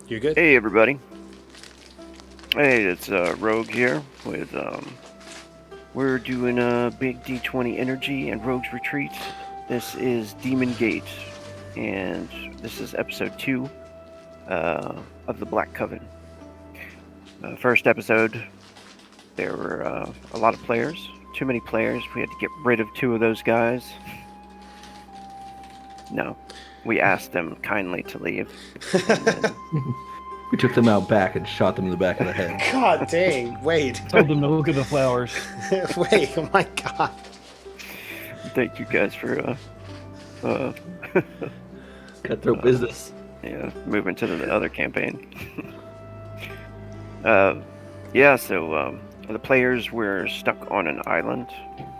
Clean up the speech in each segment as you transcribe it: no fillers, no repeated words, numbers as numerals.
You're good? Hey everybody. Hey, it's Rogue here with we're doing a big D20 energy and Rogue's Retreat. This is Demon Gate, and this is episode 2 of the Black Coven. First episode, there were a lot of players, too many players. We had to get rid of 2 of those guys. No, we asked them kindly to leave. And then, We took them out back and shot them in the back of the head. God dang, wait. Told them to look at the flowers. Wait, oh my god. thank you guys for Cutthroat business. yeah, moving to the other campaign. So the players were stuck on an island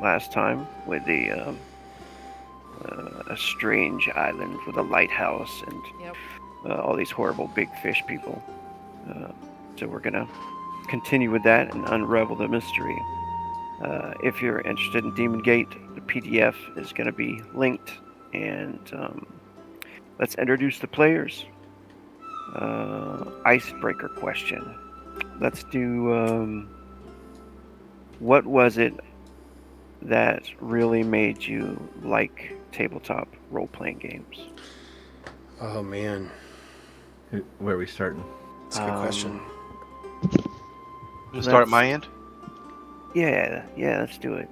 last time with a strange island with a lighthouse and all these horrible big fish people. So we're gonna continue with that and unravel the mystery. If you're interested in Demon Gate, the PDF is going to be linked, and let's introduce the players. Icebreaker question. Let's do what was it that really made you like tabletop role-playing games? Oh man, Where are we starting? that's a good question. We'll start at my end? Yeah, let's do it.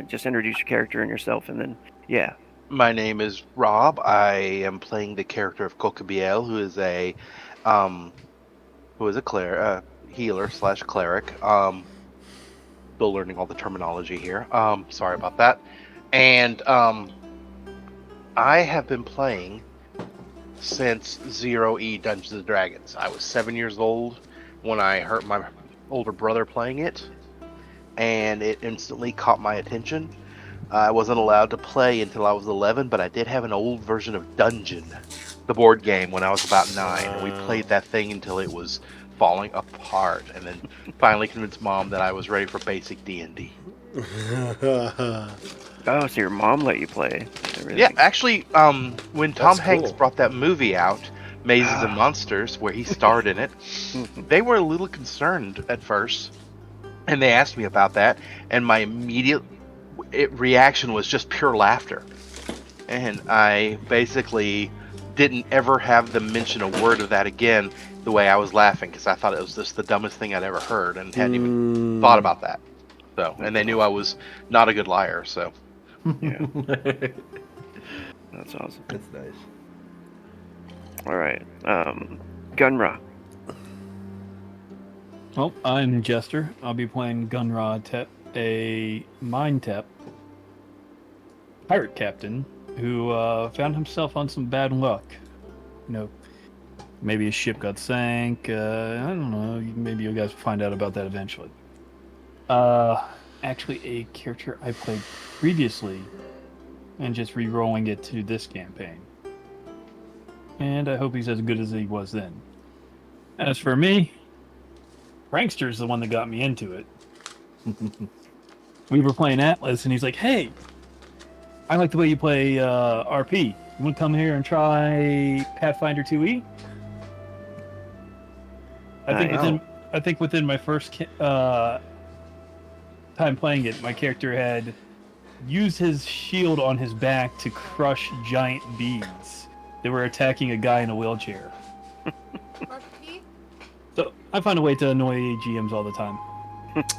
Just introduce your character and yourself, and then, yeah. My name is Rob. I am playing the character of Cocabiel, who is a healer slash cleric. Still learning all the terminology here. Sorry about that. And I have been playing since 0E Dungeons and Dragons. I was 7 years old when I heard my older brother playing it, and it instantly caught my attention. I wasn't allowed to play until I was 11, but I did have an old version of Dungeon, the board game, when I was about 9. And we played that thing until it was falling apart, and then finally convinced Mom that I was ready for basic D&D. Oh, so your mom let you play? Really? Yeah, actually, when Tom That's Hanks cool. brought that movie out, Mazes and Monsters, where he starred in it, they were a little concerned at first, and they asked me about that, and my immediate reaction was just pure laughter. And I basically didn't ever have them mention a word of that again the way I was laughing, because I thought it was just the dumbest thing I'd ever heard and hadn't even thought about that. So, and they knew I was not a good liar, so. Yeah. That's awesome. That's nice. All right. Gunra. Well, I'm Jester. I'll be playing Gunra Tep, a Mind Tep pirate captain who found himself on some bad luck. You know, maybe his ship got sank. I don't know. Maybe you guys will find out about that eventually. Actually, a character I played previously, and just re-rolling it to this campaign. And I hope he's as good as he was then. As for me, Prankster's the one that got me into it. We were playing Atlas, and he's like, "Hey, I like the way you play RP. You want to come here and try Pathfinder 2E?" I think within my first time playing it, my character had used his shield on his back to crush giant bees that were attacking a guy in a wheelchair. RP? So I find a way to annoy GMs all the time.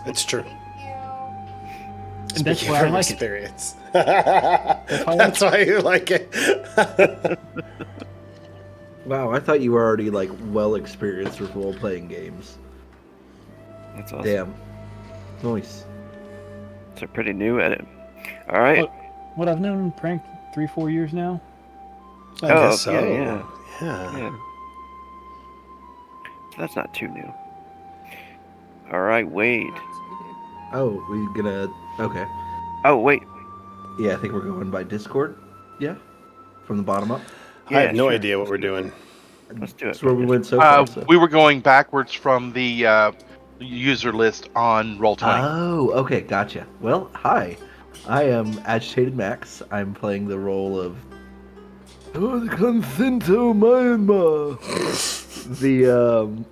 It's true. Thank you. And that's Speaking why I from like it. experience. That's why you like it. Wow, I thought you were already like well experienced with role playing games. That's awesome. Damn. Nice. So pretty new at it. All right. What I've known Prank 3-4 years now. I Oh, guess so. yeah. Yeah. So that's not too new. All right, Wade. Oh, we gonna. Okay. Oh, wait. Yeah, I think we're going by Discord. Yeah. From the bottom up. I have no sure. idea what we're doing. Let's do it. That's where we went so far. So. We were going backwards from the user list on Roll20. Oh, okay, gotcha. Well, hi. I am Agitated Max. I'm playing the role of the Concinto Myanmar. the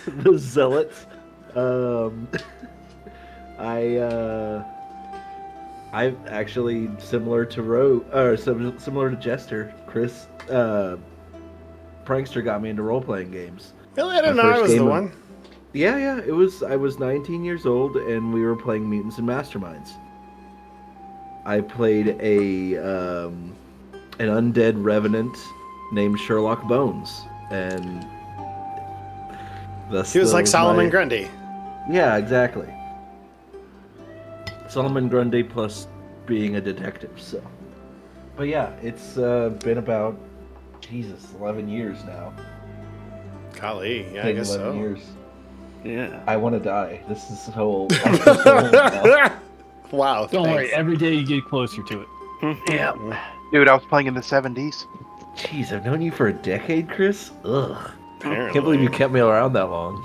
the zealots. Um, I've actually similar to similar to Jester. Chris Prankster got me into role playing games. Really, I didn't My know I first was the game of- one. Yeah. It was. I was 19 years old, and we were playing Mutants and Masterminds. I played an undead revenant named Sherlock Bones, and He was like Solomon my... Grundy. Yeah, exactly. Solomon Grundy plus being a detective. So, but yeah, it's been about 11 years now. Golly, yeah, I Been guess 11 so. years. Yeah. I want to die. This is so old. I'm so old now. Wow. Don't worry, thanks. every day you get closer to it. Yeah. Dude, I was playing in the 70s. Jeez, I've known you for a decade, Chris. Ugh. Apparently. Can't believe you kept me around that long.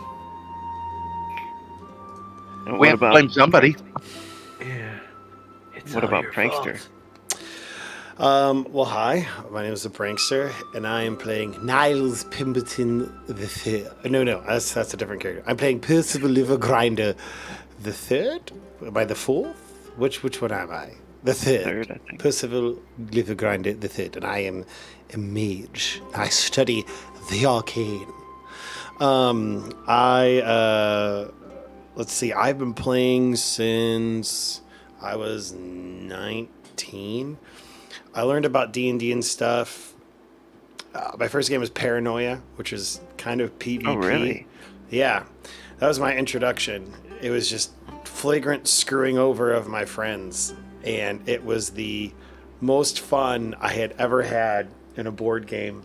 And We have to blame somebody. Yeah. It's What all about your Prankster? fault. Well, hi. My name is the Prankster, and I am playing Niles Pemberton the Third. No, that's a different character. I'm playing Percival Livergrinder the Third. Am I the fourth? Which one am I? The third. Third, I think. Percival Livergrinder the Third, and I am a mage. I study the arcane. Let's see. I've been playing since I was 19. I learned about D&D and stuff. My first game was Paranoia, which is kind of PvP. Oh, really? Yeah. That was my introduction. It was just flagrant screwing over of my friends. And it was the most fun I had ever had in a board game.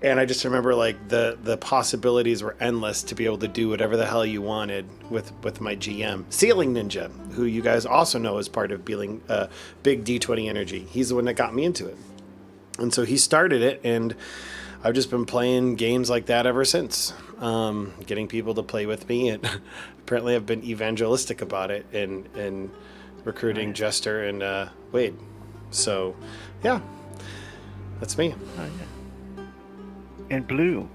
And I just remember like the possibilities were endless to be able to do whatever the hell you wanted with my GM. Ceiling Ninja, who you guys also know is part of Big D20 Energy. He's the one that got me into it. And so he started it, and I've just been playing games like that ever since. Getting people to play with me, and apparently I've been evangelistic about it and recruiting Jester and Wade. So, yeah, that's me. Oh, yeah. And Blue.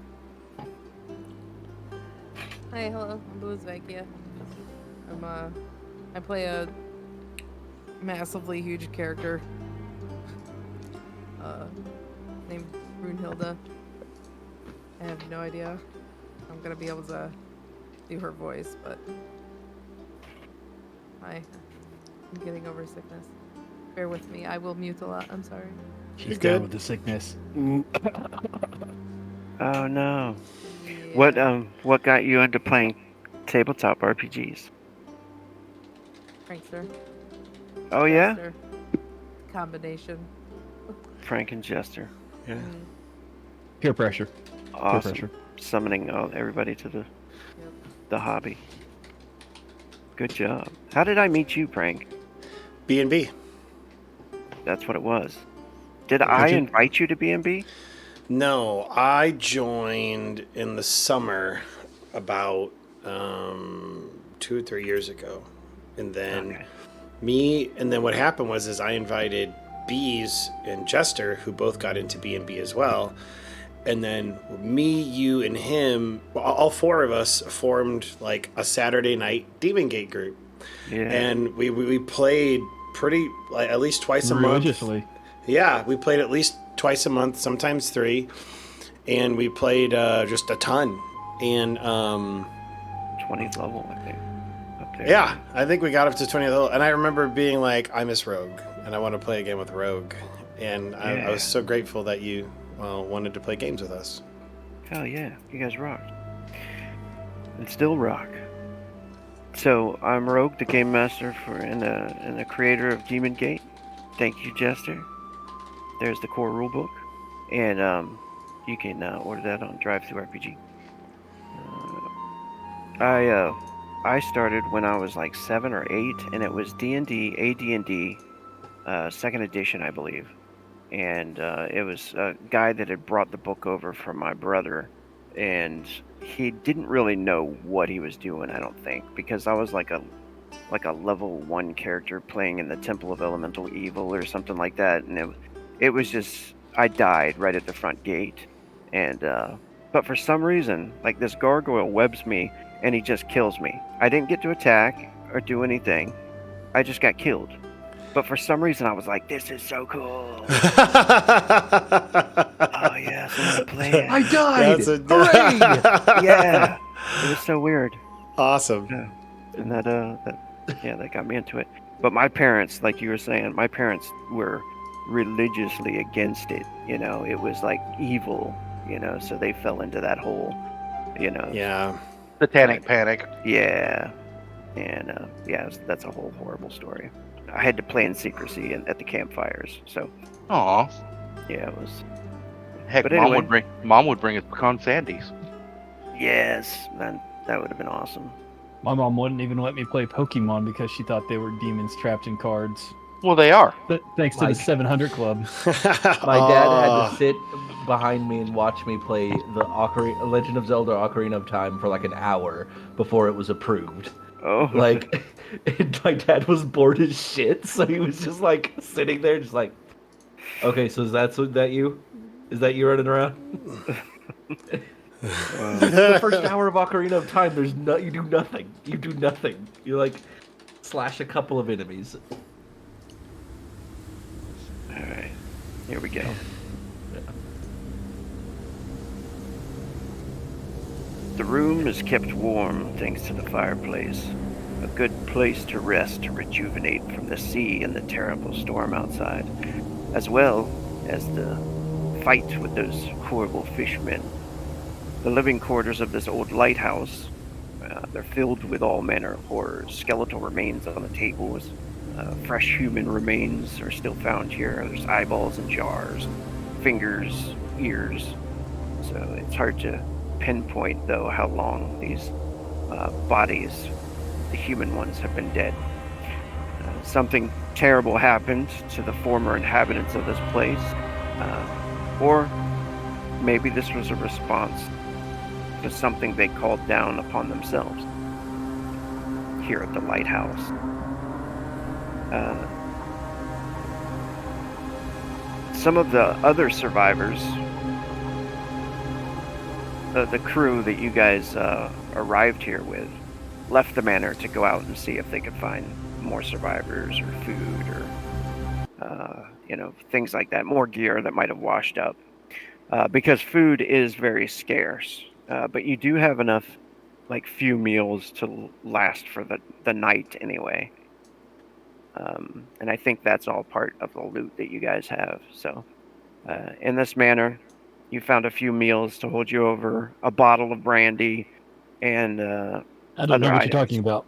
Hi, hello. I'm Bluesvakia. I play a massively huge character named Brunhilde. I have no idea if I'm gonna be able to do her voice, but I'm getting over sickness. Bear with me. I will mute a lot. I'm sorry. She's You're down good. with the sickness. Oh no. Yeah. What got you into playing tabletop RPGs? Prankster. Oh yeah? Jester. Combination. Frank and Jester. Yeah. Peer pressure. Peer Awesome. pressure. Summoning everybody to the hobby. Good job. How did I meet you, Frank? B&B. That's what it was. Did I you- invite you to B&B? No, I joined in the summer about 2 or 3 years ago, and then what happened was I invited Bees and Jester, who both got into B&B as well, and then me, you, and him, all four of us formed like a Saturday night Demon Gate group, Yeah. and we played pretty like at least twice a month. Religiously. Yeah, we played at least twice a month, sometimes 3, and we played just a ton. And 20th level, I think. Up there. yeah, I think we got up to 20th level. And I remember being like, I miss Rogue, and I want to play again with Rogue. And I was so grateful that you wanted to play games with us. Hell yeah, you guys rocked. And still rock. So I'm Rogue, the game master and the creator of Demon Gate. Thank you, Jester. There's the core rulebook, and you can order that on DriveThruRPG. I started when I was like 7 or 8, and it was D&D, AD&D, 2nd edition, I believe. And it was a guy that had brought the book over from my brother, and he didn't really know what he was doing, I don't think, because I was like a level 1 character playing in the Temple of Elemental Evil or something like that, and it was just, I died right at the front gate, and But for some reason, like this gargoyle webs me and he just kills me. I didn't get to attack or do anything. I just got killed. But for some reason, I was like, this is so cool. Oh, yes, I want to play it. I died! That's a Hooray! Yeah. It was so weird. Awesome. Yeah. And that got me into it. But my parents, like you were saying, my parents were religiously against it. You know, it was like evil, you know, so they fell into that hole, you know. Yeah. Satanic panic. Yeah. And that's a whole horrible story. I had to play in secrecy at the campfires. So, Aw. yeah, it was. Heck, But mom anyway. would bring us pecan sandies. Yes, man, that would have been awesome. My mom wouldn't even let me play Pokemon because she thought they were demons trapped in cards. Well, they are. But thanks to My- the 700 Club. My dad had Oh. to sit behind me and watch me play the Legend of Zelda Ocarina of Time for like an hour before it was approved. Oh, Like, my dad was bored as shit, so he was just like sitting there, just like, okay, so is that you? Is that you running around? The first hour of Ocarina of Time, you do nothing. You do nothing. You like slash a couple of enemies. all right, here we go. The room is kept warm thanks to the fireplace. A good place to rest to rejuvenate from the sea and the terrible storm outside, as well as the fight with those horrible fishmen. The living quarters of this old lighthouse, they're filled with all manner of horrors. Skeletal remains on the tables. Fresh human remains are still found here. There's eyeballs in jars, fingers, ears. So it's hard to pinpoint, though, how long these bodies, the human ones, have been dead. Something terrible happened to the former inhabitants of this place, or maybe this was a response to something they called down upon themselves here at the lighthouse. Some of the other survivors, the crew that you guys arrived here with, left the manor to go out and see if they could find more survivors or food or things like that, more gear that might have washed up, because food is very scarce, but you do have enough like few meals to last for the night anyway, and I think that's all part of the loot that you guys have. So in this manor, you found a few meals to hold you over, a bottle of brandy, and I don't know other what you're talking about.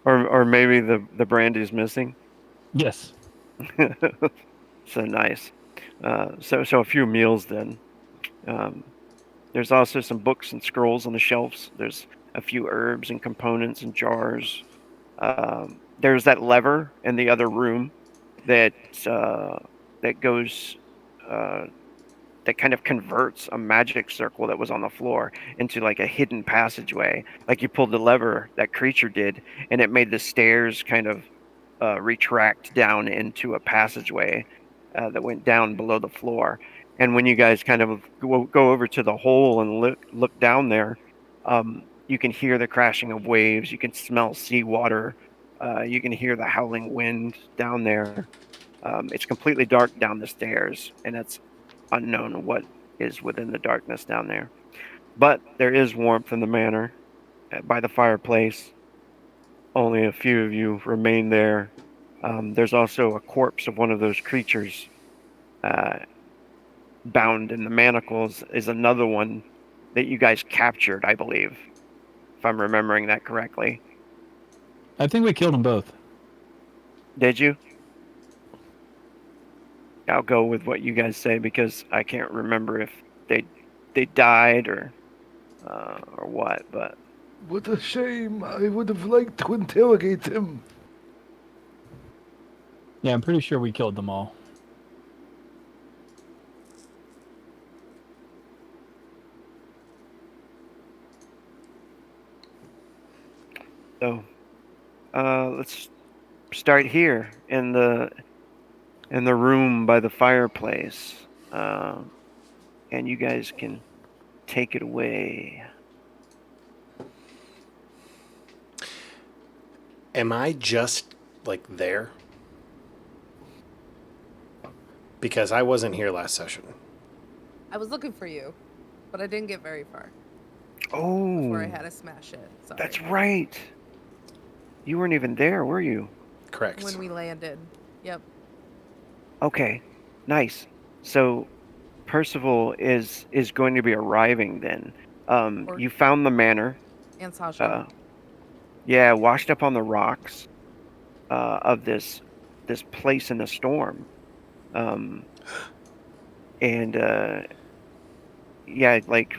or maybe the brandy's missing. Yes. So nice. So a few meals then. There's also some books and scrolls on the shelves. There's a few herbs and components and jars. There's that lever in the other room that goes that kind of converts a magic circle that was on the floor into like a hidden passageway. Like you pulled the lever, that creature did, and it made the stairs kind of retract down into a passageway that went down below the floor. And when you guys kind of go over to the hole and look down there, you can hear the crashing of waves. You can smell seawater. You can hear the howling wind down there. It's completely dark down the stairs, and it's unknown what is within the darkness down there. But there is warmth in the manor by the fireplace. Only a few of you remain there. There's also a corpse of one of those creatures bound in the manacles is another one that you guys captured, I believe, if I'm remembering that correctly. I think we killed them both. Did you? I'll go with what you guys say because I can't remember if they died or what, but What a shame. I would have liked to interrogate him. Yeah, I'm pretty sure we killed them all. so let's start here in the room by the fireplace, and you guys can take it away. Am I just like there? Because I wasn't here last session. I was looking for you, but I didn't get very far Oh, before I had to smash it. Sorry. that's right. You weren't even there, were you? Correct. When we landed. Yep. Okay, nice. So Percival is going to be arriving then. Or- You found the manor. And Sasha. Yeah, washed up on the rocks of this place in the storm. And yeah, like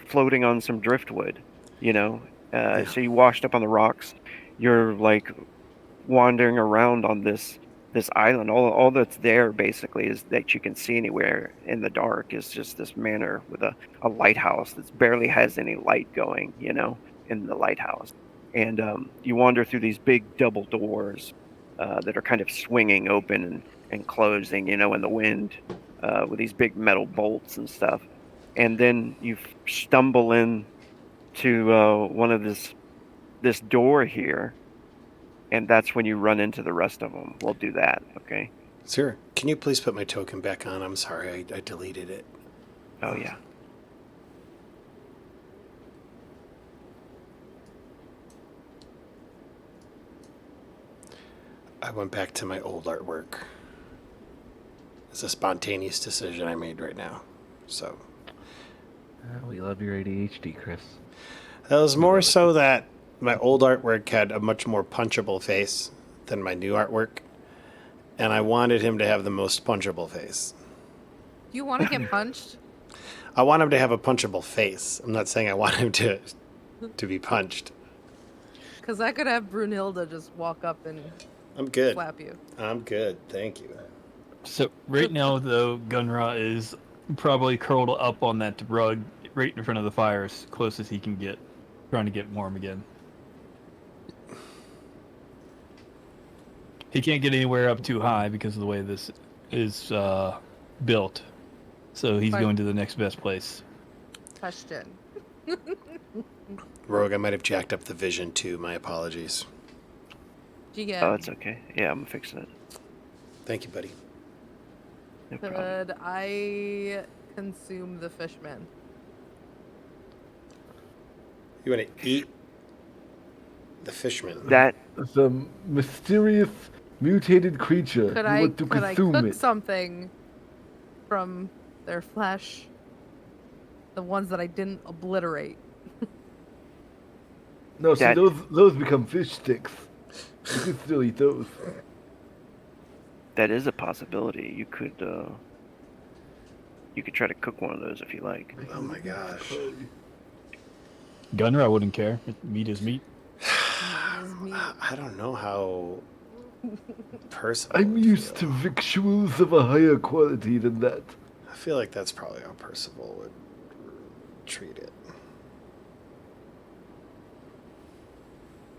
floating on some driftwood, you know. So you washed up on the rocks. You're like wandering around on this island. All that's there basically is that you can see anywhere in the dark is just this manor with a lighthouse that barely has any light going, you know, in the lighthouse. And you wander through these big double doors that are kind of swinging open and closing, you know, in the wind with these big metal bolts and stuff. And then you stumble in to one of this door here, and that's when you run into the rest of them. We'll do that, okay? Sir, can you please put my token back on? I'm sorry, I deleted it. Oh, yeah. I went back to my old artwork. It's a spontaneous decision I made right now. So We love your ADHD, Chris. that was more so that my old artwork had a much more punchable face than my new artwork, and I wanted him to have the most punchable face. Do you want to get punched? I want him to have a punchable face. I'm not saying I want him to be punched. Because I could have Brunhilde just walk up and I'm good. slap you. I'm good. Thank you. So right now, though, Gunra is probably curled up on that rug right in front of the fire as close as he can get, trying to get warm again. He can't get anywhere up too high because of the way this is built. So he's Fine. going to the next best place. Question. Rogue, I might have jacked up the vision too. My apologies. GM. Oh, it's okay. Yeah, I'm fixing it. Thank you, buddy. No problem. Could I consume the fishman? You want to eat the fishman? That Some mysterious mutated creature. Could You I want to cook consume it. something from their flesh? The ones that I didn't obliterate. No, see, That- those become fish sticks. You can still eat those. that is a possibility. You could try to cook one of those if you like. Oh my gosh. Gunra wouldn't care. Meat is meat. I don't know how Percival. I'm would used feel. to victuals of a higher quality than that. I feel like that's probably how Percival would treat it.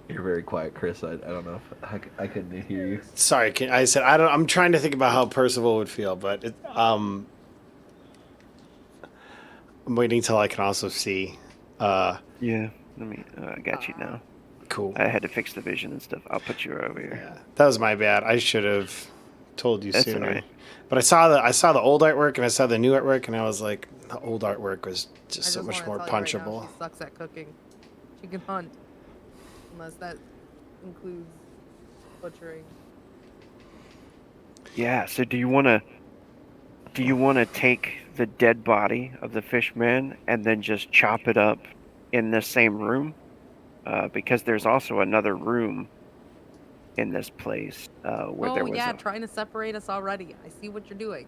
You're very quiet, Chris. I don't know if I couldn't hear you. Sorry, I said I don't. I'm trying to think about how Percival would feel, but I'm waiting till I can also see. Yeah. Let me. I got you now. Cool. I had to fix the vision and stuff. I'll put you over here. Yeah, that was my bad. I should have told you That's sooner. all right. But I saw the old artwork and I saw the new artwork and I was like, the old artwork was just so much more punchable. She sucks at cooking. She can hunt, unless that includes butchering. Yeah. So do you want to take the dead body of the fishman and then just chop it up in the same room? Because there's also another room in this place where there Oh was yeah, a... trying to separate us already. I see what you're doing.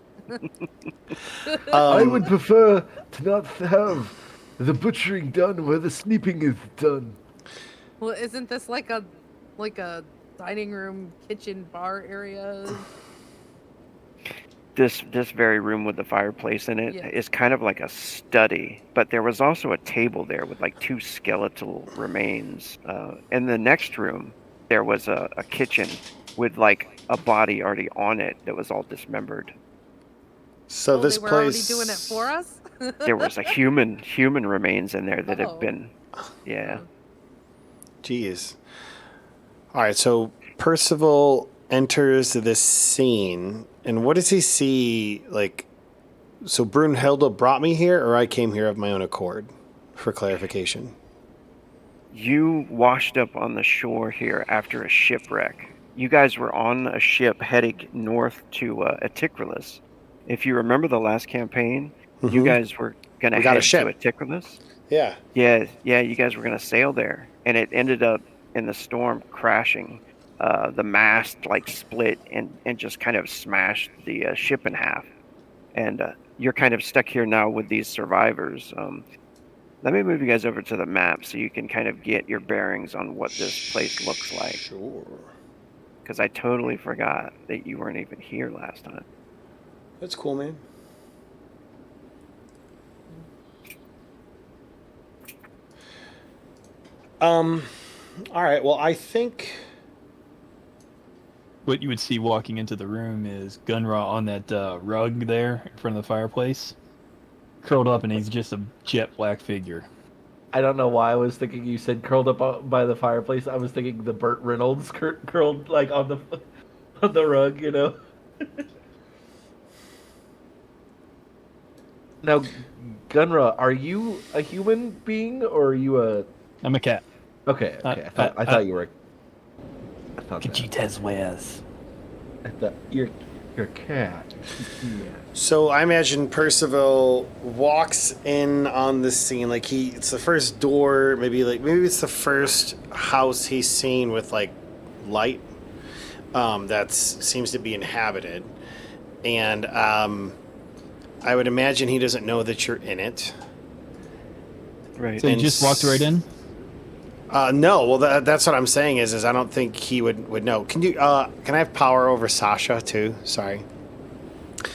I would prefer to not have the butchering done where the sleeping is done. Well, isn't this like a dining room, kitchen, bar area? This very room with the fireplace in it is Yeah. kind of like a study, but there was also a table there with like two skeletal remains. In the next room, there was a kitchen with like a body already on it that was all dismembered. So Oh, this they were place already doing it for us. there was a human remains in there that Oh. have been, yeah. Jeez. All right, so Percival enters this scene, and what does he see? Like, so Brunhilde brought me here, or I came here of my own accord, for clarification. You washed up on the shore here after a shipwreck. You guys were on a ship heading north to Eticrolus. If you remember the last campaign, you guys were going to We got a head ship. to Eticrolus. Yeah. Yeah, you guys were going to sail there, and it ended up in the storm crashing. The mast like split and just kind of smashed the ship in half. And you're kind of stuck here now with these survivors. Let me move you guys over to the map so you can kind of get your bearings on what this place looks like. Sure. Because I totally forgot that you weren't even here last time. That's cool, man. All right, well, I think... What you would see walking into the room is Gunra on that rug there in front of the fireplace, curled up, and he's just a jet black figure. I don't know why I was thinking you said curled up by the fireplace. I was thinking the Burt Reynolds curled like on the rug, you know. Now, Gunra, are you a human being or are you a? I'm a cat. Okay. I thought you were. I thought that. Cajitas I thought you're a cat. Yeah. So I imagine Percival walks in on this scene like it's the first door, maybe it's the first house he's seen with like light that seems to be inhabited, and I would imagine he doesn't know that you're in it. Right. So you just walked right in? No, well that's what I'm saying is I don't think he would know. Can I have power over Sasha too? Sorry.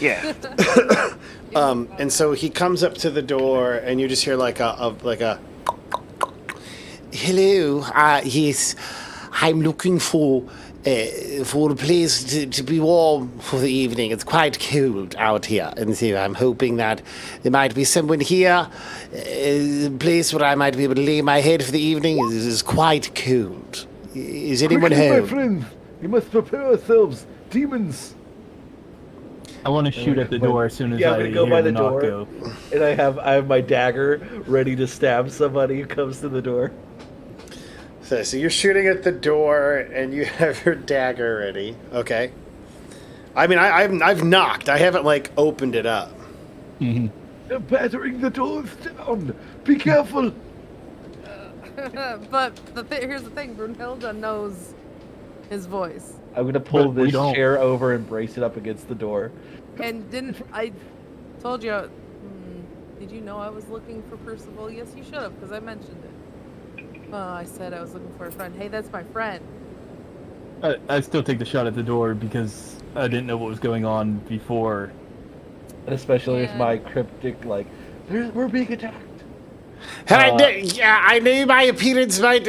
Yeah. And so he comes up to the door, and you just hear like a hello. Yes, I'm looking for a place to be warm for the evening. It's quite cold out here, and so I'm hoping that there might be someone here, a place where I might be able to lay my head for the evening. It is quite cold. Is anyone Quickly, home? my friend, we must prepare ourselves. Demons. I want to shoot at the door as soon as Yeah, I'm I gonna go hear by the the knock door. go. And I have my dagger ready to stab somebody who comes to the door. So you're shooting at the door, and you have your dagger ready. Okay. I mean, I've knocked. I haven't like opened it up. Mhm. They're battering the doors down. Be careful. But here's the thing, Brunhilde knows his voice. I'm gonna pull But we this don't. chair over and brace it up against the door. And didn't I told you? Did you know I was looking for Percival? Yes, you should have, because I mentioned it. I said I was looking for a friend. Hey, that's my friend. I still take the shot at the door because I didn't know what was going on before. And especially with Yeah. my cryptic, like, we're being attacked. I knew my appearance might.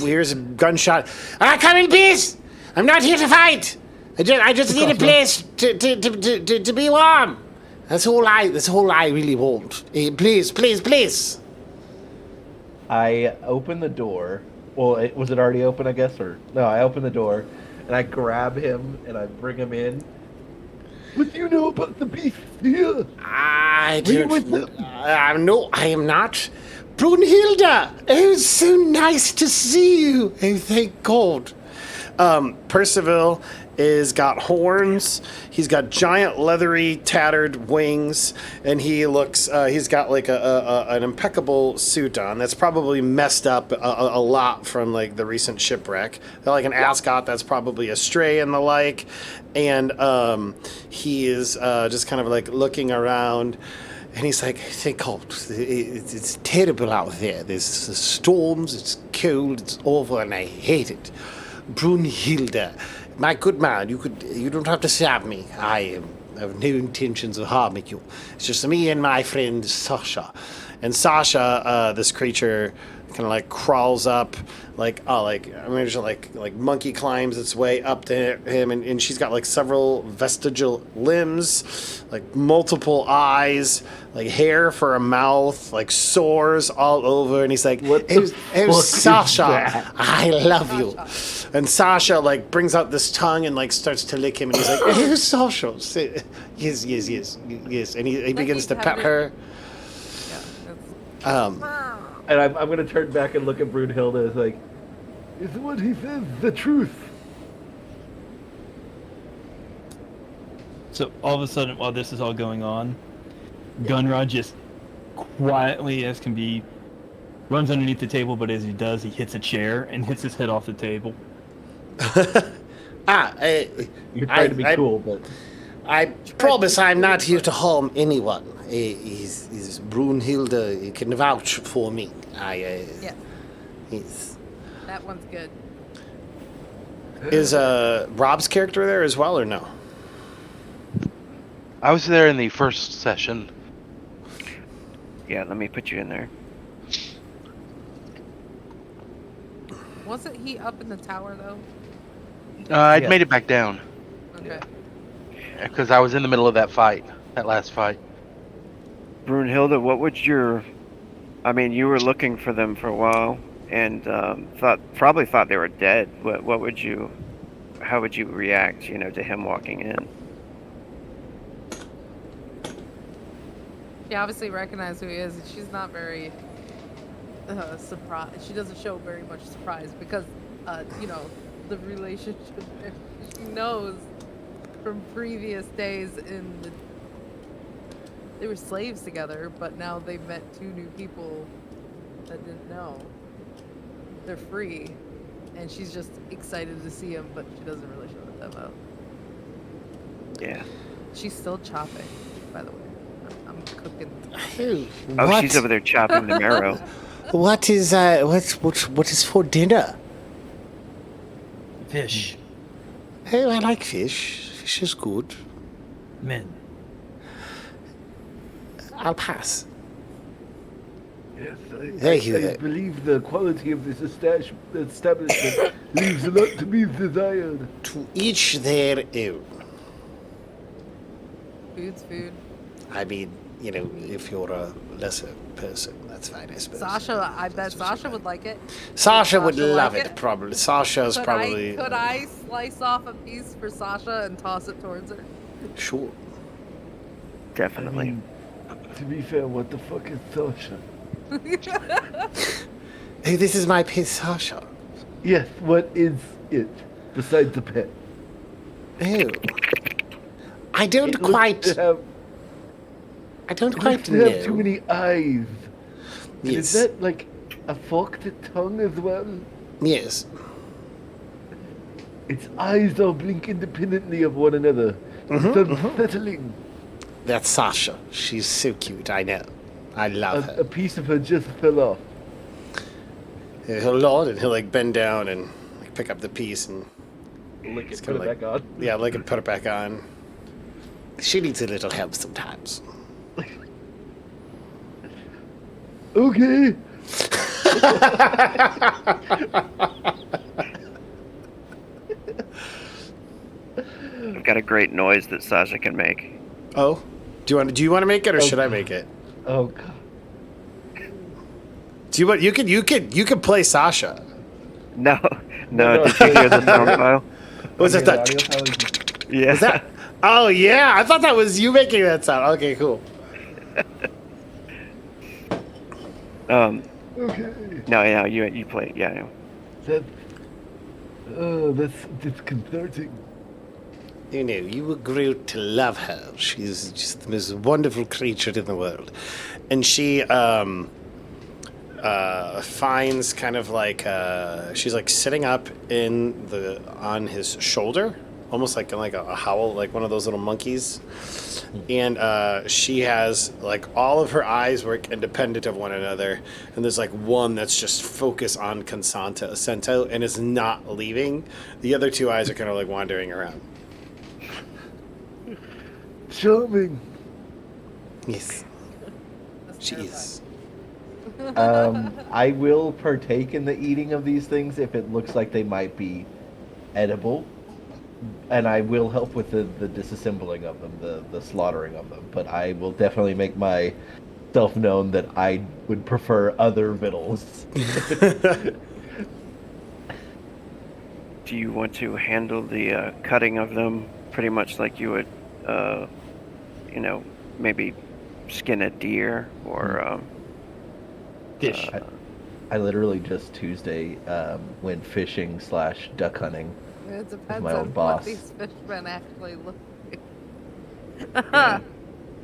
Here's a gunshot. Come in peace. I'm not here to fight. I just need a place to be warm. That's all I really want. Please. I open the door. Well, was it already open, I guess? Or no, I open the door, and I grab him, and I bring him in. What do you know about the beast here? I you don't. with No, I am not. Brunhilde! Oh, so nice to see you. Oh, thank God. Percival is got horns. He's got giant leathery tattered wings, and he looks. He's got like an impeccable suit on. That's probably messed up a lot from like the recent shipwreck. They're like an ascot that's probably astray and the like, and he is just kind of like looking around. And he's like, thank God, it's terrible out there. There's storms, it's cold, it's awful, and I hate it. Brunhilde, my good man, you don't have to stab me. I have no intentions of harming you. It's just me and my friend Sasha. And Sasha, this creature, kind of like crawls up, like imagine like monkey climbs its way up to him, and she's got like several vestigial limbs, like multiple eyes, like hair for a mouth, like sores all over, and he's like, What the "Hey, fuck is Sasha, that? I love you." Sasha. And Sasha like brings out this tongue and like starts to lick him, and he's like, "Hey, Sasha, yes, and he begins to pet her. Yeah. And I'm going to turn back and look at Brunhilde as like, is what he says the truth? So all of a sudden, while this is all going on, Gunrod just quietly as can be runs underneath the table, but as he does, he hits a chair and hits his head off the table. You're trying to be cool, but I promise I'm not here to harm anyone. He's Brunhilde. He can vouch for me. Yeah, He's... that one's good. Is Rob's character there as well, or no? I was there in the first session. Yeah, let me put you in there. Wasn't he up in the tower though? I'd Yeah. made it back down Okay. because I was in the middle of that fight, that last fight. Brunhilde, what would your... I mean, you were looking for them for a while, and probably thought they were dead. What would you... How would you react, to him walking in? She obviously recognized who he is, and she's not very surprised. She doesn't show very much surprise because, the relationship there. She knows from previous days they were slaves together, but now they've met two new people that didn't know. They're free, and she's just excited to see him, but she doesn't really show them out. Yeah. She's still chopping, by the way. I'm cooking. Oh, she's over there chopping the marrow. What is what is for dinner? Fish. Oh, I like fish. Fish is good. Men. I'll pass. yes, Thank you. I believe the quality of this establishment leaves a lot to be desired. To each their own. Food's food. I mean, if you're a lesser person, that's fine, I suppose. Sasha, I bet Sasha would like it. Sasha would Sasha love like it, it? probably. Sasha's Could probably... Could I slice off a piece for Sasha and toss it towards her? Sure. Definitely. To be fair, what the fuck is Sasha? Hey, this is my pet, Sasha. Yes, what is it besides the pet? Oh. I don't It looks quite... to have, I don't it looks quite to know. have too many eyes. Yes. Is that like a forked tongue as well? Yes. Its eyes all blink independently of one another. It's unsettling. That's Sasha. She's so cute, I know. I love A her. piece of her just fell off. He'll nod and he'll like bend down and like, pick up the piece and Lick it, kinda put it back on. yeah, like and put it back on. She needs a little help sometimes. Okay. I've got a great noise that Sasha can make. Oh, do you want to make it or should I make it? Oh god. Do you want you could play Sasha. No, No, did you hear the sound file? Was it Okay, that? the audio file is- Yeah. Is that? Oh yeah, I thought that was you making that sound. Okay, cool. Okay. No, you play it. Yeah, That. That's disconcerting. You grew to love her. She's just the most wonderful creature in the world, and she finds kind of like she's like sitting up on his shoulder, almost like a howl, like one of those little monkeys, and she has like all of her eyes work independent of one another, and there's like one that's just focused on Consanta and is not leaving. The other two eyes are kind of like wandering around. Charming. Yes, That's she terrifying. is. I will partake in the eating of these things if it looks like they might be edible, and I will help with the disassembling of them, the slaughtering of them. But I will definitely make myself known that I would prefer other victuals. Do you want to handle the cutting of them pretty much like you would, maybe skin a deer or Dish. I literally just Tuesday went fishing / duck hunting. It depends my on old what boss. these fishmen actually look like. Yeah.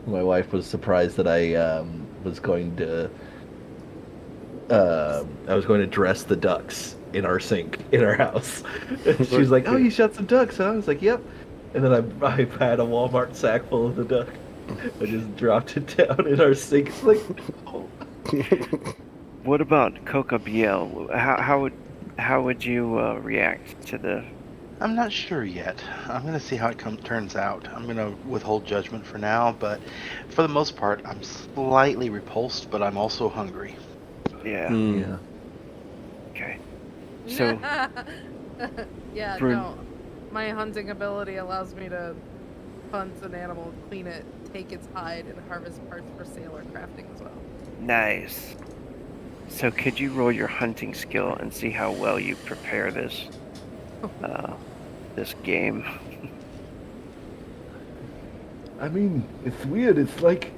My wife was surprised that I was going to dress the ducks in our sink in our house. She was like, "Oh, you shot some ducks, huh?" I was like, "Yep." And then I had a Walmart sack full of the duck. I just dropped it down in our sink. It's like, oh. What about Coca Biel? How would you react to the? I'm not sure yet. I'm gonna see how it turns out. I'm gonna withhold judgment for now, but for the most part, I'm slightly repulsed, but I'm also hungry. Yeah. Yeah. Okay. So yeah, for- no. My hunting ability allows me to hunt an animal, clean it, take its hide, and harvest parts for sale or crafting as well. nice. So could you roll your hunting skill and see how well you prepare this this game? I mean, it's weird. It's like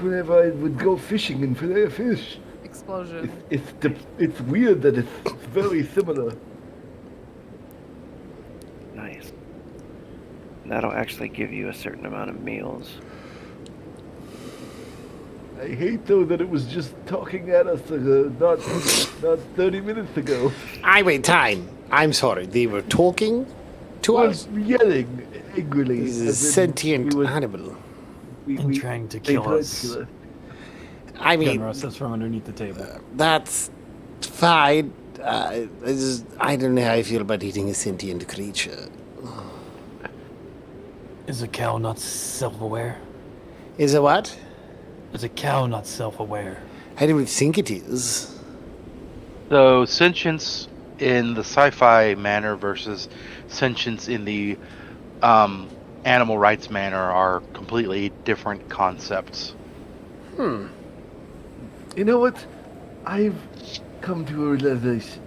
whenever I would go fishing and fillet a fish. Explosion. It's weird that it's very similar. Nice. That'll actually give you a certain amount of meals. I hate though that it was just talking at us not 30 minutes ago. I wait time. I'm sorry. They were talking to us. Yelling angrily. This is a as in sentient we were- animal. And trying to they kill tried us. to kill us. I mean, Gunrush us from underneath the table. that's fine. I don't know how I feel about eating a sentient creature. Is a cow not self-aware? Is it what? Is a cow not self-aware? I don't think it is. So sentience in the sci-fi manner versus sentience in the animal rights manner are completely different concepts. You know what? I've come to a realization.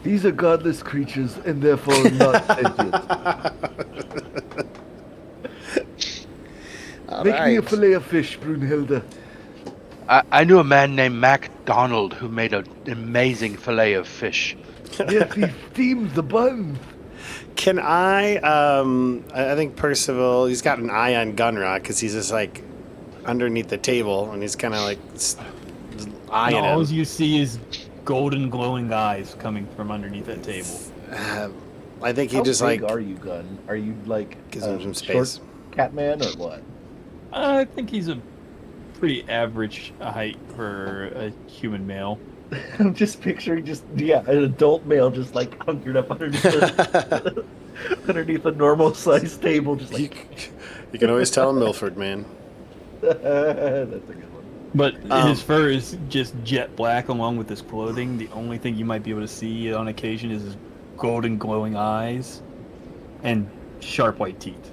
These are godless creatures and therefore not sentient. Make me a fillet of fish, Brunhilde. I knew a man named MacDonald who made an amazing fillet of fish. Yes, he steams the buns. Can I think Percival, he's got an eye on Gunrock because he's just like underneath the table and he's kind of like eyeing And all him. you see is golden glowing eyes coming from underneath that table. I think he How just big like are you, Gun? Are you like gives him some short space. Catman or what? I think he's a pretty average height for a human male. I'm just picturing an adult male just like hunkered up underneath underneath a normal sized table, just like You can always tell him Milford, man. that's a good one. But his fur is just jet black along with his clothing. The only thing you might be able to see on occasion is his golden glowing eyes and sharp white teeth.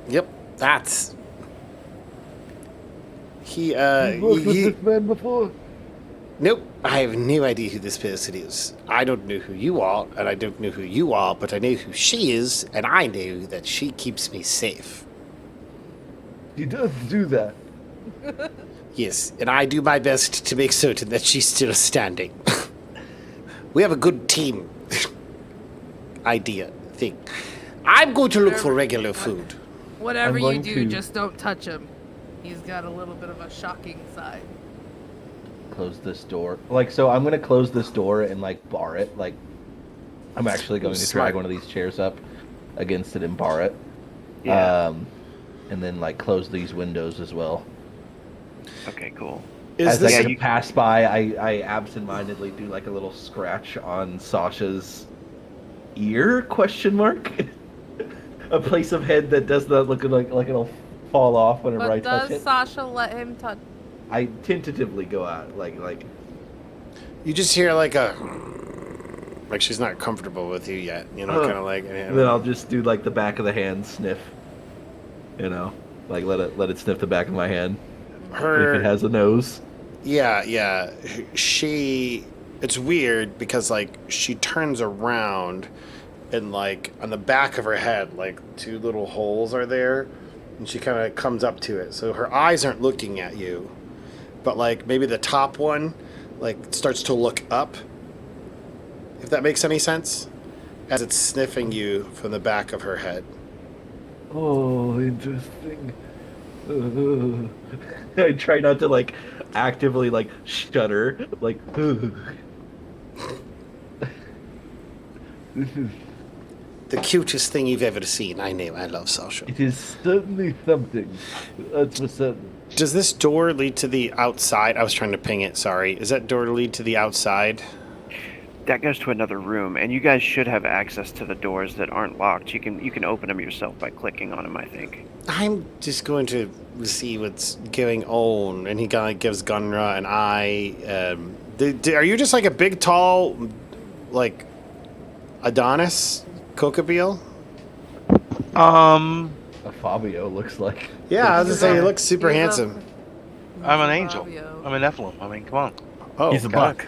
Yep, that's. You've worked with this man before? Nope, I have no idea who this person is. I don't know who you are, and I don't know who you are, but I know who she is, and I know that she keeps me safe. He does do that. Yes, and I do my best to make certain that she's still standing. We have a good team idea thing. I'm going to look for regular food. Whatever I'm you going do, to- just don't touch him. He's got a little bit of a shocking side. Close this door. So I'm gonna close this door and bar it. I'm actually going to Smart. drag one of these chairs up against it and bar it. Yeah. And then close these windows as well. Okay, cool. Is As this I you- pass by, I absentmindedly do a little scratch on Sasha's ear? Question mark. A place of head that does not look like it'll fall off whenever I But touch does it. Sasha let him touch? I tentatively go out, like You just hear like she's not comfortable with you yet. You know, kind of like. and then I'll just do like the back of the hand sniff. You know, like let it sniff the back of my hand. her. If it has a nose. Yeah. It's weird because like she turns around, and like on the back of her head, like 2 little holes are there, and she kind of comes up to it. So her eyes aren't looking at you, but like maybe the top one, like starts to look up. If that makes any sense, as it's sniffing you from the back of her head. Oh, interesting. I try not to like actively like shudder, like. This is. The cutest thing you've ever seen. I love Sasha. It is certainly something. That's for certain. Does this door lead to the outside? I was trying to ping it, sorry. Is that door lead to the outside? That goes to another room, and you guys should have access to the doors that aren't locked. You can open them yourself by clicking on them, I think. I'm just going to see what's going on. And he kind of gives Gunra an eye. Are you just like a big, tall, like, Adonis Cocobeel? A Fabio looks like. Yeah, I was going to say, he looks super He's a- handsome. I'm an angel. Fabio. I'm an Nephilim. I mean, come on. Oh, He's a God. buck.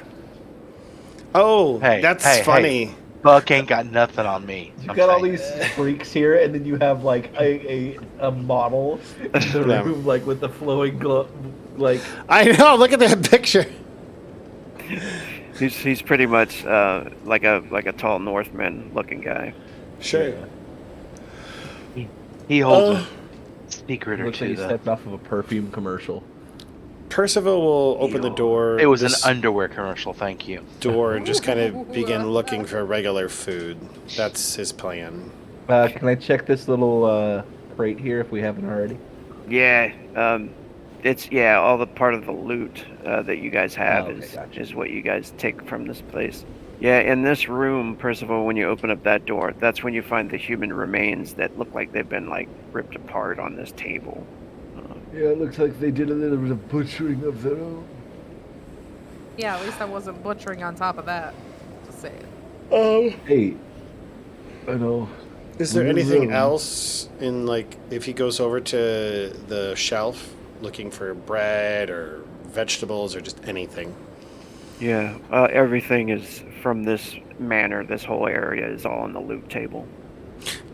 Oh, Hey, that's hey, funny. hey. Buck ain't got nothing on me. You've I'm got all saying. these freaks here, and then you have like a model in the Yeah. room, like with the flowing like. I know, look at that picture. He's pretty much like a tall Northman looking guy. Sure. He holds a secret or Looks like two. he Though. stepped off of a perfume commercial. Percival will open the door. It was an this underwear commercial. Thank you. door and just kind of begin looking for regular food. That's his plan. Can I check this little crate here if we haven't already? Yeah, it's all the part of the loot that you guys have Oh, okay, gotcha. is what you guys take from this place. Yeah, in this room, Percival, when you open up that door, that's when you find the human remains that look like they've been like ripped apart on this table. Yeah, it looks like they did a little bit of butchering of their own. Yeah, at least I wasn't butchering on top of that. Just saying. Hey, I know. Is there Leave anything room. else in, like, if he goes over to the shelf looking for bread or vegetables or just anything? Yeah, everything is from this manor. This whole area is all on the loot table.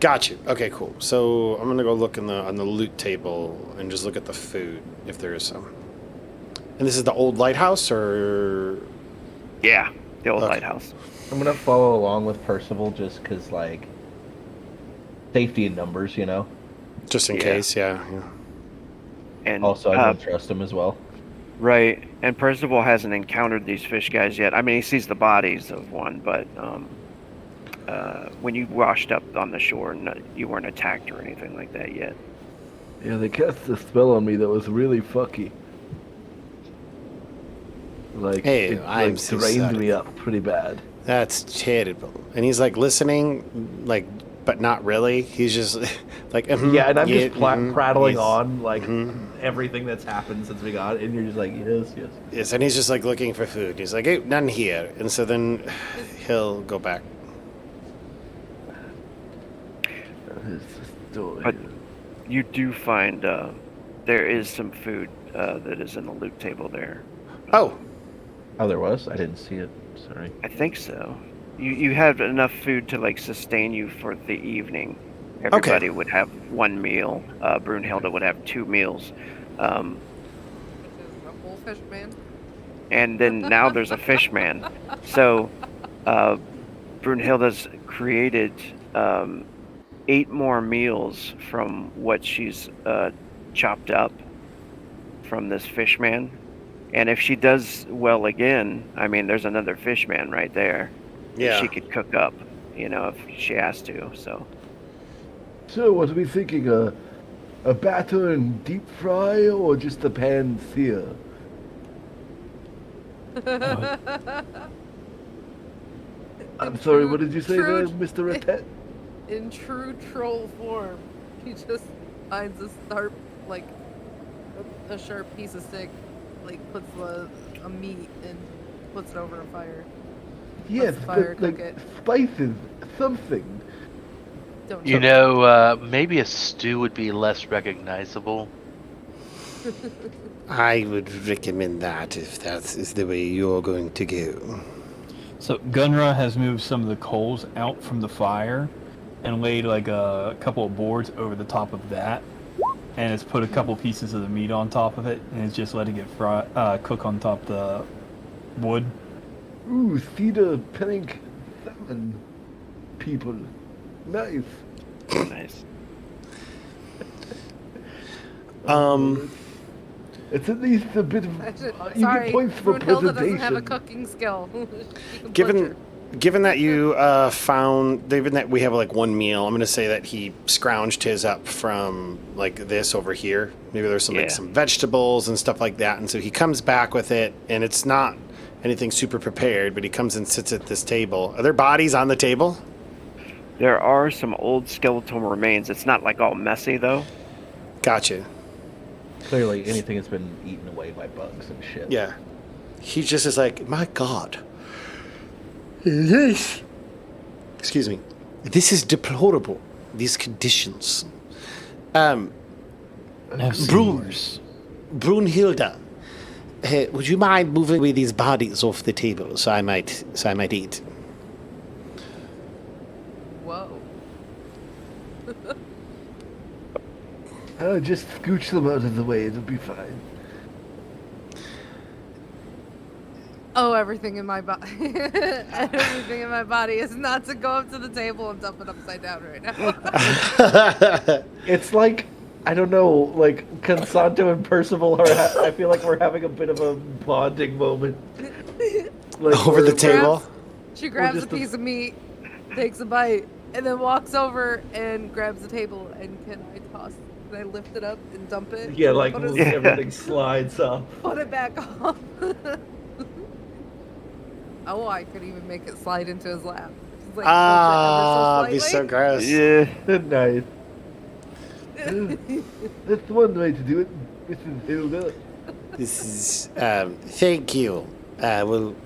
Got you. Okay, cool. So I'm gonna go look on the loot table and just look at the food if there is some. And this is the old lighthouse, or Yeah, the old Okay. lighthouse. I'm gonna follow along with Percival just because, like, safety in numbers, you know. just in Yeah. case? Yeah. And Also, I don't trust him as well. right, and Percival hasn't encountered these fish guys yet. I mean, he sees the bodies of one, but when you washed up on the shore, you weren't attacked or anything like that yet. Yeah, they cast a spell on me that was really fucky. Like, Hey, it I'm like, so drained sorry. me up pretty bad. That's terrible. And he's like listening, like, but not really. He's just like, Yeah, and I'm just prattling yes, on, like, mhm. everything that's happened since we got it, and you're just like, yes, yes. Yes, and he's just like looking for food. He's like, hey, none here. And so then he'll go back. But you do find there is some food that is in the loot table there. Oh, Oh, there was? I didn't see it. Sorry. I think so. You have enough food to like sustain you for the evening. Everybody would have one meal. Brunhilde would have 2 meals. Which is a full fish man. And then now there's a fish man. So Brunhilde's created 8 more meals from what she's chopped up from this fish man. And if she does well again, I mean, there's another fish man right there. that yeah. She could cook up, if she has to. So So, what are we thinking? A batter and deep fry, or just a pan sear? I'm sorry, what did you say there, Mr. Retet? In true troll form, he just finds a like a sharp piece of stick, like puts a meat and puts it over a fire. Yes, the fire but cook it. spices, something. Don't You know. know, maybe a stew would be less recognizable. I would recommend that if that is the way you're going to go. So Gunra has moved some of the coals out from the fire and laid like a couple of boards over the top of that, and it's put a couple pieces of the meat on top of it, and it's just letting it cook on top of the wood. Ooh, cedar pink salmon people. Nice. Nice. It's at least a bit of. You Sorry, get points for Brunhilde presentation. doesn't have a cooking skill. She can Given butcher. given that you given that we have like one meal, I'm going to say that he scrounged his up from like this over here. Maybe there's some like Yeah. some vegetables and stuff like that, and so he comes back with it, and it's not anything super prepared, but he comes and sits at this table. Are there bodies on the table? There are some old skeletal remains. It's not like all messy though. Gotcha. Clearly, anything has been eaten away by bugs and shit. Yeah. He just is like, my God. This. Excuse me. This is deplorable. These conditions. I've seen Brune. worse. Brunhilde, would you mind moving away these bodies off the table so I might eat? Whoa. Just scooch them out of the way, it'll be fine. Oh, everything in my body. Everything in my body is not to go up to the table and dump it upside down right now. It's like, I don't know, like Consanto and Percival are. I feel like we're having a bit of a bonding moment. Like, Over the we're- table? She grabs a just a- piece of meat, takes a bite, and then walks over and grabs the table. And can I lift it up and dump it? Yeah, like Put it, everything slides off. put it back off. Oh, I could even make it slide into his lap. Just, like, Ah, tilt it be ever so gross. Yeah. Nice. That's one way to do it, Mrs. Hilda. This is, thank you. We'll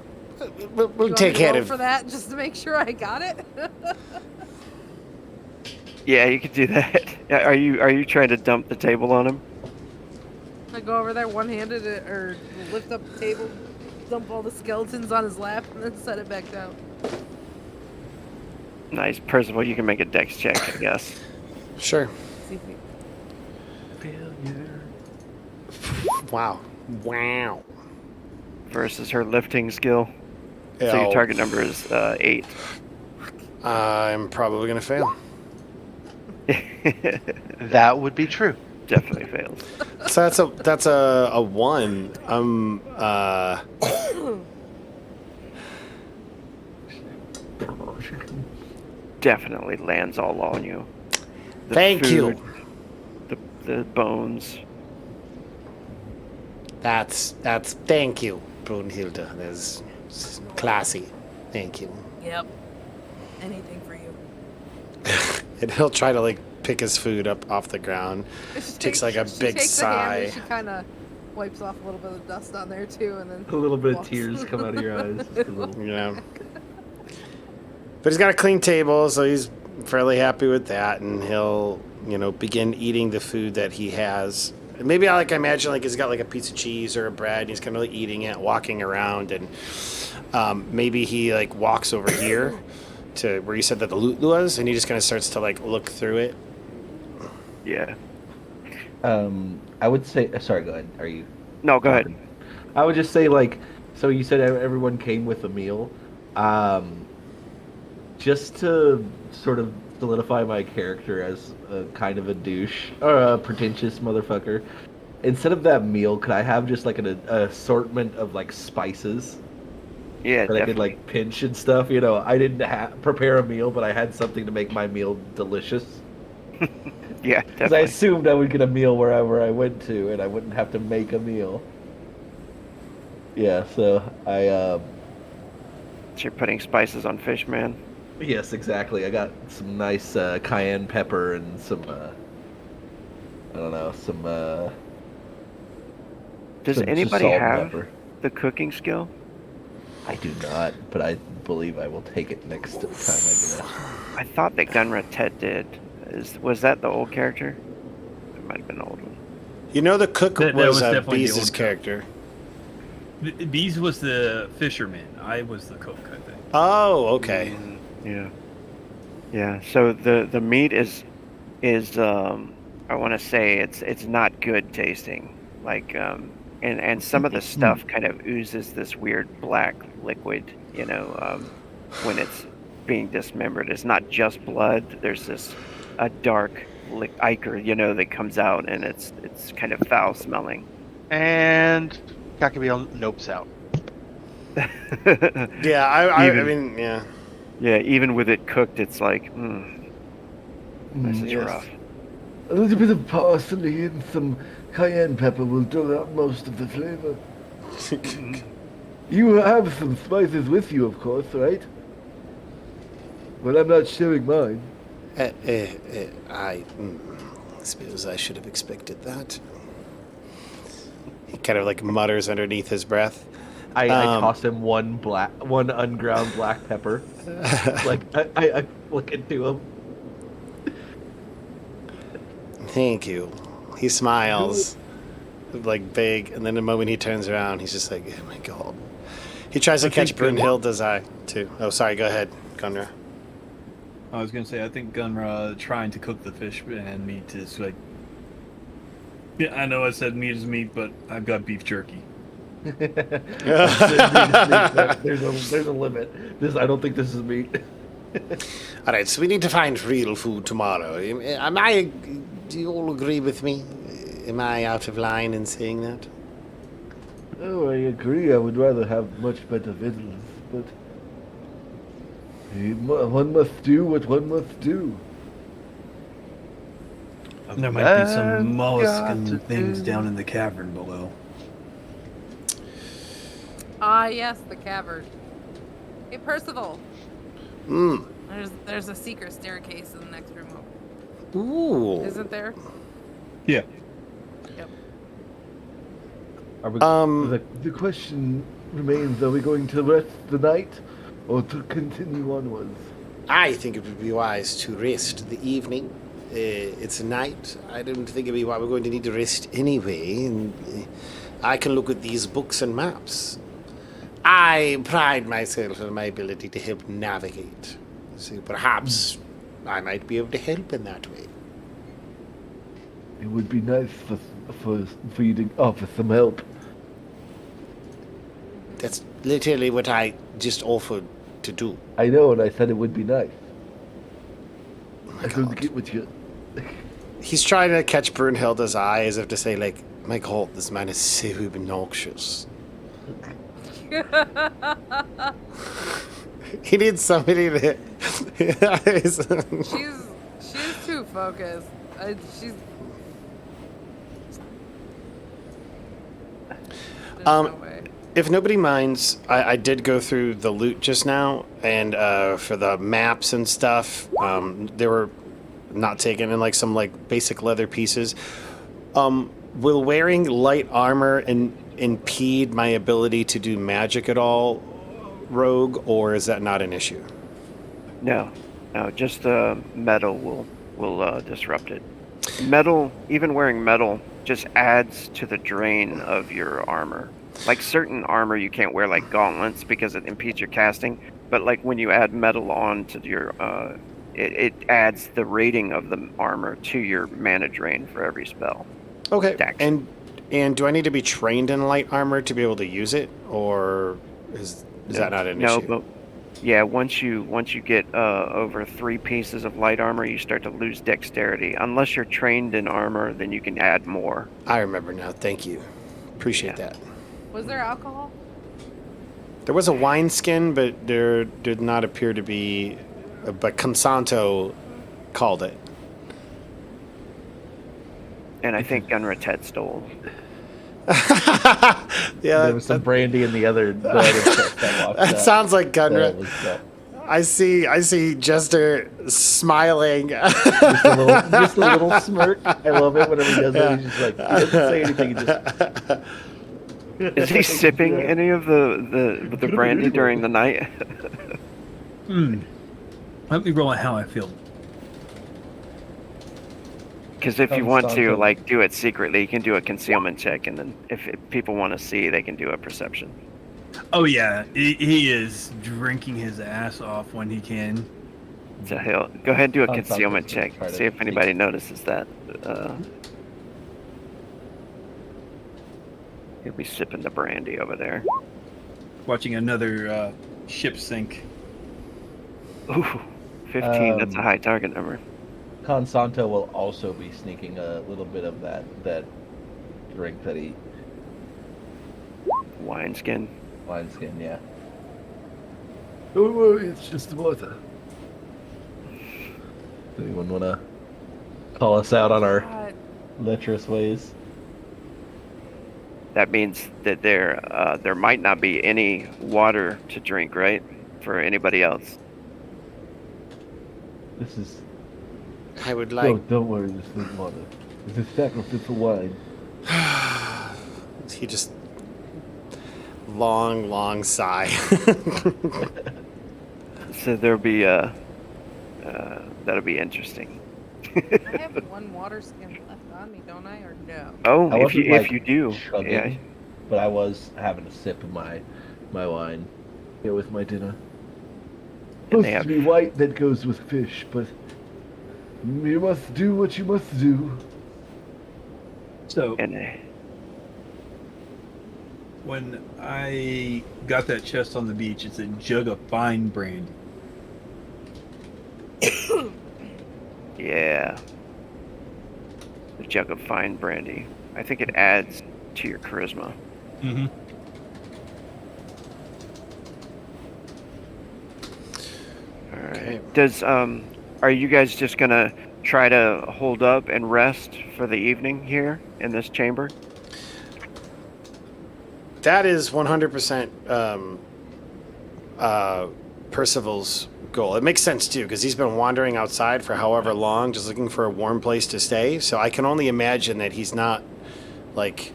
You want me take to care roll of. for that just to make sure I got it. Yeah, you could do that. Yeah, are you trying to dump the table on him? I go over there one-handed or lift up the table, dump all the skeletons on his lap, and then set it back down. Nice. Percival, you can make a dex check, I guess. Sure. See if we- Failure. Wow. Wow. Versus her lifting skill. So Oh, your target number is 8. I'm probably going to fail. That would be true. Definitely fails. So that's a 1. Definitely lands all on you. The Thank you. food, the bones. That's thank you, Brunhilde. That's classy. Thank you. Yep. Anything for you. And he'll try to like pick his food up off the ground. Takes like a She big takes the hammer, sigh. she kind of wipes off a little bit of dust on there too, and then A little bit of walks. tears come out of your eyes. Just a little. You know. But he's got a clean table, so he's fairly happy with that, and he'll, begin eating the food that he has. Maybe I imagine he's got like a piece of cheese or a bread, and he's kind of like eating it, walking around, and maybe he walks over here to where you said that the loot was, and he just kind of starts to look through it. Yeah. I would say. Sorry, go ahead. Are you? No, go ahead. I would just say so you said everyone came with a meal. Just to sort of solidify my character as a kind of a douche or a pretentious motherfucker, instead of that meal, could I have just an assortment of spices Yeah, that I definitely. could pinch and stuff? I didn't prepare a meal, but I had something to make my meal delicious. Yeah, Because I definitely. assumed I would get a meal wherever I went to, and I wouldn't have to make a meal. Yeah, so I So you're putting spices on fish, man. yes, exactly. I got some nice cayenne pepper and some I don't know, some Does some anybody salt and have pepper. the cooking skill? I do not, but I believe I will take it next time I get it. I thought that Gunra Tet did. Was that the old character? It might have been the old one. You know, the cook That was, was definitely the Bees' old character. Bees was the fisherman. I was the cook, I think. Oh, okay. Yeah. Yeah. So the meat is I want to say it's not good tasting. Like and some of the stuff kind of oozes this weird black liquid. When it's being dismembered, it's not just blood. There's this a dark ichor, that comes out, and it's kind of foul smelling. And Kakabeel nopes out. Yeah, I mean, yeah. Yeah, even with it cooked, it's like, this is Yes. rough. A little bit of parsley and some cayenne pepper will do out most of the flavor. You have some spices with you, of course, right? Well, I'm not sharing mine. I suppose I should have expected that. He kind of like mutters underneath his breath. I toss him one unground black pepper. Like I look into him. Thank you. He smiles, like big, and then the moment he turns around, he's just like, oh my god. He tries to catch Brunhilde's eye, too. Oh, sorry, go ahead, Gunra. I was gonna say, I think Gunra trying to cook the fish and meat is like... Yeah, I know I said meat is meat, but I've got beef jerky. There's a limit. I don't think this is meat. All right, so we need to find real food tomorrow. Do you all agree with me? Am I out of line in saying that? Oh, I agree. I would rather have much better victuals, but one must do what one must do. There might be some Got molluscan to things do- down in the cavern below. Ah, yes, the cavern. Hey, Percival. There's a secret staircase in the next room over. Ooh. Isn't there? Yeah. Yep. Are we, Um, the question remains: are we going to rest the night, or to continue onwards? I think it would be wise to rest the evening. It's night. I don't think it'd be why we're going to need to rest anyway. And I can look at these books and maps. I pride myself on my ability to help navigate. So perhaps I might be able to help in that way. It would be nice for you to offer some help. That's literally what I just offered to do. I know, and I said it would be nice. Oh I my don't God. get what you. He's trying to catch Brunhilde's eye as if to say, like, my God, this man is so obnoxious. He needs somebody to. She's too focused. She's. There's no way. If nobody minds, I did go through the loot just now, and for the maps and stuff, they were not taken in like some like basic leather pieces. Will wearing light armor impede my ability to do magic at all, Rogue, or is that not an issue? No, just metal will disrupt it. Metal, even wearing metal, just adds to the drain of your armor. Like certain armor, you can't wear like gauntlets because it impedes your casting. But like when you add metal on to your, it adds the rating of the armor to your mana drain for every spell. Okay. Dex. And do I need to be trained in light armor to be able to use it, or is that not an issue? No, but yeah, once you get over 3 pieces of light armor, you start to lose dexterity. Unless you're trained in armor, then you can add more. I remember now. Thank you. Appreciate that. Was there alcohol? There was a wineskin, but there did not appear to be. But Consanto called it. And I think Gunra Ted stole. Yeah, There was some brandy in the other chest I walked that up. sounds like Gunra. That was I see Jester smiling. Just a little smirk. I love it whenever he does that. He's just like, he doesn't say anything. He just Is he sipping any of the brandy during the night? Let me roll out how I feel. Because if you want to like do it secretly, you can do a concealment check, and then if people want to see, they can do a perception. Oh yeah, he is drinking his ass off when he can. So he'll go ahead and do a Concealment concealment check, check. try to See if anybody notices that. He'll be sipping the brandy over there. Watching another ship sink. Ooh, 15. That's a high target number. Consanto will also be sneaking a little bit of that drink that he Wineskin. wineskin, yeah. Don't worry, it's just water. Anyone wanna call us out on our God. lecherous ways? That means that there might not be any water to drink, right? For anybody else. This is I would like. don't worry, this is water. This is sacrificial wine. He just long sigh. So there'll be that'll be interesting. I have one water skin left on me, don't I? Or no? Oh, I if wasn't, you do, chugging, yeah. but I was having a sip of my wine. Yeah, with my dinner. And Supposed they have- to be white that goes with fish, but you must do what you must do. So And when I got that chest on the beach, it's a jug of fine brandy. yeah, a jug of fine brandy. I think it adds to your charisma. Mm-hmm. All right. Okay. Does are you guys just gonna try to hold up and rest for the evening here in this chamber? That is 100% Percival's goal. It makes sense too, because he's been wandering outside for however long, just looking for a warm place to stay. So I can only imagine that he's not like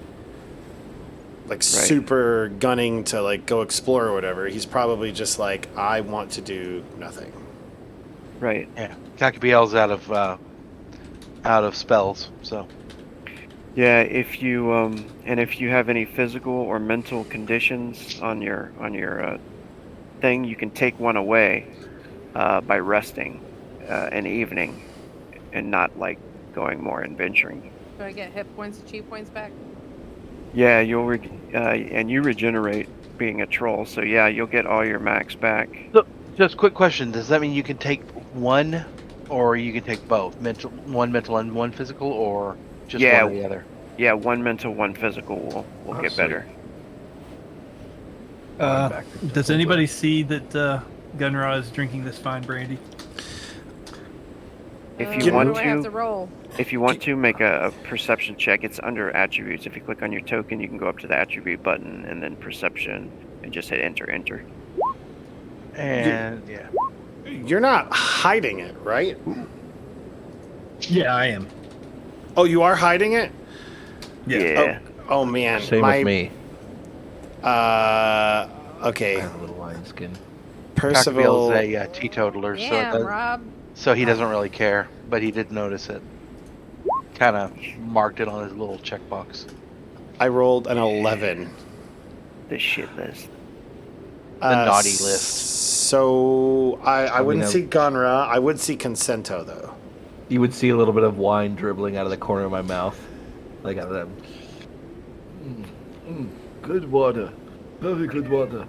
super gunning to like go explore or whatever. He's probably just like, I want to do nothing. Right. Yeah, Cacabiel's out of spells, so Yeah. If you if you have any physical or mental conditions on your thing, you can take one away by resting an evening and not like going more adventuring. Do I get hit points and cheat points back? Yeah, you'll and you regenerate being a troll, so yeah, you'll get all your max back. So, just quick question: does that mean you can take one, or you can take both? One mental and one physical, or just Yeah. one or the other? Yeah, one mental, one physical will get sweet. better. Does anybody see that Gunra is drinking this fine brandy? If you you what want do I have to, to roll? if you want to make a perception check, it's under attributes. If you click on your token, you can go up to the attribute button and then perception and just hit enter. And yeah, You're not hiding it, right? Yeah, I am. Oh, you are hiding it? Yeah. Oh man. Same with me. Okay. I have a little wineskin. Percival. Cacabiel's a teetotaler, Damn, Rob. so he doesn't really care, but he did notice it. Kind of marked it on his little checkbox. I rolled an 11. The shit list. The naughty list. So I wouldn't know. see Gunra. I would see Consento though. You would see a little bit of wine dribbling out of the corner of my mouth, like out of them. Good water, very good water.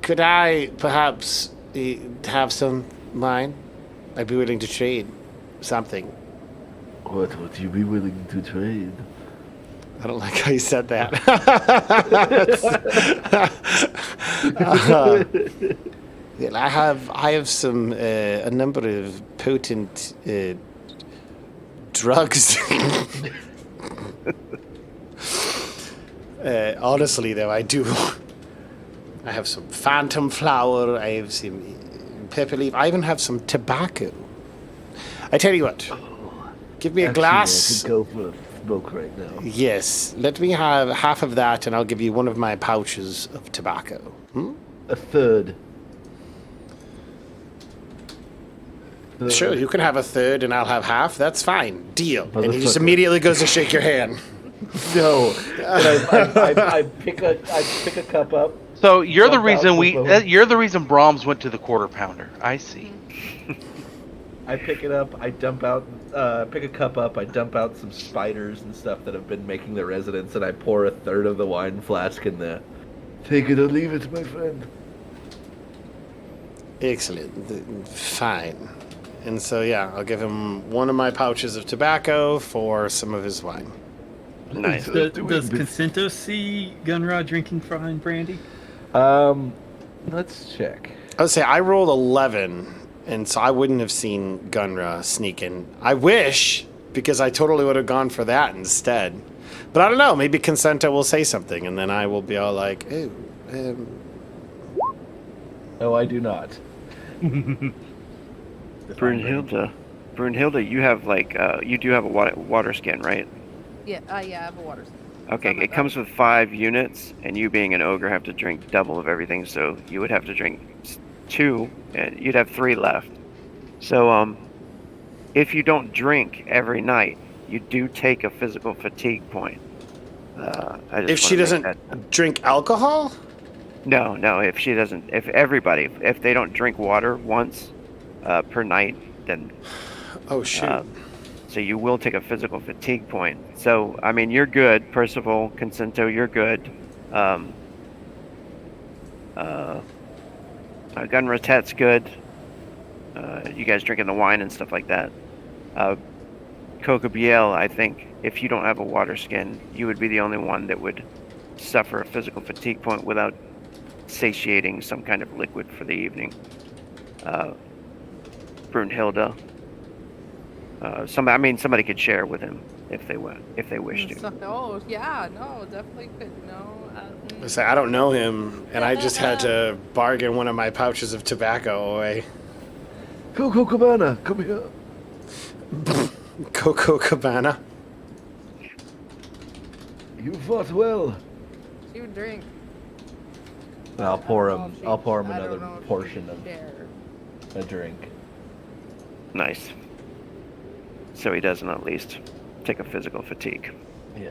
Could I perhaps have some wine? I'd be willing to trade something. What would you be willing to trade? I don't like how you said that. Well, I have some a number of potent drugs. Honestly, though, I do I have some phantom flower. I have some pepper leaf. I even have some tobacco. I tell you what. Give me a Actually, glass. I could go for a smoke right now. Yes. Let me have half of that, and I'll give you one of my pouches of tobacco. Hmm? A third. Sure, you can have a third, and I'll have half. That's fine. Deal. And he just Motherfucker. immediately goes to shake your hand. No. And I pick a cup up. So you're the Jump out reason the phone. you're the reason Brahms went to the quarter pounder. I see. I pick it up. I dump out. Pick a cup up. I dump out some spiders and stuff that have been making their residence, and I pour a third of the wine flask in there. Take it or leave it, my friend. Excellent. Fine. And so, yeah, I'll give him one of my pouches of tobacco for some of his wine. Nice. Does Concinto see Gunrod drinking fine brandy? Let's check. I would say I rolled 11, and so I wouldn't have seen Gunra sneaking. I wish, because I totally would have gone for that instead. But I don't know. Maybe Consenta will say something, and then I will be all like, "Ooh, No, I do not. Brunhilde, you have you do have a water skin, right? Yeah, yeah, I have a water. Okay, it comes with 5 units, and you being an ogre have to drink double of everything, so you would have to drink 2, and you'd have 3 left. So, if you don't drink every night, you do take a physical fatigue point. if she doesn't drink alcohol?" No, if she doesn't, if they don't drink water once per night, then Oh, shoot. so you will take a physical fatigue point. So, I mean, you're good. Percival, Consento, you're good. Gunratet's good. You guys drinking the wine and stuff like that. Cocobiel, I think, if you don't have a water skin, you would be the only one that would suffer a physical fatigue point without satiating some kind of liquid for the evening. Brunhilde. Somebody could share with him if they wish to. Oh yeah, no, definitely could. No. I say I don't know him, and I just had to bargain one of my pouches of tobacco away. Coco Cabana, come here. Coco Cabana. You fought well. She would drink. I'll pour him. I'll pour him I don't another know if portion she'd of share. a drink. Nice. So he doesn't at least take a physical fatigue. Yeah.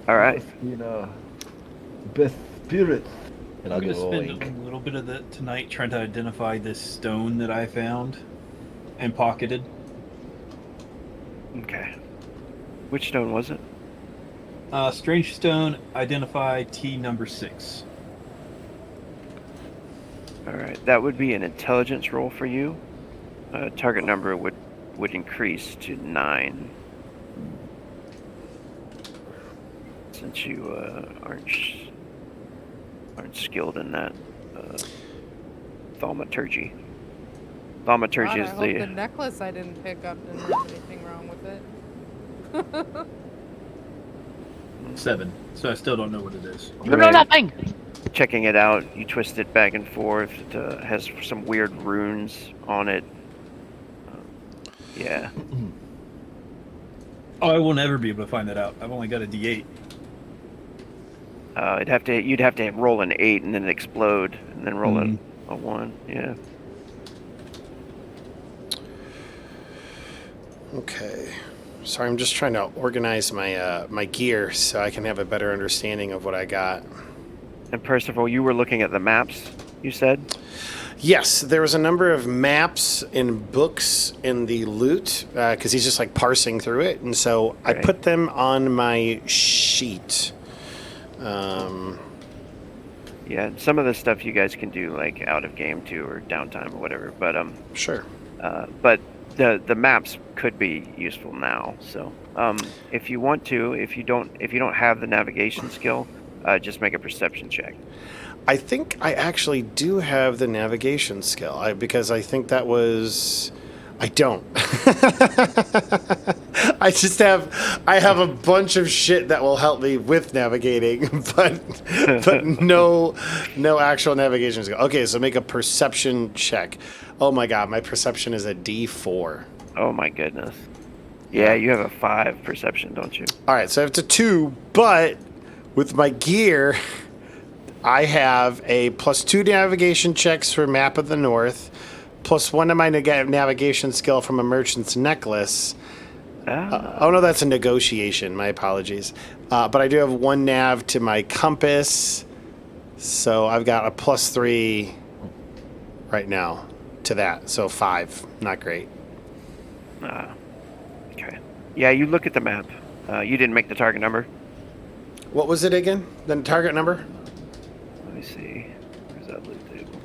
All right. You know, best spirit. And I'll I'm give gonna a spend wink. a little bit of the tonight trying to identify this stone that I found and pocketed. Okay. Which stone was it? Strange stone. Identify T number 6. All right. That would be an intelligence roll for you. Target number would increase to 9. Since you aren't skilled in that thaumaturgy. Thaumaturgy God, is I hope the necklace I didn't pick up didn't have anything wrong with it. 7. So I still don't know what it is. You know nothing. Checking it out, you twist it back and forth. It has some weird runes on it. Yeah. Oh, I will never be able to find that out. I've only got a D8. You'd have to roll an 8 and then explode, and then roll a 1. Yeah. Okay. Sorry, I'm just trying to organize my my gear so I can have a better understanding of what I got. And Percival, you were looking at the maps, you said? Yes, there was a number of maps and books in the loot because he's just like parsing through it, and so I Right. put them on my sheet. Yeah, some of the stuff you guys can do like out of game too, or downtime or whatever. But Sure. but the maps could be useful now. So if you want to, if you don't have the navigation skill, just make a perception check. I think I actually do have the navigation skill because I think that was. I don't. I have a bunch of shit that will help me with navigating, but no actual navigation skill. Okay, so make a perception check. Oh my god, my perception is a D4. Oh my goodness. Yeah, you have a 5 perception, don't you? All right, so it's a 2, but with my gear, I have a +2 navigation checks for Map of the North, +1 to my navigation skill from a merchant's necklace. Oh no, that's a negotiation. My apologies. But I do have 1 nav to my compass, so I've got a +3 right now to that. So 5, not great. Okay. Yeah, you look at the map. You didn't make the target number. What was it again? The target number? Let me see. Where's that loot table?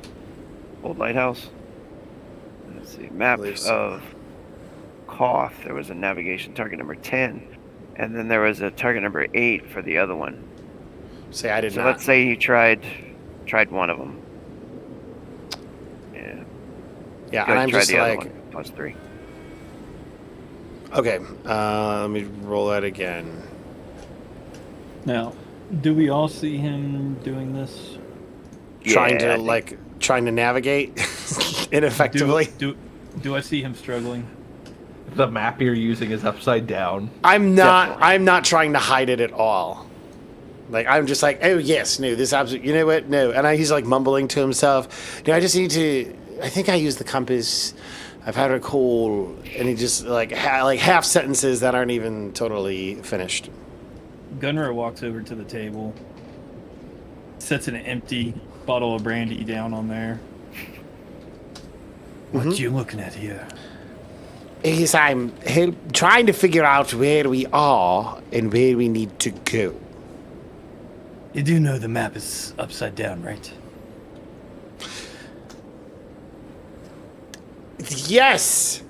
Old lighthouse. Let's see. Map of Koth. There was a navigation target number 10, and then there was a target number 8 for the other one. Say I did so not. Let's say you tried one of them. Yeah. Yeah, and I'm try just the like other one, +3. Okay, let me roll that again. Now, do we all see him doing this? Trying Yeah, to navigate ineffectively. Do I see him struggling? The map you're using is upside down. I'm not. Definitely. I'm not trying to hide it at all. Like I'm just like, oh yes, no, this absolutely. You know what? No, and he's like mumbling to himself. No, I just need to. I think I use the compass. I've had a call, and he just like half sentences that aren't even totally finished. Gunro walks over to the table, sets an empty bottle of brandy down on there. What you looking at here? Yes, I'm trying to figure out where we are and where we need to go. You do know the map is upside down, right? Yes.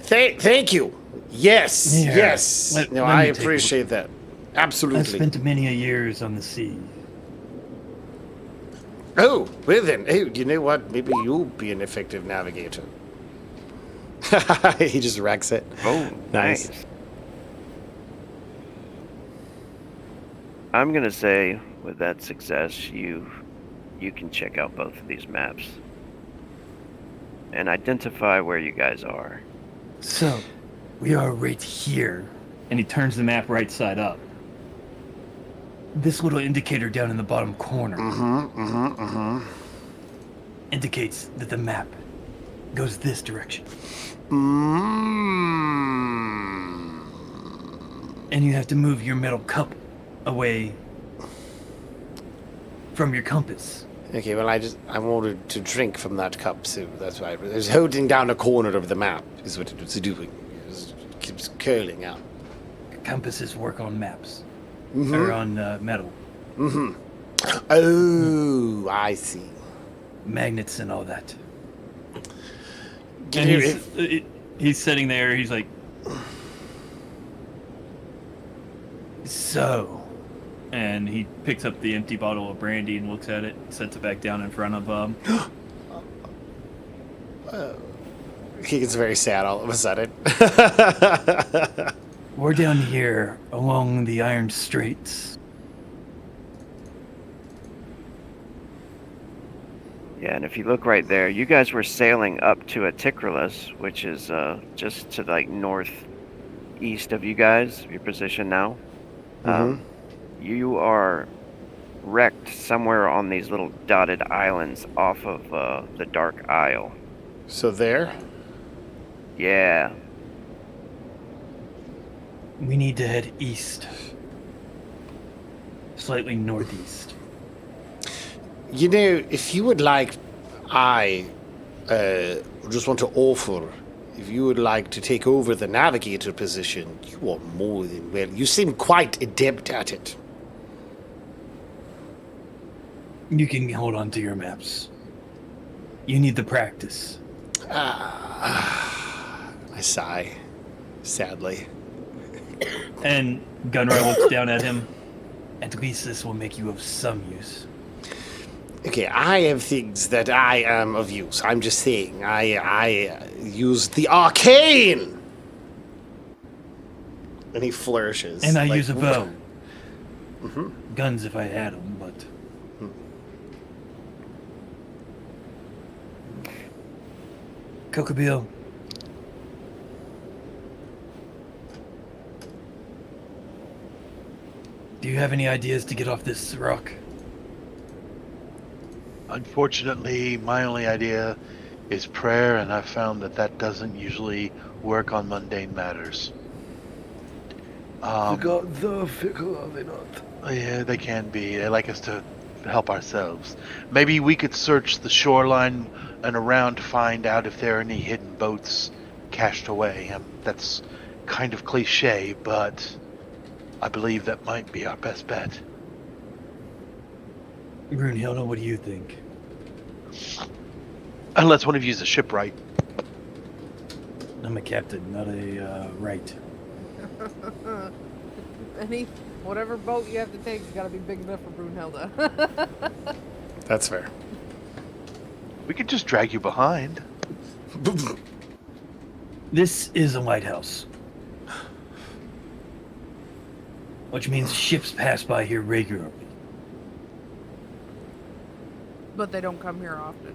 Thank you. Yes. Here, Yes. let I me take a appreciate that. I've Absolutely. spent many a years on the sea. Oh, well then. Oh, you know what? Maybe you'll be an effective navigator. He just wrecks it. Oh, Nice. nice. I'm gonna say, with that success, you can check out both of these maps and identify where you guys are. So, we are right here. And he turns the map right side up. This little indicator down in the bottom corner indicates that the map goes this direction. And you have to move your metal cup away from your compass. Okay, well, I wanted to drink from that cup, so that's why. It was holding down a corner of the map, is what it was doing. It keeps curling out. Compasses work on maps. Or on metal. Oh, I see. Magnets and all that. Can you- He's sitting there, he's like... So... And he picks up the empty bottle of brandy and looks at it, sets it back down in front of He gets very sad all of a sudden. We're down here along the Iron Straits. Yeah, and if you look right there, you guys were sailing up to Atikrilis, which is just to like northeast of you guys, your position now. You are wrecked somewhere on these little dotted islands off of the Dark Isle. So there? Yeah. We need to head east. Slightly northeast. You know, if you would like, I just want to offer, if you would like to take over the navigator position, you are more than well. You seem quite adept at it. You can hold on to your maps. You need the practice. I sigh, sadly. And Gunray looks down at him. At least this will make you of some use. Okay, I have things that I am of use. I'm just saying, I use the arcane. And he flourishes. And I like- use a bow. Mhm. Guns if I had them, but... Cocobill. Do you have any ideas to get off this rock? Unfortunately, my only idea is prayer, and I've found that that doesn't usually work on mundane matters. The gods are fickle, are they not? Yeah, they can be. They like us to help ourselves. Maybe we could search the shoreline and around to find out if there are any hidden boats cached away. That's kind of cliche, but I believe that might be our best bet. Brunhilde, what do you think? Unless one of you is a shipwright. I'm a captain, not a right. Whatever boat you have to take has got to be big enough for Brunhilde. That's fair. We could just drag you behind. This is a lighthouse. Which means ships pass by here regularly. But they don't come here often.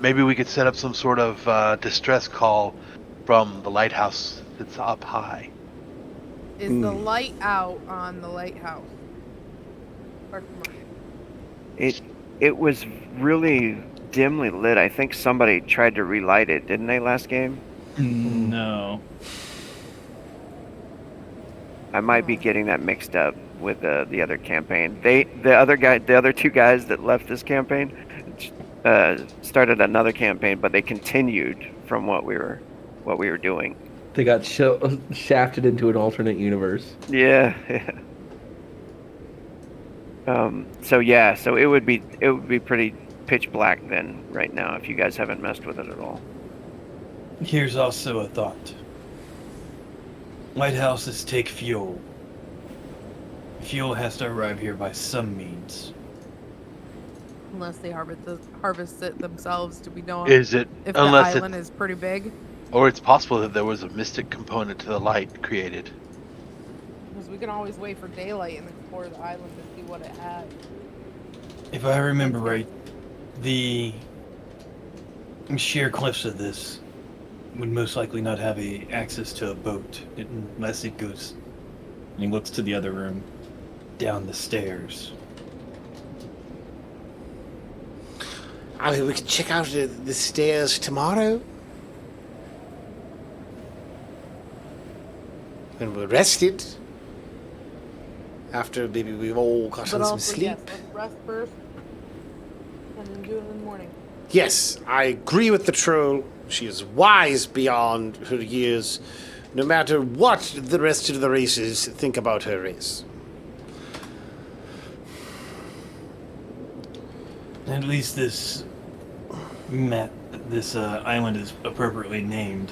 Maybe we could set up some sort of distress call from the lighthouse that's up high. Is the light out on the lighthouse? Question mark. It was really dimly lit. I think somebody tried to relight it, didn't they, last game? No. I might be getting that mixed up with the other campaign. The other two guys that left this campaign started another campaign, but they continued from what we were doing. They got shafted into an alternate universe. Yeah. So it would be pretty pitch black then right now if you guys haven't messed with it at all. Here's also a thought. Lighthouses take fuel. Fuel has to arrive here by some means. Unless they harvest it themselves, do we know Is it if the unless island is pretty big? or it's possible that there was a mystic component to the light created? Because we can always wait for daylight and explore the island to see what it has. If I remember right, the sheer cliffs of this would most likely not have access to a boat unless it goes, and he looks to the other room, down the stairs. I mean, we could check out the stairs tomorrow. When we're rested. After maybe we've all gotten But some also, sleep. yes, let's rest first and then do it in the morning. Yes, I agree with the troll. She is wise beyond her years, no matter what the rest of the races think about her race. At least this island is appropriately named.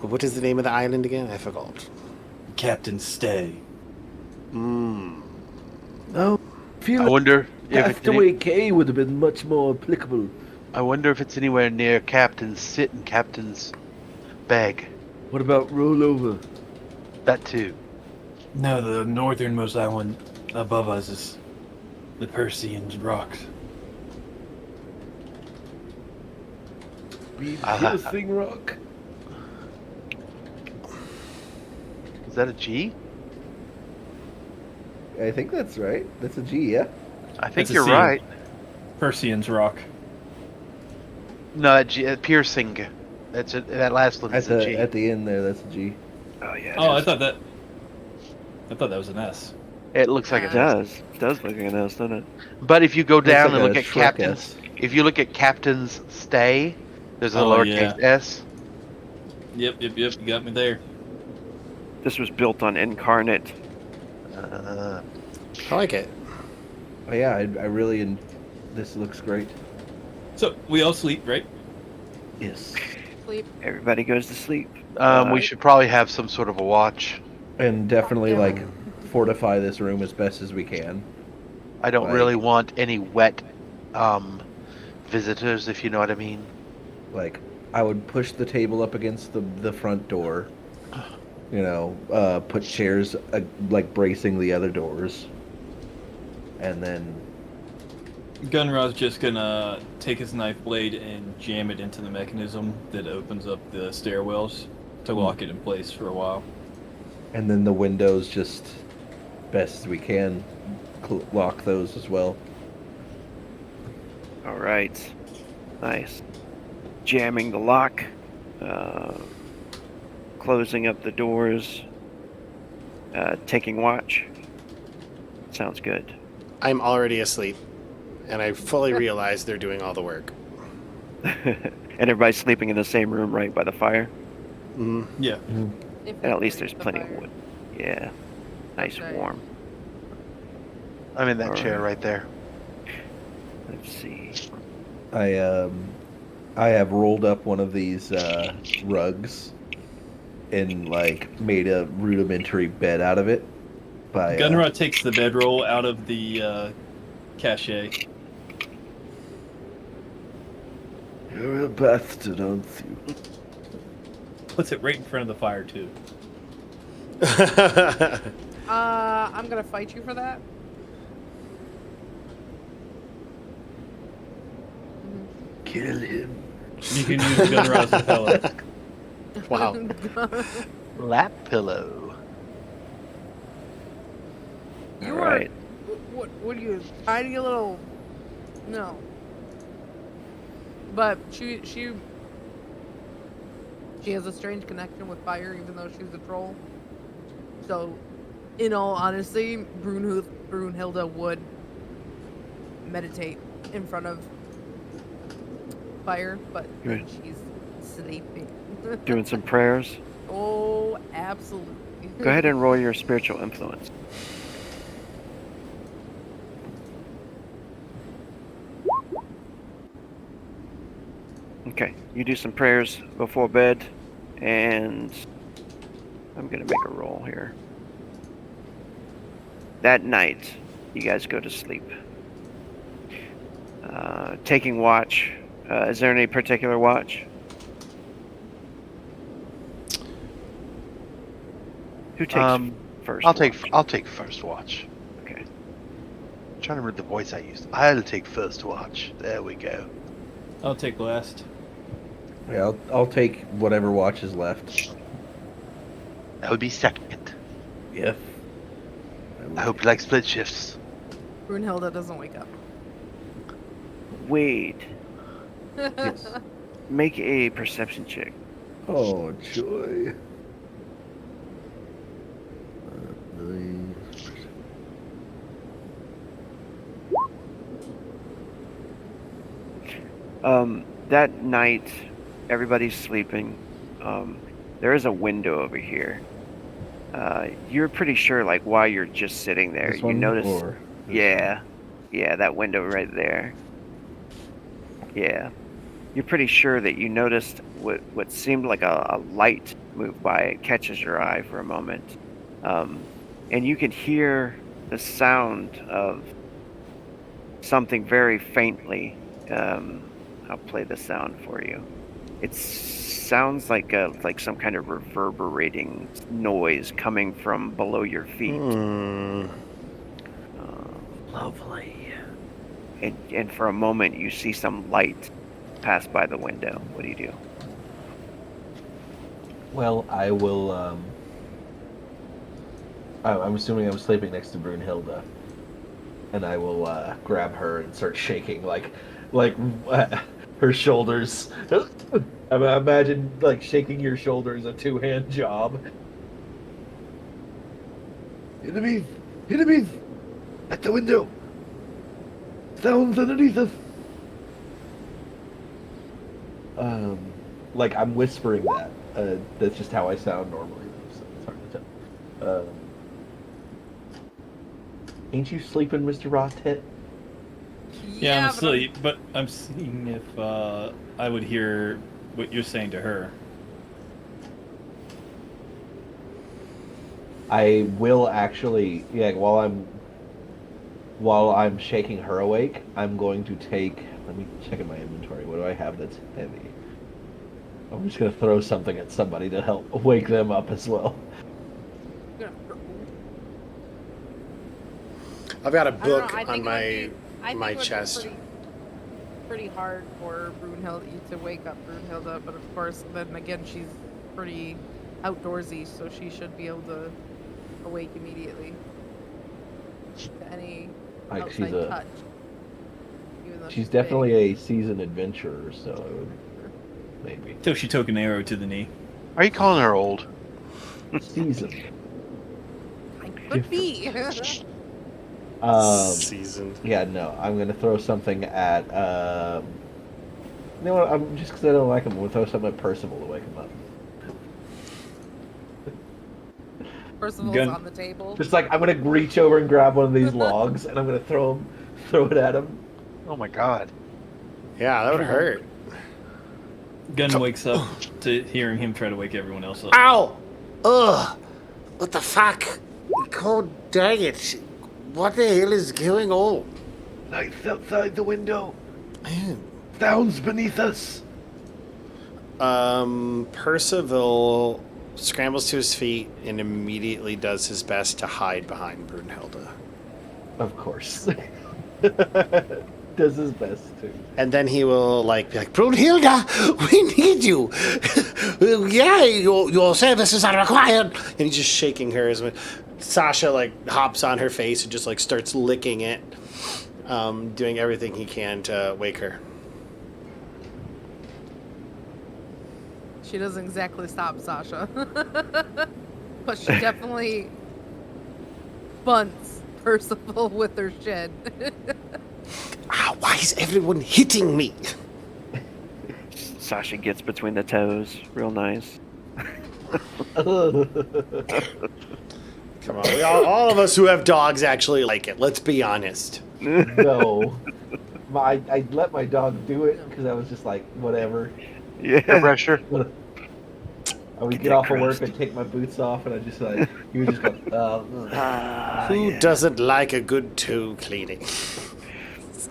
What is the name of the island again? I forgot. Captain Stay. No, I feel I like wonder if it's Castaway K would have been much more applicable. I wonder if it's anywhere near Captain's Sit and Captain's Bag. What about Rollover? That too. No, the northernmost island above us is the Persian Rocks. Piercing Rock. Is that a G? I think that's right. That's a G, yeah? I think It's a you're C. right. Persian's Rock. No, piercing. That last one is a G. At the end there, that's a G. Oh yeah. Oh, I thought that was an S. It looks like it it does. It does look like an S, doesn't it? But if you go down like and look a at Shrek Captain's, S. if you look at Captain's Stay, there's a Oh, lowercase s. Yep, you got me there. This was built on Incarnate. Uh, I like it. Oh yeah, I really. This looks great. So we all sleep, right? Yes. Sleep. Everybody goes to sleep. we should probably have some sort of a watch. And definitely Yeah. like fortify this room as best as we can. I don't Like- really want any wet visitors, if you know what I mean. Like I would push the table up against the front door. Put chairs like bracing the other doors, and then Gunrod's just gonna take his knife blade and jam it into the mechanism that opens up the stairwells to lock it in place for a while. the windows, just best as we can lock those as well. All right. Nice. Jamming the lock. Closing up the doors. Taking watch. Sounds good. I'm already asleep, and I fully realize they're doing all the work. And everybody's sleeping in the same room right by the fire. Yeah. If And at least the there's plenty of fire- wood. Yeah. Nice Okay. warm. I'm in that All chair right. right there. Let's see. I have rolled up one of these rugs and like made a rudimentary bed out of it. Gunrod takes the bedroll out of the cache. You're a bastard, aren't you? Puts it right in front of the fire too. I'm gonna fight you for that. Kill him. You can use Gunrod as a pillow. Wow. Lap pillow. You All are. right. What are you? Tiny little. No. But she has a strange connection with fire, even though she's a troll. So, in all honesty, Brunhilde would meditate in front of fire, but Good. she's sleeping. Doing some prayers. Oh, absolutely. Go ahead and roll your spiritual influence. Okay, you do some prayers before bed, and I'm gonna make a roll here. That night, you guys go to sleep. Taking watch. Is there any particular watch? Who takes first? I'll take first watch. Okay. I'm trying to remember the voice I used. I'll take first watch. There we go. I'll take last. Yeah, I'll take whatever watch is left. That would be second. Yes. I hope you like split shifts. Brunhilde doesn't wake up. Wade, make a perception check. Oh, joy. That night, everybody's sleeping. There is a window over here. You're pretty sure, like, while you're just sitting there, This you one, notice. or this Yeah, that window right there. Yeah, you're pretty sure that you noticed what seemed like a light move by. It catches your eye for a moment, and you can hear the sound of something very faintly. I'll play the sound for you. It sounds like some kind of reverberating noise coming from below your feet. Lovely. And for a moment, you see some light pass by the window. What do you do? Well, I will. I'm assuming I'm sleeping next to Brunhilde, and I will grab her and start shaking, like her shoulders. I imagine like shaking your shoulders a two-hand job. Enemies! Enemies! At the window! Sounds underneath us! Like I'm whispering that. That's just how I sound normally. So it's hard to tell. Ain't you sleeping, Mr. Rostet? Yeah, I'm but asleep, but I'm seeing if I would hear what you're saying to her. I will actually, yeah. While I'm shaking her awake, I'm going to take. Let me check in my inventory. What do I have that's heavy? I'm just gonna throw something at somebody to help wake them up as well. I've got a I don't book know. I on think it my would be chest. pretty hard for Brunhilde to wake up Brunhilde, but of course, then again, she's pretty outdoorsy, so she should be able to awake immediately to any Like outside touch. Even though she's big. definitely a seasoned adventurer, so I would maybe Toshi took an arrow to the knee. Are you calling her old? seasoned. I could be. Seasoned. Yeah, no, I'm gonna throw something at. You know what? I'm just because I don't like him. I'm gonna throw something at Percival to wake him up. Percival's Gun- on the table. Just like I'm gonna reach over and grab one of these logs, and I'm gonna throw it at him. Oh my god. Yeah, that would hurt. Gun wakes up to hearing him try to wake everyone else up. Ow! Ugh! What the fuck? God dang it! What the hell is going on? Lights outside the window. Sounds beneath us. Percival scrambles to his feet and immediately does his best to hide behind Brunhilde. Of course. Does his best too. And then he will be like, Brunhilde, we need you. Yeah, your services are required. And he's just shaking her as Sasha hops on her face and just starts licking it, doing everything he can to wake her. She doesn't exactly stop Sasha, but she definitely bunts Percival with her shin. Why is everyone hitting me? Sasha gets between the toes, real nice. Come on, all of us who have dogs actually like it. Let's be honest. No. I let my dog do it because I was just like, whatever. Yeah. No pressure. I would get off of work, I'd take my boots off, and I just he would just go, Who doesn't like a good toe cleaning?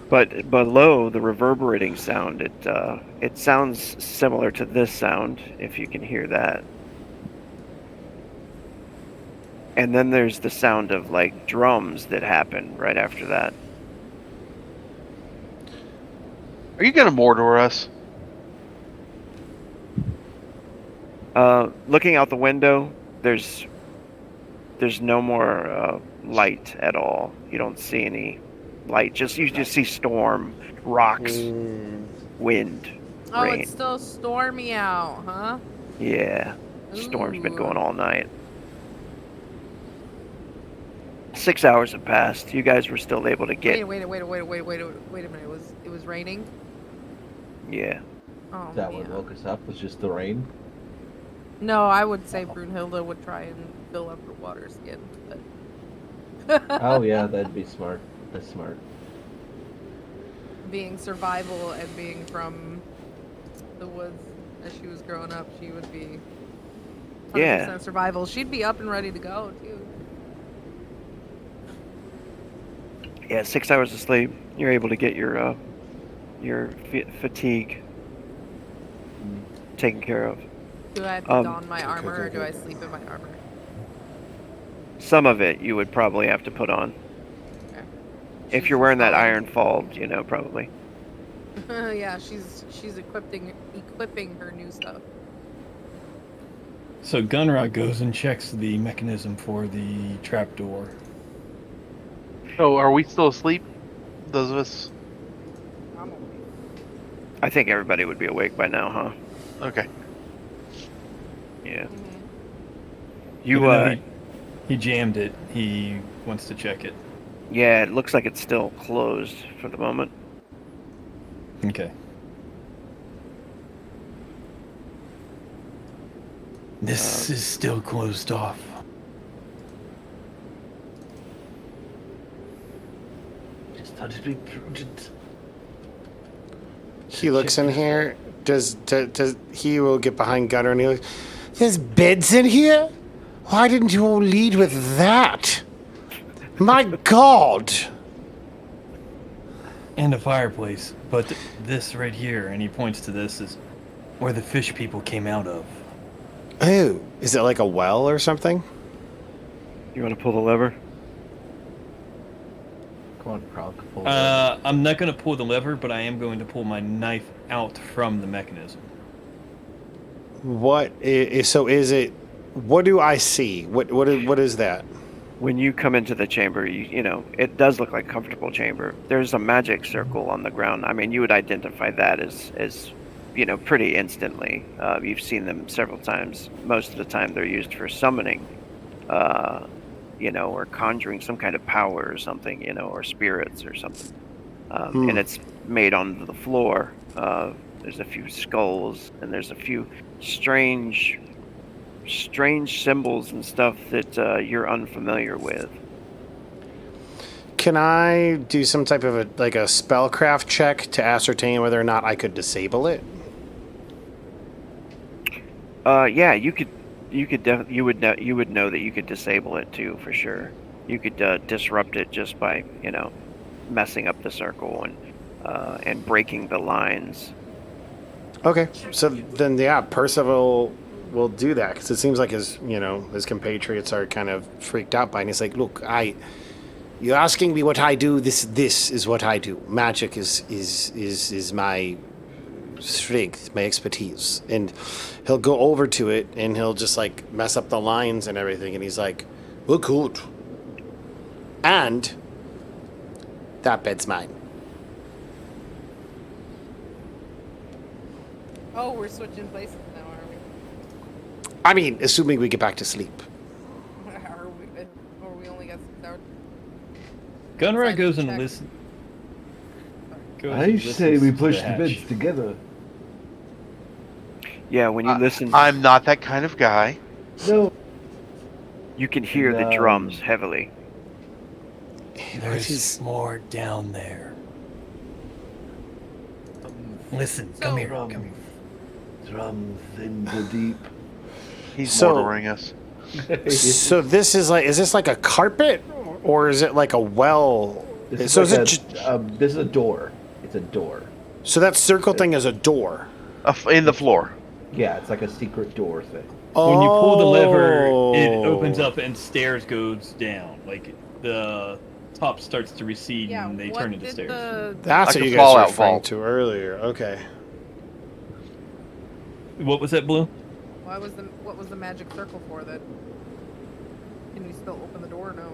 But below the reverberating sound, it sounds similar to this sound, if you can hear that. And then there's the sound of drums that happen right after that. Are you gonna Mordor us? Looking out the window, there's no more light at all. You don't see any light. You just see storm, rocks, wind, Oh, rain. it's still stormy out, huh? Yeah, storm's been Ooh. going all night. 6 hours have passed. You guys were still able to get. Wait a minute. It was raining. Yeah. Oh that man. what woke us up was just the rain. No, I would say Brunhilde would try and fill up her water skin. But Oh yeah, that'd be smart. That's smart. being survival and being from the woods as she was growing up, she would be 100% Yeah. survival. She'd be up and ready to go too. Yeah, 6 hours of sleep. You're able to get your fatigue taken care of. Do I have to don my armor or do I sleep in my armor? Some of it you would probably have to put on. Okay. If you're wearing that iron fold, probably. Yeah, she's equipping her new stuff. So Gunrod goes and checks the mechanism for the trapdoor. Oh, are we still asleep? Those of us? I'm awake. I think everybody would be awake by now, huh? Okay. Yeah. Mhm. You Even though he jammed it. He wants to check it. yeah, it looks like it's still closed for the moment. Okay. This is still closed off. Just thought it'd be prudent. He looks in here. Does he will get behind Gunner and he looks, there's beds in here? Why didn't you all lead with that? My God! And a fireplace. But this right here, and he points to this, is where the fish people came out of. Oh, is it like a well or something? You want to pull the lever? Come on, Croc. Pull it over. I'm not going to pull the lever, but I am going to pull my knife out from the mechanism. What is, so is it, what do I see? What is that? When you come into the chamber, you know, it does look like a comfortable chamber. There's a magic circle on the ground. I mean, you would identify that as you know, pretty instantly. You've seen them several times. Most of the time they're used for summoning, you know, or conjuring some kind of power or something, you know, or spirits or something. And it's made on the floor. There's a few skulls, and there's a few strange symbols and stuff that you're unfamiliar with. Can I do some type of a spellcraft check to ascertain whether or not I could disable it? Yeah, you would know that you could disable it too, for sure. You could disrupt it just by, you know, messing up the circle and breaking the lines. Okay, so then yeah, Percival will do that because it seems like his compatriots are kind of freaked out by it. And he's like, "Look, you're asking me what I do. This is what I do. Magic is my strength, my expertise." And he'll go over to it and he'll just like mess up the lines and everything. And he's like, "Well, good. And that bed's mine." Oh, we're switching places now, are we? I mean, assuming we get back to sleep. Or we only got 6 hours? Gunray Inside goes the and check. listens. I say we push the beds together. Yeah, when you listen, I'm not that kind of guy. No. you can hear the drums heavily. There's more down there. Listen, come here. Come here. Drums in the deep. He's So- murdering us. So this is this like a carpet, or is it like a well? This So is, is like it? this is a door. It's a door. So that circle thing is a door. In the floor. Yeah, it's like a secret door thing. When you pull the lever, it Oh. opens up and stairs goes down. Like the top starts to recede Yeah, and they what turn into did stairs. That's Like what a you guys were Fallout referring vault. to earlier. Okay. What was that, Blue? What was the magic circle for then? Can we still open the door? No.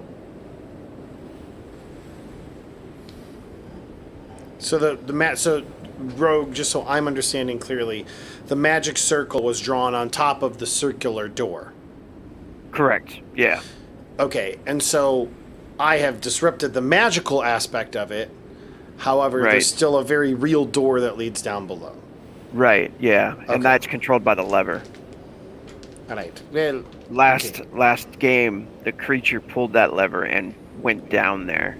So so Rogue, just so I'm understanding clearly, the magic circle was drawn on top of the circular door. Correct. Yeah. Okay, and so I have disrupted the magical aspect of it. However, Right. there's still a very real door that leads down below. Right. Yeah. Okay. And that's controlled by the lever. All right. Well, Last game, the creature pulled that lever and went down there,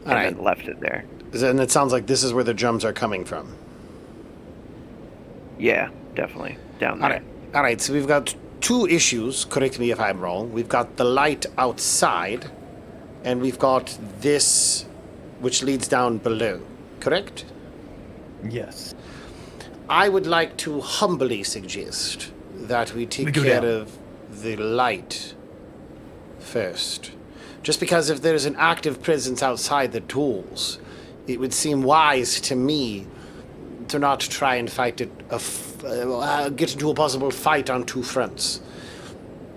all and right. then left it there. And it sounds like this is where the drums are coming from. Yeah, definitely down All there. right. All right. So we've got two issues. Correct me if I'm wrong. We've got the light outside, and we've got this, which leads down below. Correct? Yes. I would like to humbly suggest that we take We go care down. of the light first. Just because if there's an active presence outside the doors, it would seem wise to me to not try and fight it, get into a possible fight on two fronts.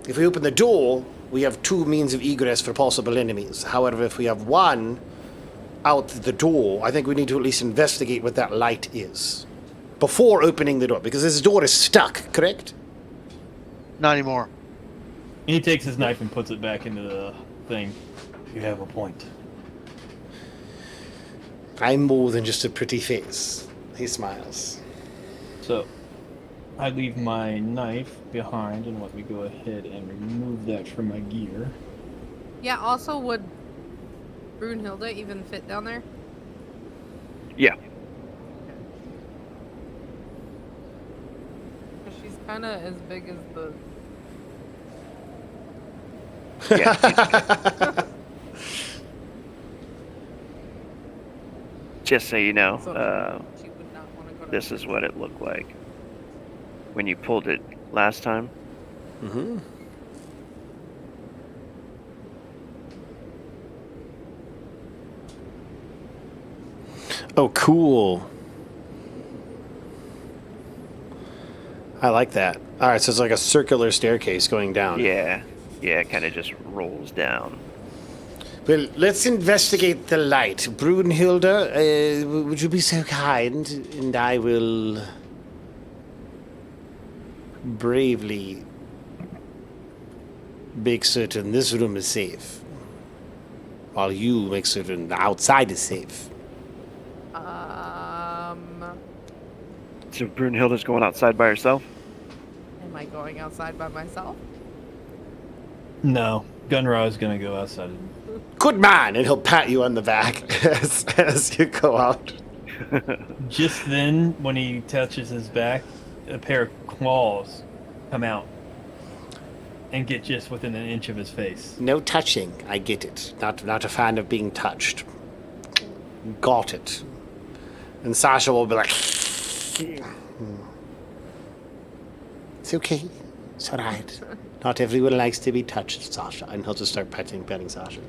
If we open the door, we have two means of egress for possible enemies. However, if we have one out the door, I think we need to at least investigate what that light is before opening the door, because this door is stuck, correct? Not anymore. He takes his knife and puts it back into the thing. You have a point. I'm more than just a pretty face. He smiles. So, I leave my knife behind and let me go ahead and remove that from my gear. Yeah. Also, would Brunhilde even fit down there? Yeah. 'Cause she's kind of as big as the. Just so you know, So she would not want to go down this there. is what it looked like. when you pulled it last time. Mm-hmm. Oh, cool. I like that. All right, so it's like a circular staircase going down. Yeah, it kind of just rolls down. Well, let's investigate the light. Brunhilde, would you be so kind? And I will bravely make certain this room is safe, while you make certain the outside is safe. So Brunhilde's going outside by herself? Am I going outside by myself? No, Gunra is gonna go outside. Good man, and he'll pat you on the back as you go out. Just then, when he touches his back, a pair of claws come out and get just within an inch of his face. No touching, I get it. Not a fan of being touched. Got it. And Sasha will be like, it's okay. It's alright. Not everyone likes to be touched, Sasha. And he'll just start petting Sasha.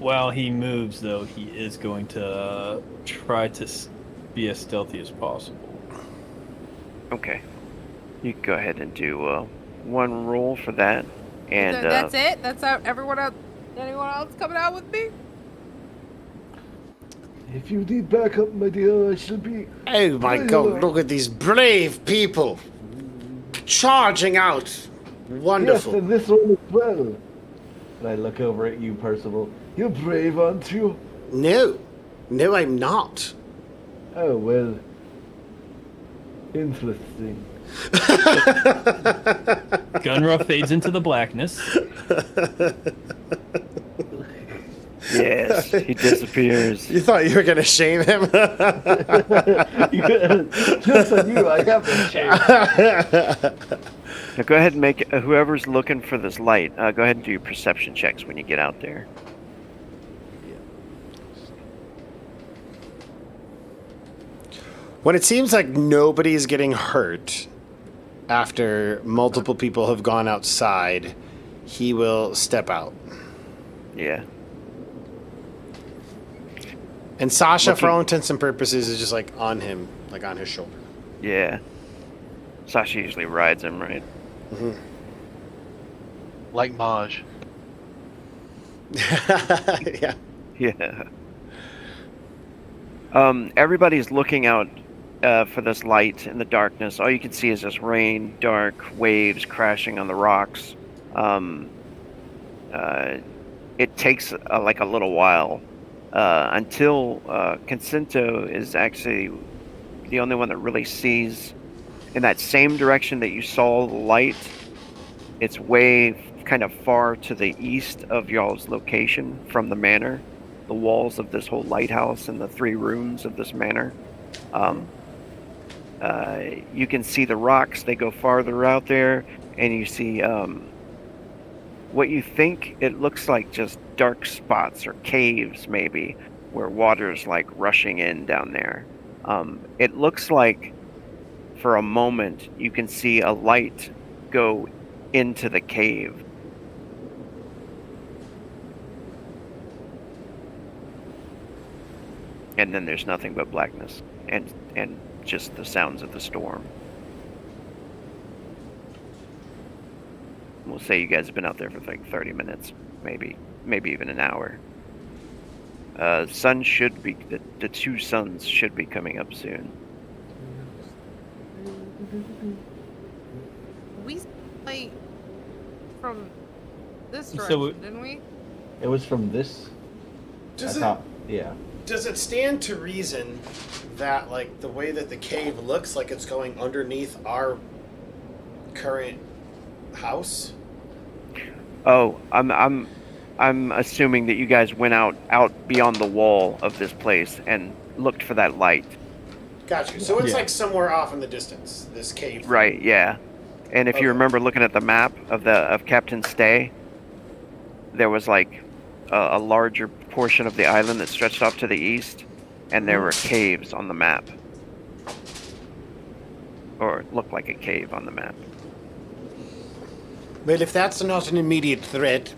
While he moves, though, he is going to try to be as stealthy as possible. Okay. You can go ahead and do one roll for that. And That's it? That's out? Everyone else? Anyone else coming out with me? If you need backup, my dear, I shall be. Oh my god, look at these brave people. Charging out. Wonderful. Yes, and this one as well. And I look over at you, Percival. You're brave, aren't you? No. No, I'm not. Oh, well. Interesting. Gunra fades into the blackness. yes, he disappears. You thought you were going to shame him? Just on you, I have been shamed. Now go ahead and make whoever's looking for this light. Go ahead and do your perception checks when you get out there. When it seems like nobody's getting hurt after multiple people have gone outside, he will step out. Yeah. And Sasha, for all intents and purposes, is just like on him, like on his shoulder. Yeah. Sasha usually rides him, right? Mm-hmm. Like Maj. Yeah. Yeah. Everybody's looking out for this light in the darkness. All you can see is just rain, dark waves crashing on the rocks. It takes like a little while until Concinto is actually the only one that really sees in that same direction that you saw the light. It's way kind of far to the east of y'all's location from the manor. The walls of this whole lighthouse and the 3 rooms of this manor. You can see the rocks. They go farther out there, and you see what you think it looks like just dark spots or caves, maybe, where water's like rushing in down there. It looks like for a moment you can see a light go into the cave. And then there's nothing but blackness and just the sounds of the storm. We'll say you guys have been out there for like 30 minutes, maybe even an hour. Sun should be the 2 suns should be coming up soon. We like from this So direction, didn't we? It was from this. Yeah. Does it stand to reason that, like, the way that the cave looks like it's going underneath our current house? Oh, I'm assuming that you guys went out beyond the wall of this place and looked for that light. Got you. So it's Yeah. like somewhere off in the distance, this cave. Right, yeah. And if Okay. you remember looking at the map of Captain Stay, there was like a larger portion of the island that stretched off to the east, and there were caves on the map. or look like a cave on the map. Well, if that's not an immediate threat,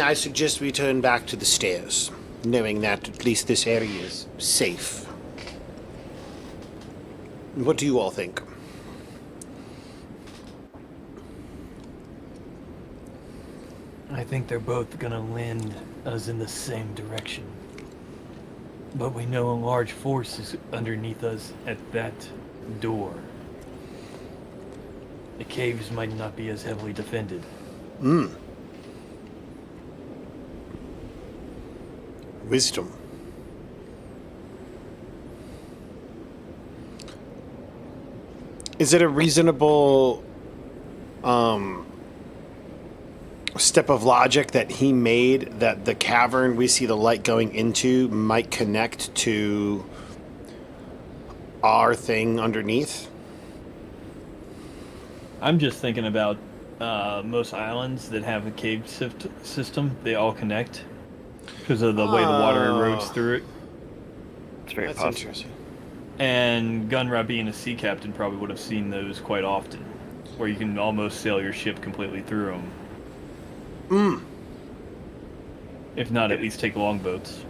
I suggest we turn back to the stairs, knowing that at least this area is safe. What do you all think? I think they're both gonna land us in the same direction. But we know a large force is underneath us at that door. The caves might not be as heavily defended. Wisdom. Is it a reasonable step of logic that he made that the cavern we see the light going into might connect to our thing underneath? I'm just thinking about most islands that have a cave system. They all connect because of the way the water erodes through it. It's very That's possible. interesting. And Gunra, being a sea captain, probably would have seen those quite often, where you can almost sail your ship completely through them. If not, at least take longboats.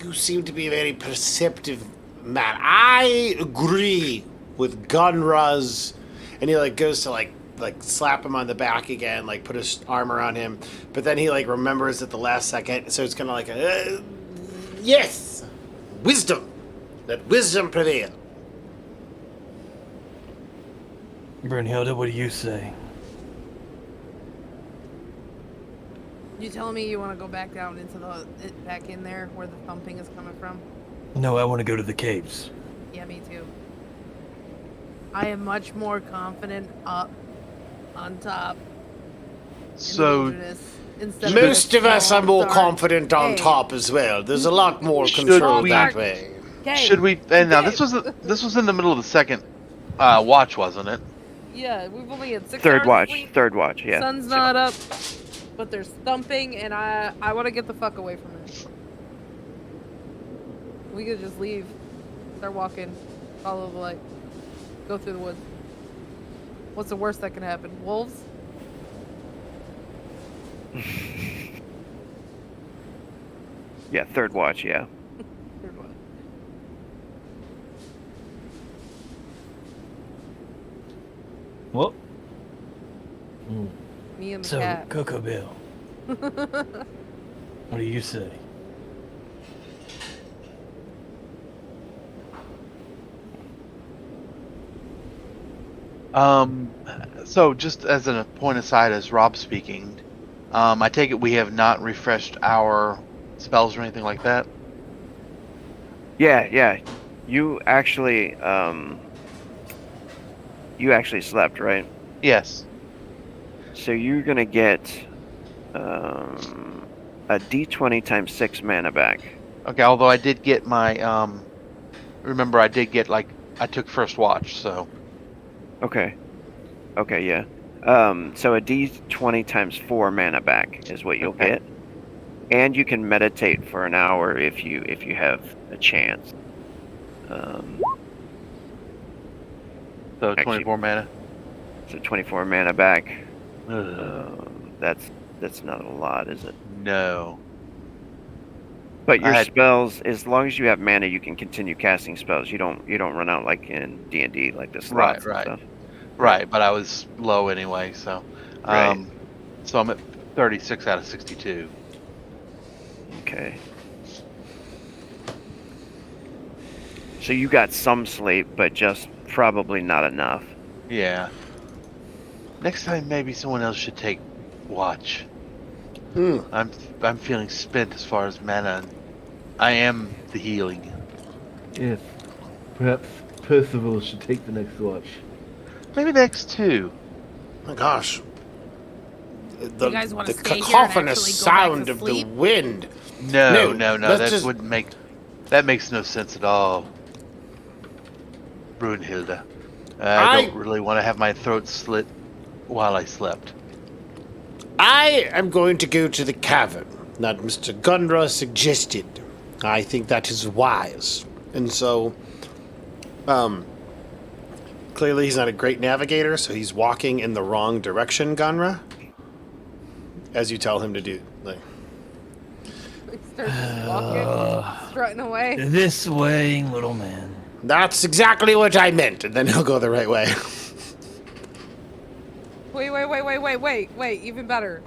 You seem to be a very perceptive man. I agree with Gunra's, and he goes to like slap him on the back again, put his arm around him, but then he remembers at the last second, so it's kind of yes, wisdom. Let wisdom prevail. Brunhilde, what do you say? You telling me you want to go back down into back in there where the thumping is coming from? No, I want to go to the caves. Yeah, me too. I am much more confident up on top. So, Instead Most of us are more dark- confident on Hey. top as well. There's a lot more Should control we- that way. Okay. should we? And now Okay. this was in the middle of the second watch, wasn't it? Yeah, we've only had 6 Third hours watch. of sleep. Third watch. Yeah. Sun's not up, but there's thumping, and I want to get the fuck away from it. We could just leave, start walking, follow the light, go through the woods. What's the worst that can happen? Wolves? Yeah. Third watch. Yeah. Third one. Well, Me and the so cat. Coco Bill, what do you say? So just as a point aside, as Rob speaking, I take it we have not refreshed our spells or anything like that. Yeah. Yeah. You actually slept, right? Yes. So you're gonna get a D20 times 6 mana back. Okay. Although I did get my remember I did get I took first watch, so Okay. Okay. Yeah. So a D20 times 4 mana back is what you'll Okay. get, and you can meditate for an hour if you have a chance. so Actually- 24 mana. So 24 mana back. Ugh. That's not a lot, is it? No. But your I had- spells, as long as you have mana, you can continue casting spells. You don't run out like in D&D, like the slots Right. and stuff. Right, but I was low anyway, so Right. so I'm at 36 out of 62. Okay. So you got some sleep, but just probably not enough. Yeah. Next time, maybe someone else should take watch. I'm feeling spent as far as mana. I am the healing. Yes. Perhaps Percival should take the next watch. Maybe next two. My gosh. The, You guys wanna the stay here and cacophonous actually go back sound to of the sleep? wind. No, No, no, let's that just- wouldn't make. That makes no sense at all. Brunhilde. I don't really want to have my throat slit while I slept. I am going to go to the cavern that Mr. Gundra suggested. I think that is wise. And so Clearly, he's not a great navigator, so he's walking in the wrong direction, Gunra. As you tell him to do. Like, He starts just walking, strutting away. This way, little man. that's exactly what I meant, and then he'll go the right way. Wait, even better.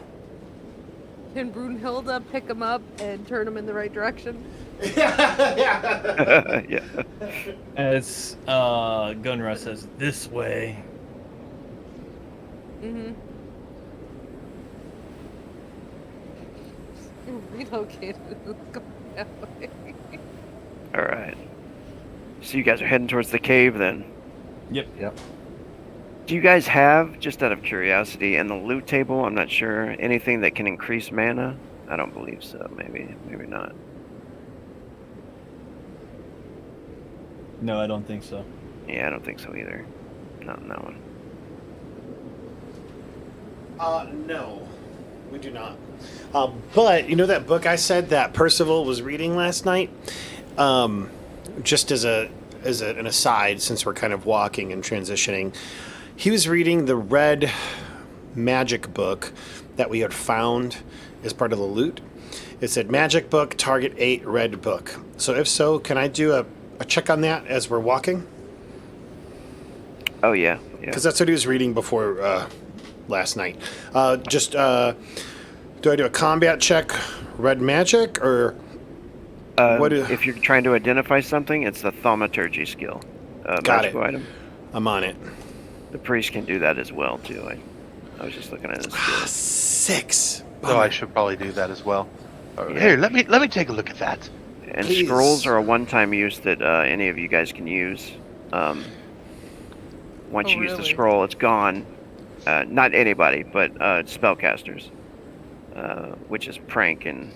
Can Brunhilde pick him up and turn him in the right direction? Yeah. As Gunra says, this way. Mm-hmm. Relocated. Go that way. All right. So you guys are heading towards the cave then. Yep. Do you guys have, just out of curiosity, in the loot table, I'm not sure, anything that can increase mana? I don't believe so. Maybe not. No, I don't think so. Yeah, I don't think so either. Not in that one. No, we do not. But you know that book I said that Percival was reading last night? Just as an aside, since we're kind of walking and transitioning, he was reading the red magic book that we had found as part of the loot. It said magic book, target 8, red book. So if so, can I do a check on that as we're walking? Oh, yeah. Because that's what he was reading before last night. Do I do a combat check, red magic, or If you're trying to identify something, it's the thaumaturgy skill. Got magical it. item. I'm on it. The priest can do that as well, too. I was just looking at his skill. 6. So I should probably do that as well. Yeah. Here, let me take a look at that. And Please. scrolls are a one-time use that any of you guys can use. Once you use the really? scroll, it's gone. Not anybody, but spellcasters, which is Prank and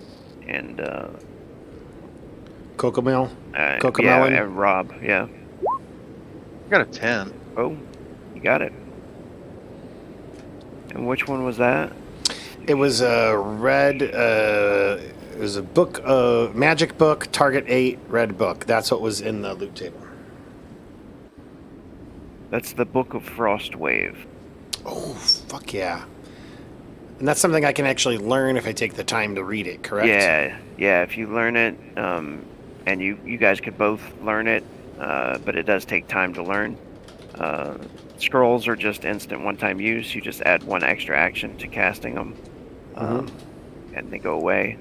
Cocomel? yeah, Cocomelon? and Rob. Yeah. I got a 10. Oh, you got it. And which one was that? It was a red. It was a book, magic book, target 8, red book. That's what was in the loot table. That's the Book of Frostwave. Oh, fuck yeah! And that's something I can actually learn if I take the time to read it. Correct? Yeah. If you learn it, and you guys could both learn it, but it does take time to learn. Scrolls are just instant one-time use. You just add one extra action to casting them, and they go away.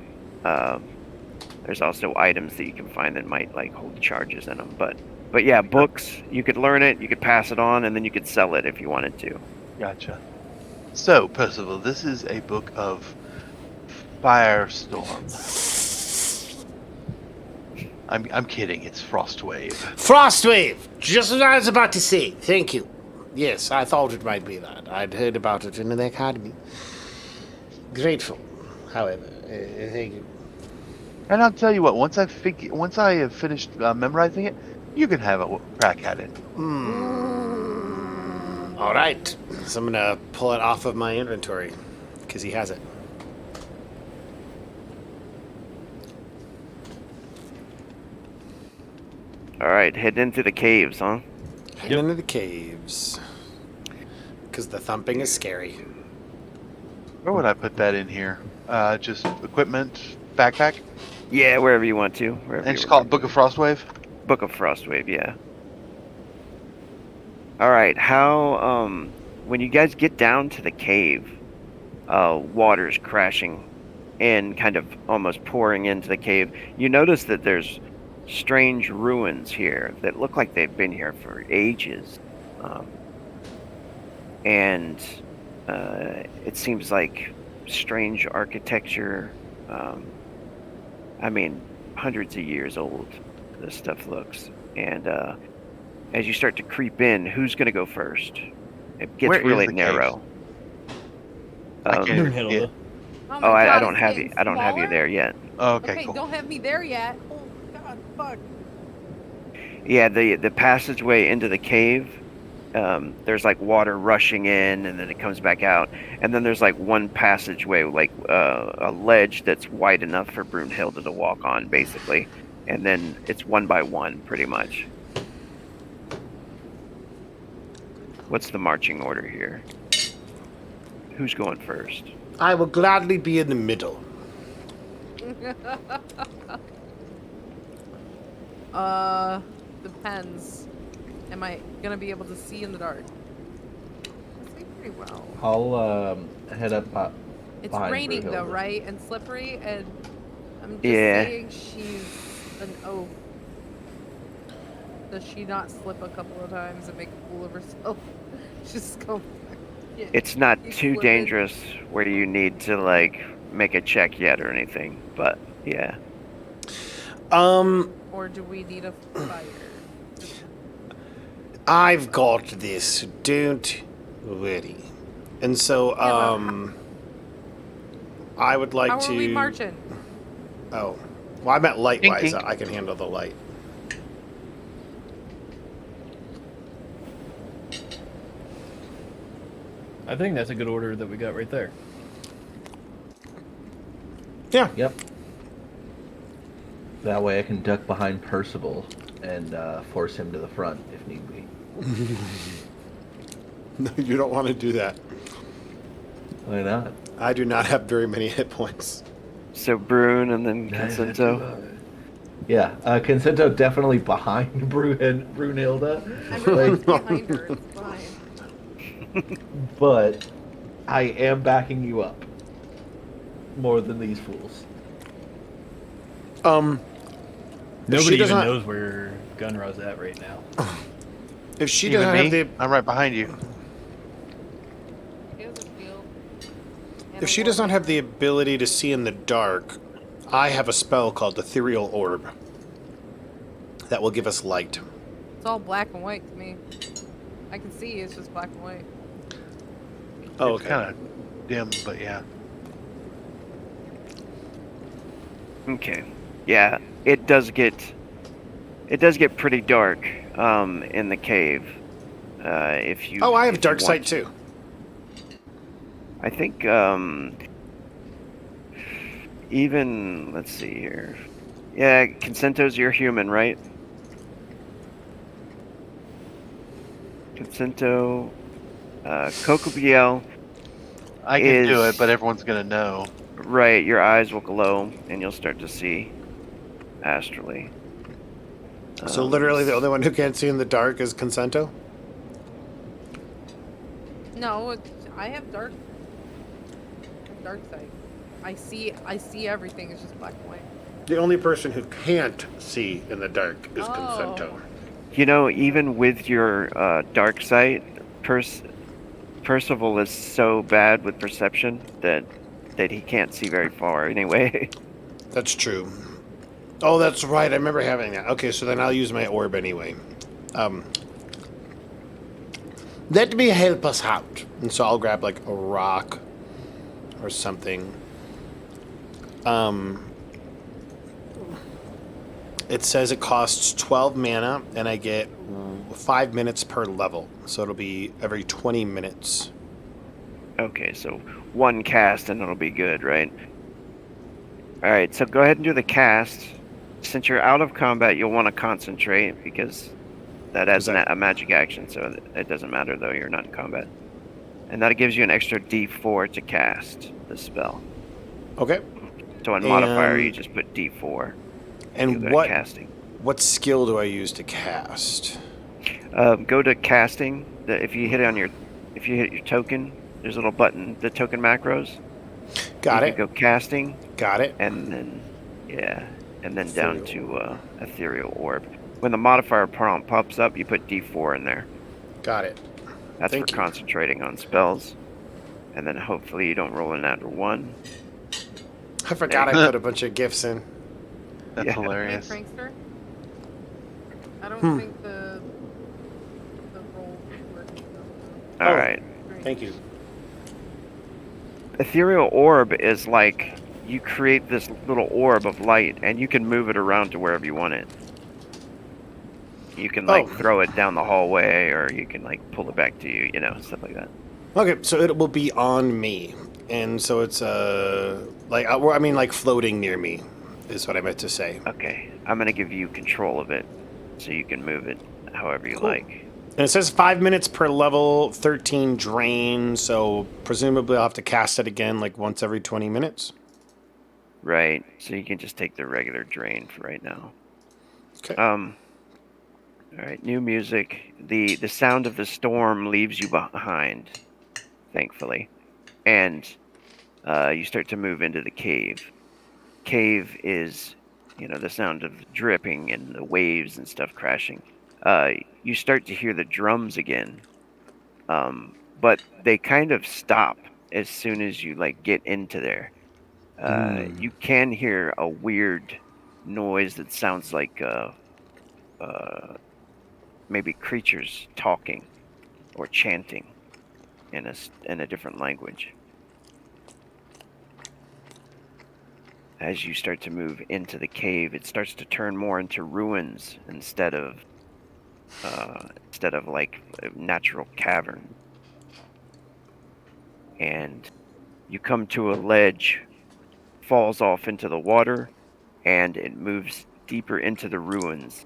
There's also items that you can find that might like hold charges in them, but yeah, books. You could learn it, you could pass it on, and then you could sell it if you wanted to. Gotcha. So, Percival, this is a book of Firestorm. I'm kidding. It's Frostwave. Frostwave! Just what I was about to say. Thank you. Yes, I thought it might be that. I'd heard about it in the academy. Grateful, however. Thank you. And I'll tell you what. Once I have finished memorizing it, you can have a crack at it. All right. So I'm going to pull it off of my inventory because he has it. All right, heading into the caves, huh? Heading into the caves. Because the thumping is scary. Where would I put that in here? Just equipment, backpack, Yeah, wherever you want to. Wherever and you just call it Book of Frostwave. Book of Frostwave, yeah. All right, how when you guys get down to the cave, water's crashing in, kind of almost pouring into the cave. You notice that there's strange ruins here that look like they've been here for ages, and it seems like strange architecture. I mean, hundreds of years old. This stuff looks, and as you start to creep in, who's going to go first? It gets Where is really the narrow. I can't even Brunhilde. see it. Oh, Oh, my I God, don't it's have you. getting I don't have you smaller? there yet. Okay, Okay, cool. don't have me there yet. Oh God, fuck. Yeah, the passageway into the cave. There's like water rushing in, and then it comes back out, and then there's like one passageway, like a ledge that's wide enough for Brunhilde to walk on, basically, and then it's one by one, pretty much. What's the marching order here? Who's going first? I will gladly be in the middle. Depends. Am I gonna be able to see in the dark? I see pretty well. I'll head up It's behind raining though, Brunhilde. right? And slippery, and I'm just Yeah. saying she's an oaf. Does she not slip a couple of times and make a fool of herself? She's going. It's not She's too slipping. dangerous where you need to like make a check yet or anything, but yeah. Or do we need a fire? I've got this. Don't worry. And so, but I would like How to. are we marching? Oh, well, I meant light-wise. Tink, tink. I can handle the light. I think that's a good order that we got right there. Yeah. Yep. That way I can duck behind Percival and force him to the front if need be. No, you don't want to do that. Why not? I do not have very many hit points. So Brune and then Consento. Yeah, Consento definitely behind Brunhilde, I'm really behind her. It's fine. but I am backing you up more than these fools. If Nobody she even doesn't- knows where Gunra's at right now. If she Even doesn't me? have the I'm right behind you. She has a shield. and if a she does not warhammer. have the ability to see in the dark, I have a spell called Ethereal Orb that will give us light. It's all black and white to me. I can see it's just black and white. Oh, It's okay. kind of dim, but yeah. Okay. Yeah, it does get pretty dark in the cave. If you Oh, I have if you dark want sight to. too. I think even let's see here. Yeah, Consento's your human, right? Consento, Cocobiel, I can do Is- it, but everyone's gonna know. right, your eyes will glow and you'll start to see astrally. So literally, the only one who can't see in the dark is Consento. No, I have dark. Dark sight. I see everything. It's just black and white. The only person who can't see in the dark is Consento. You know, even with your dark sight, Percival is so bad with perception that he can't see very far anyway. That's true. Oh, that's right. I remember having that. Okay, so then I'll use my orb anyway. Let me help us out. And so I'll grab like a rock or something. It says it costs 12 mana and I get 5 minutes per level. So it'll be every 20 minutes. Okay, so one cast and it'll be good, right? Alright, so go ahead and do the cast. Since you're out of combat, you'll want to concentrate because that adds a magic action, so it doesn't matter though you're not in combat. And that gives you an extra d4 to cast the spell. Okay. So in modifier, And- you just put d4. And You go to what casting? what skill do I use to cast? Go to casting. If you hit your token, there's a little button, the token macros. Got you it. can go casting, Got it. and then down to ethereal orb. When the modifier prompt pops up, you put d4 in there. Got it. That's Thank for you. concentrating on spells. And then hopefully you don't roll a natural 1. I forgot I put a bunch of gifts in. That's Yeah. Hey, hilarious. prankster. I don't think the roll works. Oh. All right. Thank you. Ethereal orb is like you create this little orb of light, and you can move it around to wherever you want it. You can like Oh. throw it down the hallway, or you can like pull it back to you, stuff like that. Okay, so it will be on me, and so it's like floating near me, is what I meant to say. Okay, I'm gonna give you control of it, so you can move it however you Cool. like. And it says 5 minutes per level, 13 drain, so presumably I'll have to cast it again like once every 20 minutes. Right. So you can just take the regular drain for right now. Okay. All right. New music. The sound of the storm leaves you behind, thankfully, and you start to move into the cave. Cave is, the sound of dripping and the waves and stuff crashing. You start to hear the drums again, but they kind of stop as soon as you get into there. You can hear a weird noise that sounds like maybe creatures talking or chanting in a different language. As you start to move into the cave, it starts to turn more into ruins instead of like a natural cavern. And you come to a ledge, falls off into the water, and it moves deeper into the ruins.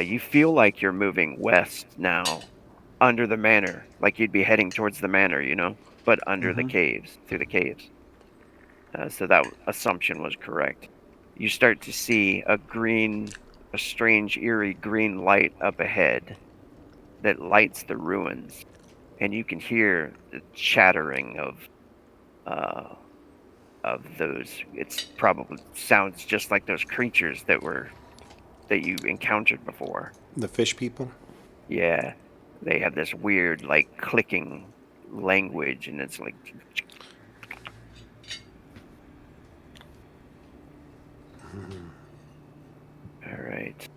You feel like you're moving west now, under the manor, like you'd be heading towards the manor, but under the caves, through the caves. So that assumption was correct. You start to see a strange, eerie green light up ahead that lights the ruins, and you can hear the chattering of those. It's probably sounds just like those creatures that you encountered before. The fish people? Yeah, they have this weird clicking language, and it's like. All right.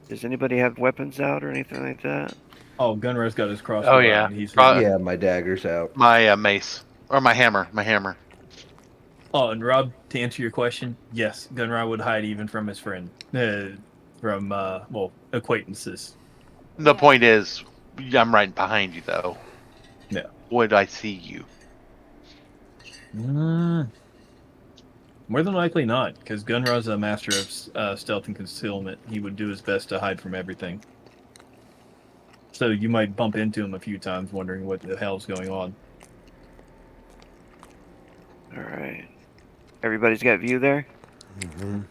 Does anybody have weapons out or anything like that? Oh, Gunrar's got his crossbow Oh, yeah. out. He's Yeah, my dagger's out. My mace or my hammer. My hammer. Oh, and Rob, to answer your question, yes, Gunrar would hide even from his friend, from acquaintances. The point is, I'm right behind you though. Yeah. Would I see you? More than likely not, because Gunrar's a master of stealth and concealment. He would do his best to hide from everything. So you might bump into him a few times, wondering what the hell's going on. All right. Everybody's got view there?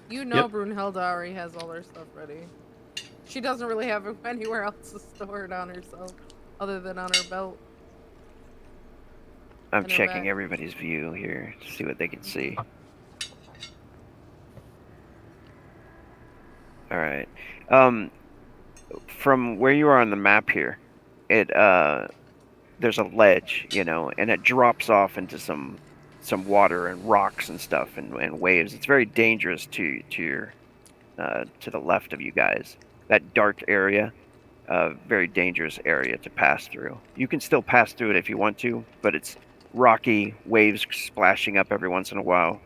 You know Yep. Brunhilde already has all her stuff ready. She doesn't really have anywhere else to store it on herself, other than on her belt. I'm And her checking back. everybody's view here to see what they can see. All right. From where you are on the map here, there's a ledge, and it drops off into some water and rocks and stuff and waves. It's very dangerous to the left of you guys. That dark area, very dangerous area to pass through. You can still pass through it if you want to, but it's rocky, waves splashing up every once in a while.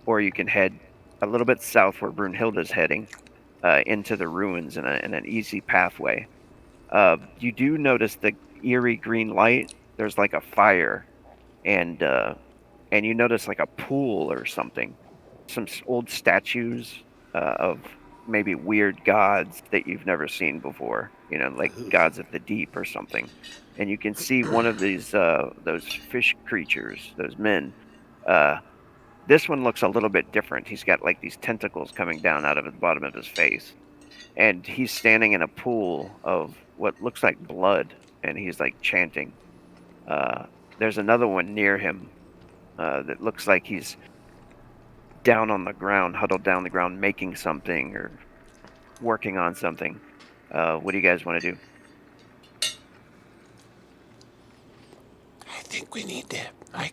Or you can head a little bit south where Brunhilde's heading, into the ruins in an easy pathway. You do notice the eerie green light. There's like a fire, and you notice like a pool or something. Some old statues of maybe weird gods that you've never seen before. Like gods of the deep or something. And you can see one of these those fish creatures, those men. This one looks a little bit different. He's got like these tentacles coming down out of the bottom of his face. And he's standing in a pool of what looks like blood, and he's like chanting. There's another one near him that looks like he's down on the ground, huddled down the ground, making something or working on something. What do you guys want to do? I think we need to, I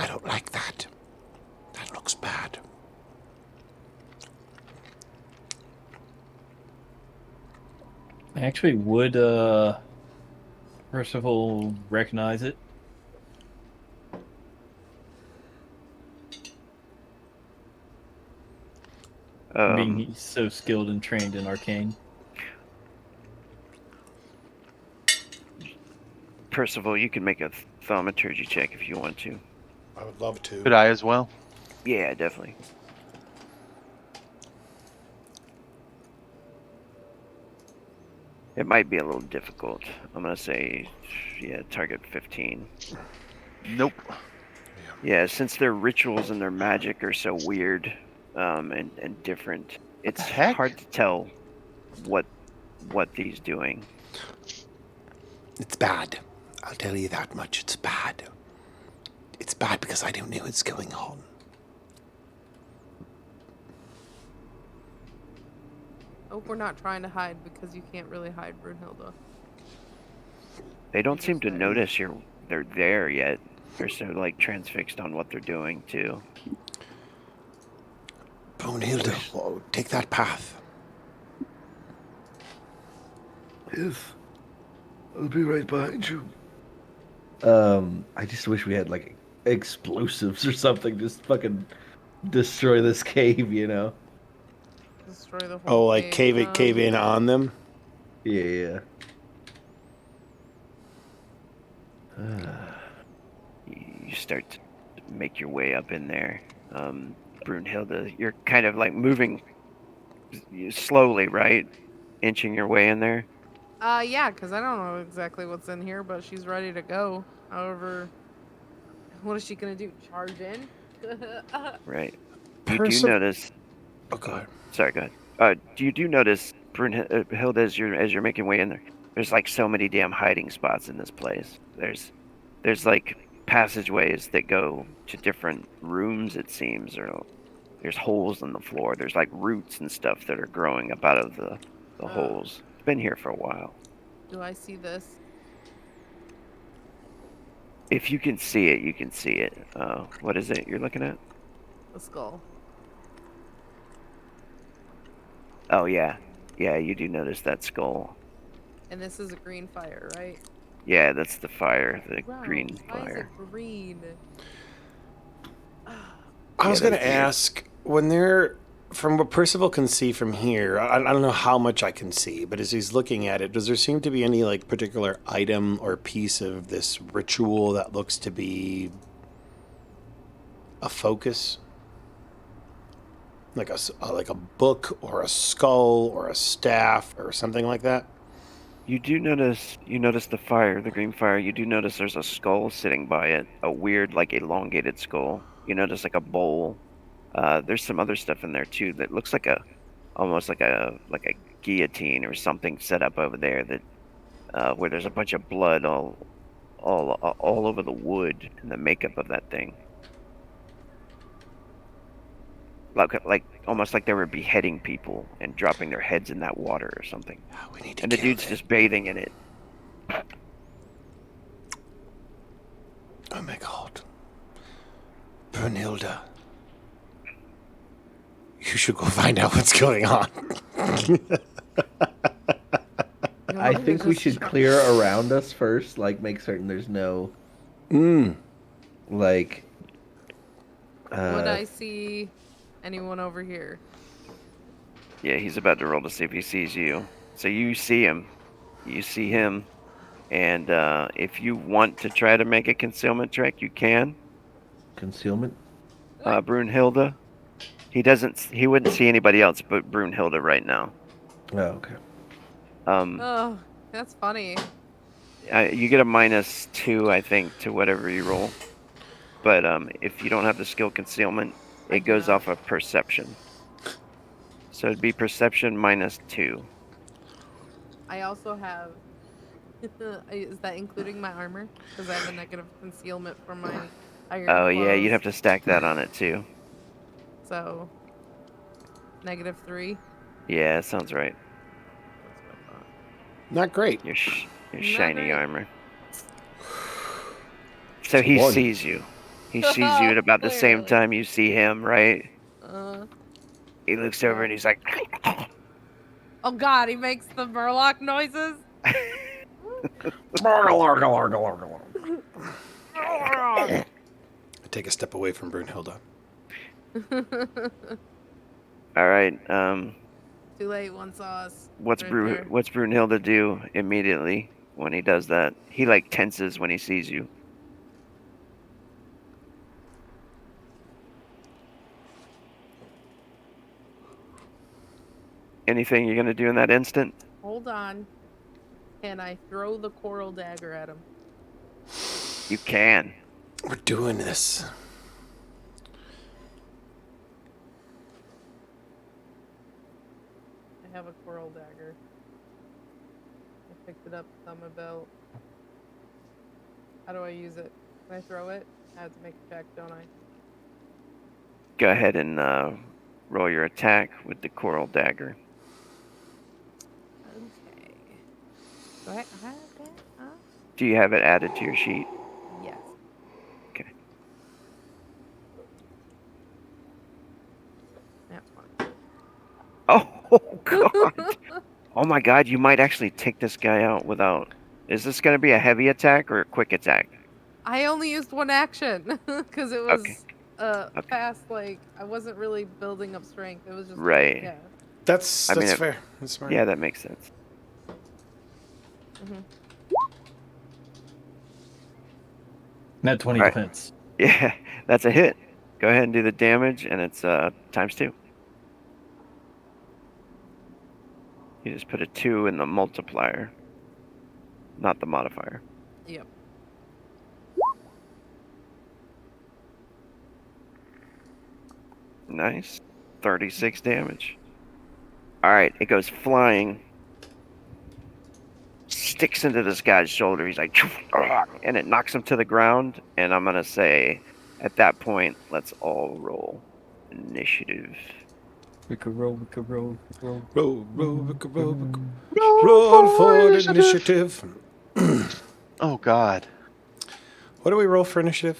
don't like that. That looks bad. I actually would, Percival recognize it. Being he's so skilled and trained in arcane. Percival, you can make a thaumaturgy check if you want to. I would love to. Could I as well? Yeah, definitely. It might be a little difficult. I'm gonna say, yeah, target 15. Nope. Yeah, since their rituals and their magic are so weird, and different, it's heck? hard to tell what he's doing. It's bad. I'll tell you that much. It's bad. It's bad because I don't know what's going on. Hope we're not trying to hide because you can't really hide Brunhilde. They don't Just seem to there. notice they're there yet. They're so like transfixed on what they're doing too. Brunhilde, whoa, take that path. Yes. I'll be right behind you. I just wish we had like explosives or something. Just fucking destroy this cave, you know? Destroy the whole Oh, like cave. cave in on them? Yeah. You start to make your way up in there. Brunhilde, you're kind of like moving slowly, right? Inching your way in there. Yeah, because I don't know exactly what's in here, but she's ready to go. However, what is she gonna do? Charge in? Right. You do notice. Oh, go ahead. Sorry, go ahead. You do notice, Brunhilde, as you're making way in there. There's like so many damn hiding spots in this place. There's like passageways that go to different rooms. It seems, or there's holes in the floor. There's like roots and stuff that are growing up out of the holes. It's been here for a while. Do I see this? If you can see it, you can see it. What is it you're looking at? The skull. Oh yeah, you do notice that skull. And this is a green fire, right? Yeah, that's the fire, the Wow, green why is it fire. green? I was Yeah, going to that's weird. ask, when they're, from what Percival can see from here, I don't know how much I can see, but as he's looking at it, does there seem to be any like particular item or piece of this ritual that looks to be a focus? Like like a book or a skull or a staff or something like that? You notice the fire, the green fire. You do notice there's a skull sitting by it, a weird, like elongated skull. You notice like a bowl. There's some other stuff in there too that looks like almost like a guillotine or something set up over there that where there's a bunch of blood all over the wood and the makeup of that thing. Like almost like they were beheading people and dropping their heads in that water or something. We need to And the kill dude's it. just bathing in it. Oh my god. Brunhilde. You should go find out what's going on. I think we should clear around us first, like make certain there's no like Would I see anyone over here? Yeah, he's about to roll to see if he sees you. So you see him. You see him. And if you want to try to make a concealment check, you can. concealment. Brunhilde. He wouldn't see anybody else but Brunhilde right now. Oh, okay. Oh, that's funny. You get a -2, I think, to whatever you roll. But if you don't have the skill concealment, it goes off of perception. So it'd be perception -2. I also have. Is that including my armor? Because I have a negative concealment from my iron. Oh yeah, you'd have clothes. to stack that on it too. So, -3. Yeah, sounds right. That's what I thought. Not great. Your Not shiny great. armor. So he one. sees you. He sees you at about the same Clearly. time you see him, right? Uh, He looks over and he's like, oh god, he makes the Murloc noises. I take a step away from Brunhilde. all right. Too late, one saw us. What's Right there. What's Brunhilde do immediately when he does that? He like tenses when he sees you. Anything you're gonna do in that instant? Hold on. Can I throw the coral dagger at him? You can. We're doing this. I have a coral dagger. I picked it up on my belt. How do I use it? Can I throw it? I have to make a check, don't I? Go ahead and roll your attack with the coral dagger. Okay. Do I have that? Huh? Do you have it added to your sheet? Yes. Okay. That's fine. Oh God! Oh my God! You might actually take this guy out without. Is this going to be a heavy attack or a quick attack? I only used one action because it Okay. was fast. Like I wasn't really building up strength. It was just Right. yeah. That's I mean, fair. That's smart. Yeah, that makes sense. Mm-hmm. Net 20 Alright. defense. Yeah, that's a hit. Go ahead and do the damage, and it's ×2. You just put a 2 in the multiplier, not the modifier. Yep. Nice. 36 damage. Alright, it goes flying. Sticks into this guy's shoulder. He's like, and it knocks him to the ground. And I'm going to say, at that point, let's all roll initiative. We could roll, we could roll, roll. Roll, roll for initiative. Oh God. What do we roll for initiative?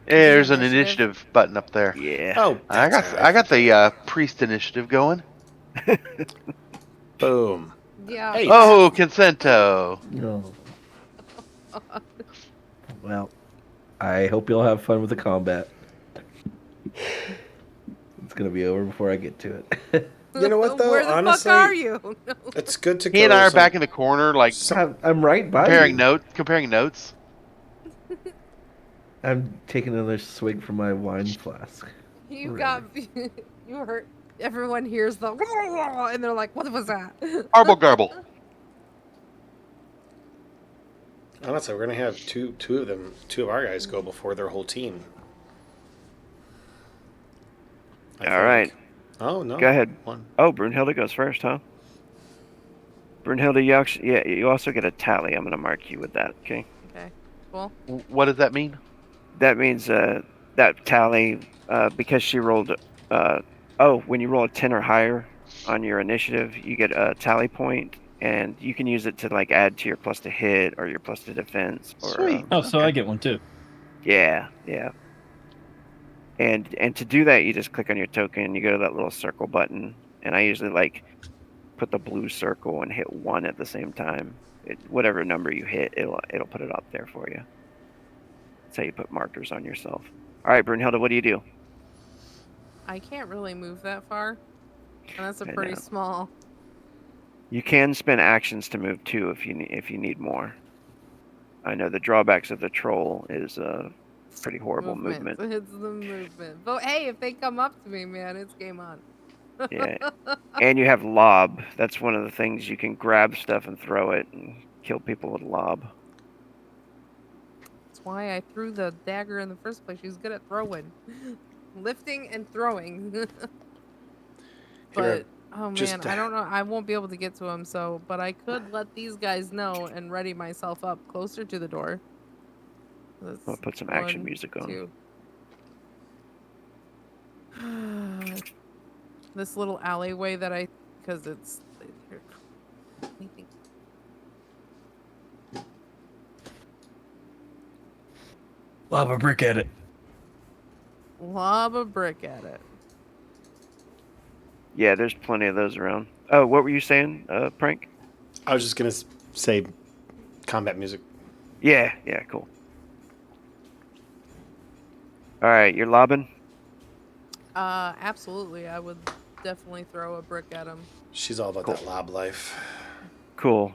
There's an Initiative. initiative button up there. Yeah. Oh, I that's got I got the priest initiative going. boom. Yeah. Hey. Oh, consento. No. Well, I hope you'll have fun with the combat. It's gonna be over before I get to it. You know what, though? Where the Honestly, fuck are you? No. it's good to He go. and I are some- back in the corner, like I'm right by comparing you. comparing notes. I'm taking another swig from my wine flask. You Really? got you heard. Everyone hears the and they're like, "What was that?" Garble garble. Honestly, we're gonna have two of our guys go before their whole team. I All think. right. Oh no. Go ahead. One. Oh, Brunhilde goes first, huh? Brunhilde, you also get a tally. I'm going to mark you with that, okay? Okay. Cool. What does that mean? That means that tally, because she rolled, when you roll a 10 or higher on your initiative, you get a tally point, and you can use it to like add to your plus to hit or your plus to defense. Or, Sweet. Oh, so I get one too. Yeah. And to do that, you just click on your token, you go to that little circle button, and I usually like put the blue circle and hit 1 at the same time. Whatever number you hit, it'll put it up there for you. That's how you put markers on yourself. All right, Brunhilde, what do you do? I can't really move that far, and that's a I pretty know. small. You can spend actions to move too if you need more. I know the drawbacks of the troll is pretty horrible movement. It's the movement. But hey, if they come up to me, man, it's game on. Yeah, and you have lob. That's one of the things you can grab stuff and throw it and kill people with lob. That's why I threw the dagger in the first place. She's good at throwing, lifting and throwing. But oh man, I don't know. I won't be able to get to him. So, but I could let these guys know and ready myself up closer to the door. I'll put some action music on. 2. This little alleyway that because it's. Here, let me think. Lob a brick at it. Lob a brick at it. Yeah, there's plenty of those around. Oh, what were you saying, Prank? I was just gonna say, combat music. Yeah, cool. All right, you're lobbing. Absolutely. I would definitely throw a brick at him. She's all about that lob life. Cool.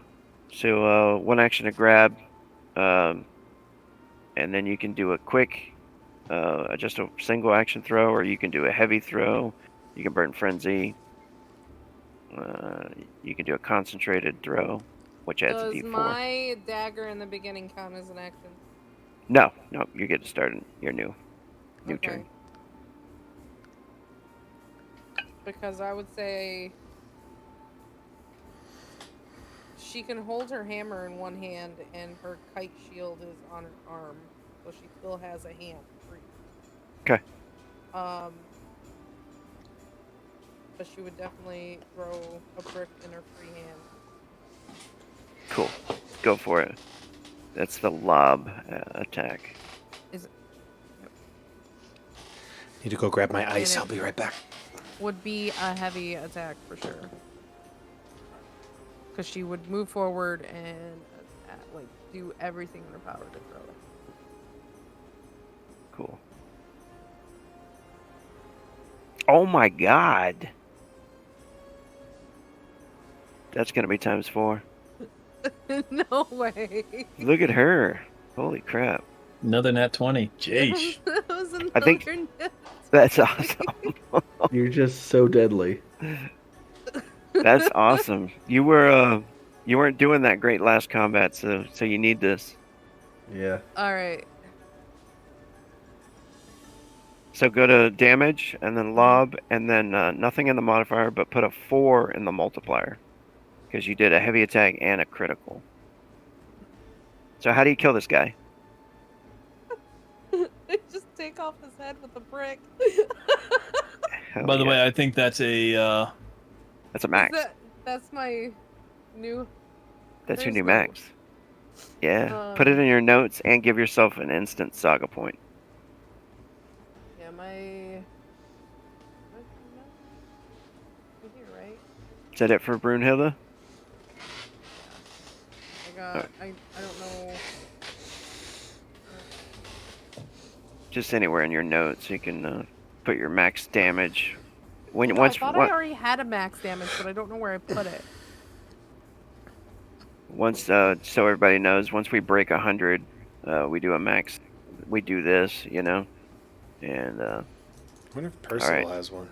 So one action to grab, and then you can do a quick, just a single action throw, or you can do a heavy throw. You can burn frenzy. You can do a concentrated throw. which adds a Does D4. my dagger in the beginning count as an action? No, you get to start your new turn. Because I would say she can hold her hammer in one hand and her kite shield is on her arm, so she still has a hand free. Okay. But she would definitely throw a brick in her free hand. Cool. Go for it. That's the lob attack. Is it? Yep. Need to go grab my ice. And I'll be right back. would be a heavy attack for sure. Because she would move forward and like do everything in her power to throw it. Cool. Oh my god. That's gonna be ×4. No way. Look at her. Holy crap. Another nat 20. Jeez. That was another I think- net. That's awesome. You're just so deadly. That's awesome. You weren't doing that great last combat, so you need this. Yeah. All right. So go to damage and then lob and then nothing in the modifier, but put a 4 in the multiplier because you did a heavy attack and a critical. So how do you kill this guy? Just take off his head with a brick. Hell By the yeah. way, I think that's a That's a max. That's my new. That's your there's new no- max. Yeah. Put it in your notes and give yourself an instant saga point. Yeah, my. Right here, right? Is that it for Brunhilde? I got. I don't know. Just anywhere in your notes you can put your max damage. When I once thought I already had a max damage, but I don't know where I put it. so everybody knows, once we break 100, we do a max. We do this, and I wonder if Percival Alright. has one.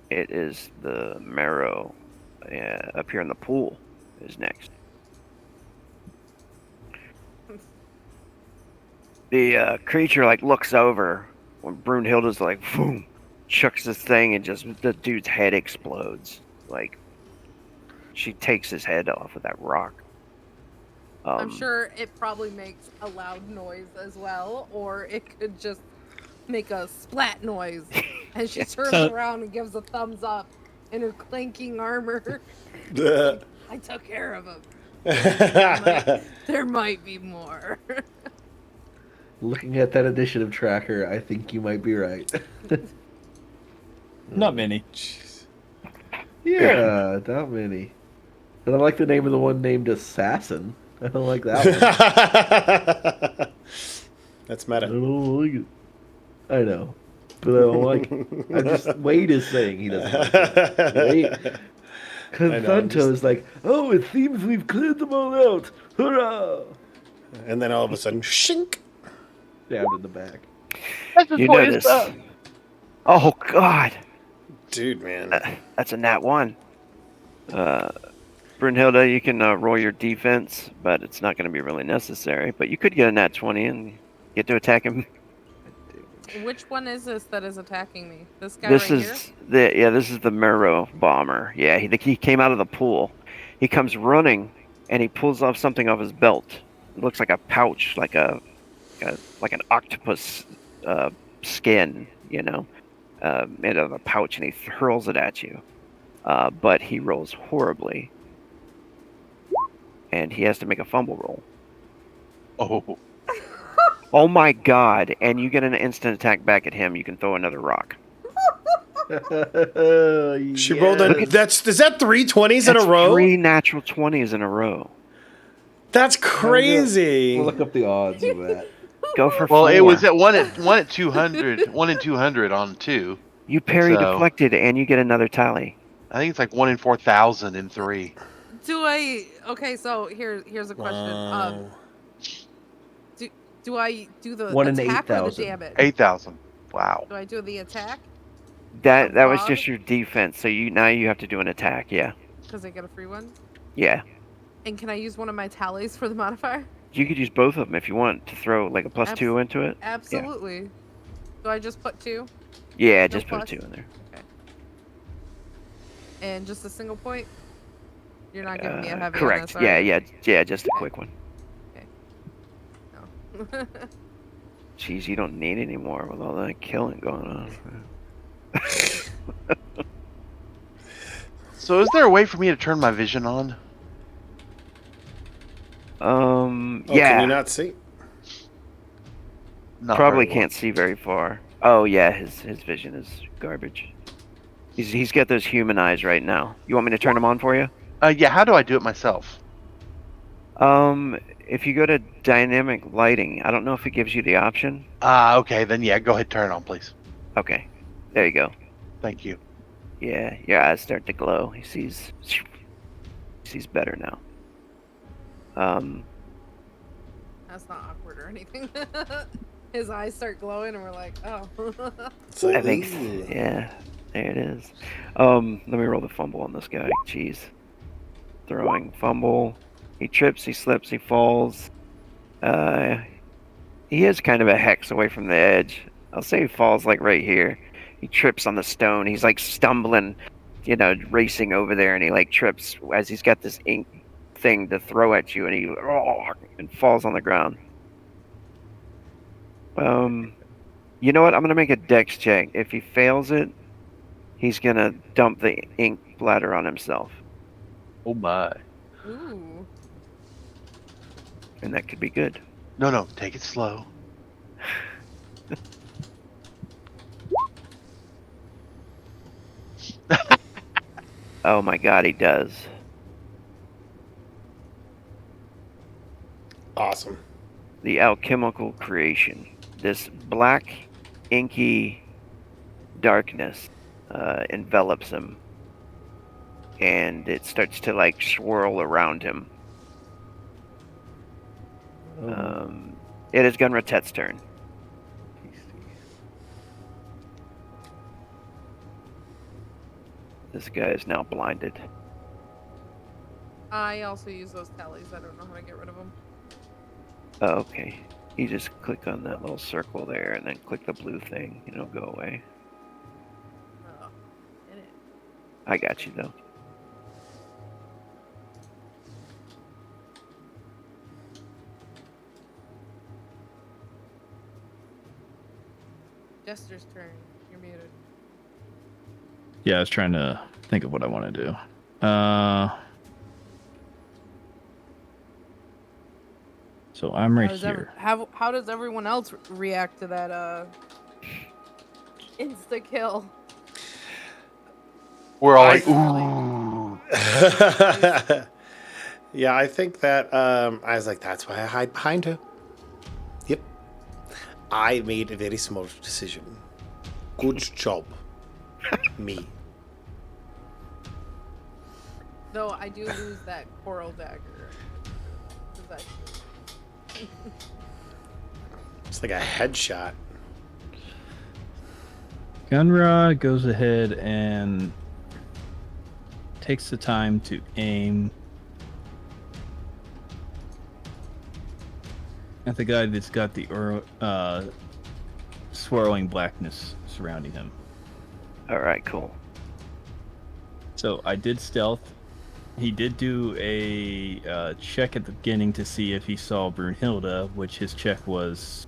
it is the marrow up here in the pool is next. The creature looks over when Brunhilde's boom, chucks this thing and just the dude's head explodes. She takes his head off with that rock. I'm sure it probably makes a loud noise as well, or it could just make a splat noise. And she turns around and gives a thumbs up in her clanking armor. I took care of him. There might be more. Looking at that initiative tracker, I think you might be right. not many. Jeez. Yeah, not many. And I like the name of the one named Assassin. I don't like that one. That's I meta. don't like it. I know. But I don't like it. I'm just Wade is saying he doesn't like it. Wade. Conthunto is like, oh, it seems we've cleared them all out. Hurrah! And then all of a sudden, shink. Stabbed in the back. You know this. Oh god, Dude, man. that's a nat 1. Brunhilde, you can roll your defense, but it's not going to be really necessary. But you could get a nat 20 and get to attack him. Which one is this that is attacking me? This guy This right is here? this is the Marrow bomber. Yeah, he came out of the pool. He comes running and he pulls off something off his belt. It looks like a pouch, like an octopus skin, made out of a pouch, and he hurls it at you. But he rolls horribly, and he has to make a fumble roll. Oh, Oh my god! And you get an instant attack back at him. You can throw another rock. She rolled a. Is that 3 20s in a row? 3 natural 20s in a row. That's crazy. We'll look up the odds of that. Go for well, 4. it was at one at 200, 1 in 200 on 2. You parry so- deflected, and you get another tally. I think it's like 1 in 4,000 in 3. Okay, so here's a question. Wow. Do I do the 1 in attack or the 8,000. damage? 8,000. Wow. Do I do the attack? That was Rob? just your defense. So you have to do an attack. Yeah, Because I get a free one? yeah. And can I use one of my tallies for the modifier? You could use both of them if you want to throw like a +2 into it. Absolutely. So I just put 2? Yeah, No just put a plus? 2 in there. Okay. And just a single point? You're not giving me a heavy on Correct. this, are you? Yeah, just a Okay. quick one. No. Jeez, you don't need any more with all that killing going on. So is there a way for me to turn my vision on? Oh, Yeah. can you not see? Not Probably very well. can't see very far. Oh yeah, his vision is garbage. He's got those human eyes right now. You want me to turn them on for you? Yeah, how do I do it myself? If you go to dynamic lighting, I don't know if it gives you the option. Okay, then yeah, go ahead, turn it on, please. Okay, there you go. Thank you. Yeah, your eyes start to glow. He sees better now. That's not awkward or anything. His eyes start glowing, and we're like, oh. It's like, I think, ooh. yeah, there it is. Let me roll the fumble on this guy. Jeez. Throwing fumble. He trips, he slips, he falls. He is kind of a hex away from the edge. I'll say he falls like right here. He trips on the stone. He's like stumbling, racing over there, and he like trips as he's got this ink thing to throw at you, and he and falls on the ground. You know what? I'm gonna make a dex check. If he fails it, he's gonna dump the ink bladder on himself, Oh my. Ooh. and that could be good. No, take it slow. Oh my god, he does. Awesome. The alchemical creation. This black, inky darkness envelops him, and it starts to like swirl around him. It is Gunratet's turn. This guy is now blinded. I also use those tallies. I don't know how to get rid of them. Oh, okay. You just click on that little circle there and then click the blue thing and it'll go away. Oh, did it? I got you though. Jester's turn. You're muted. Yeah, I was trying to think of what I want to do. So I'm right here. How does everyone else react to that insta kill? We're all I- like, ooh. Yeah, I think that I was like, that's why I hide behind her. Yep. I made a very smart decision. Good job. Me. Though I do lose that coral dagger. It's like a headshot. Gunra goes ahead and takes the time to aim at the guy that's got the swirling blackness surrounding him. Alright, cool. So I did stealth. He did do a check at the beginning to see if he saw Brunhilde, which his check was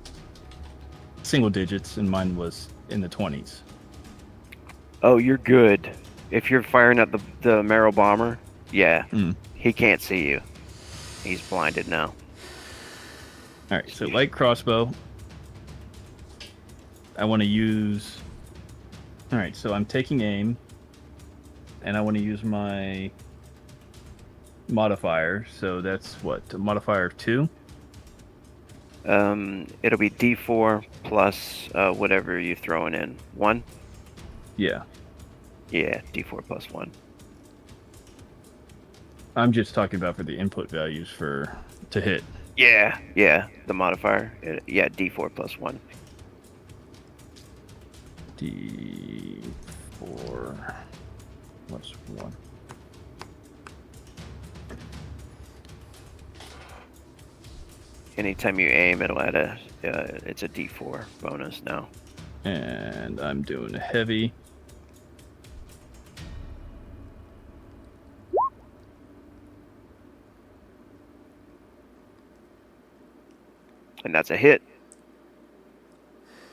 single digits and mine was in the 20s. Oh, you're good. If you're firing at the Marrow Bomber, yeah, he can't see you. He's blinded now. Alright, so light crossbow. I want to use... Alright, so I'm taking aim. And I want to use my modifier. So that's what? A modifier of 2? It'll be D4 plus whatever you're throwing in. 1? Yeah. Yeah, D4 plus 1. I'm just talking about for the input values to hit. Yeah, the modifier. Yeah, D4 plus 1. D4 plus 1. anytime you aim, it'll add a. It's a D4 bonus now. And I'm doing a heavy. And that's a hit.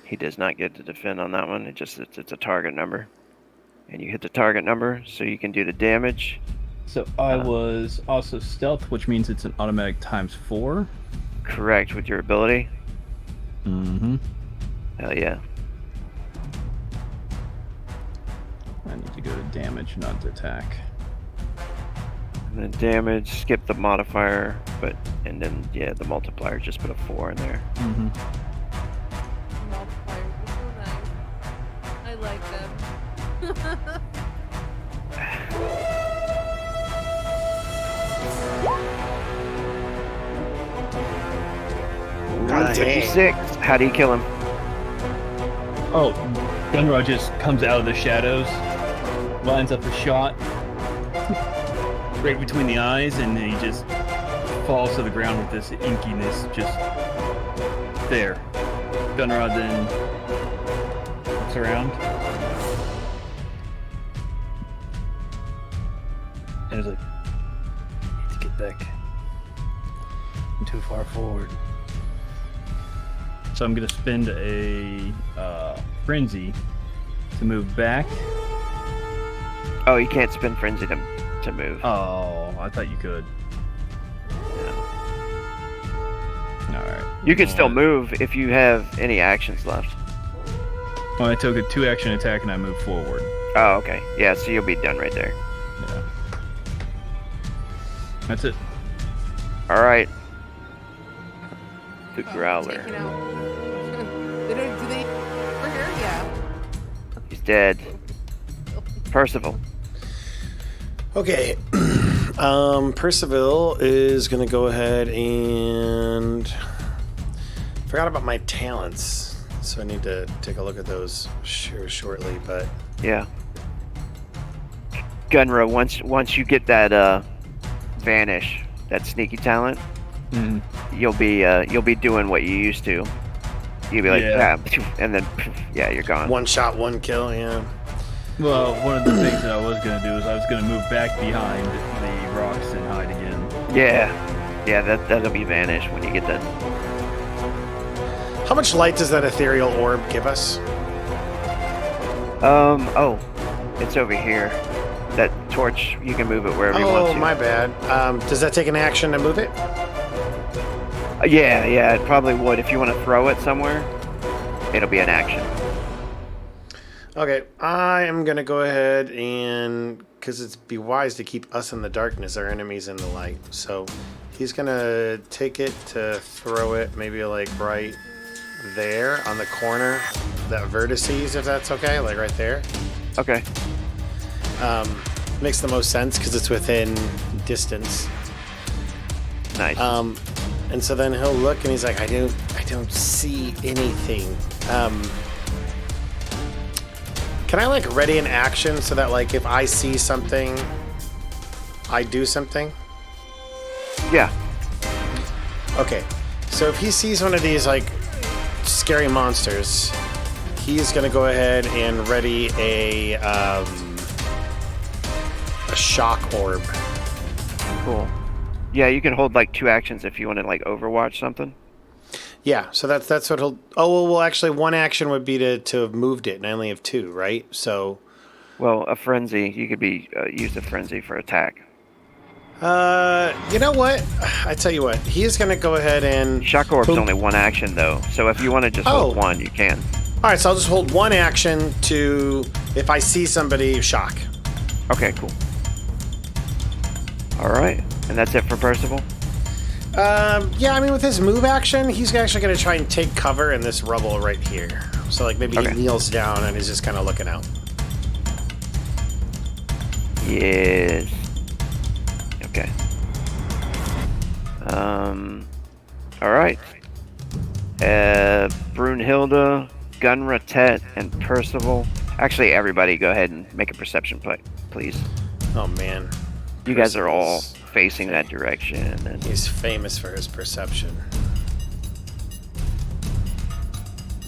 He does not get to defend on that one. It's a target number. And you hit the target number, so you can do the damage. So I was also stealth, which means it's an automatic ×4. Correct, with your ability. Mm-hmm. Hell yeah. I need to go to damage, not to attack. And then damage, skip the modifier, and then the multiplier, just put a 4 in there. Mm-hmm. Multipliers are so nice. I like them. God dang. 56. How do you kill him? Oh, Gunro just comes out of the shadows, lines up a shot right between the eyes, and then he just falls to the ground with this inkiness just there. Gunrod then looks around and is like, I need to get back. I'm too far forward. So I'm going to spend a frenzy to move back. Oh, you can't spend frenzy to move. Oh, I thought you could. Alright. You can still move if you have any actions left. Well, I took a 2-action attack and I moved forward. Oh, okay. Yeah, so you'll be done right there. Yeah. That's it. Alright. The Taking Growler. out. Do they? We're here? Yeah. He's dead. Percival. Okay. Percival is going to go ahead and... Forgot about my talents, so I need to take a look at those shortly, but... Yeah. Gunra, once you get that vanish, that sneaky talent, you'll be doing what you used to. You'll be like, and then you're gone. One shot, one kill, yeah. Well, one of the things that I was going to do is I was going to move back behind the rocks and hide again. Yeah, that'll be vanish when you get that. How much light does that ethereal orb give us? Oh, it's over here. That torch, you can move it wherever you want to. Oh, my bad. Does that take an action to move it? Yeah, it probably would. If you want to throw it somewhere, it'll be an action. Okay, I am going to go ahead and... Because it'd be wise to keep us in the darkness, our enemies in the light. So he's going to take it to throw it maybe like right there on the corner. That vertices, if that's okay, like right there. Okay. Makes the most sense because it's within distance. Nice. And so then he'll look and he's like, I don't see anything. Can I like ready an action so that like if I see something, I do something? Yeah. Okay. So if he sees one of these like scary monsters, he's gonna go ahead and ready a shock orb. Cool. Yeah, you can hold like 2 actions if you want to like overwatch something. Yeah, so that's what he'll... Oh, well, actually, 1 action would be to have moved it, and I only have 2, right? So... Well, a frenzy, you could be use a frenzy for attack. You know what? I tell you what, he's going to go ahead and... Shock orb's only 1 action, though, so if you want to just hold 1, you can. All right, so I'll just hold 1 action to, if I see somebody, shock. Okay, cool. All right, and that's it for Percival? Yeah, I mean, with his move action, he's actually going to try and take cover in this rubble right here. So, like, maybe he kneels down and is just kind of looking out. Yes. Okay. All right. Brunhilde, Gunra, and Percival. Actually, everybody go ahead and make a perception play, please. Oh, man. You guys are all facing that direction. And he's famous for his perception.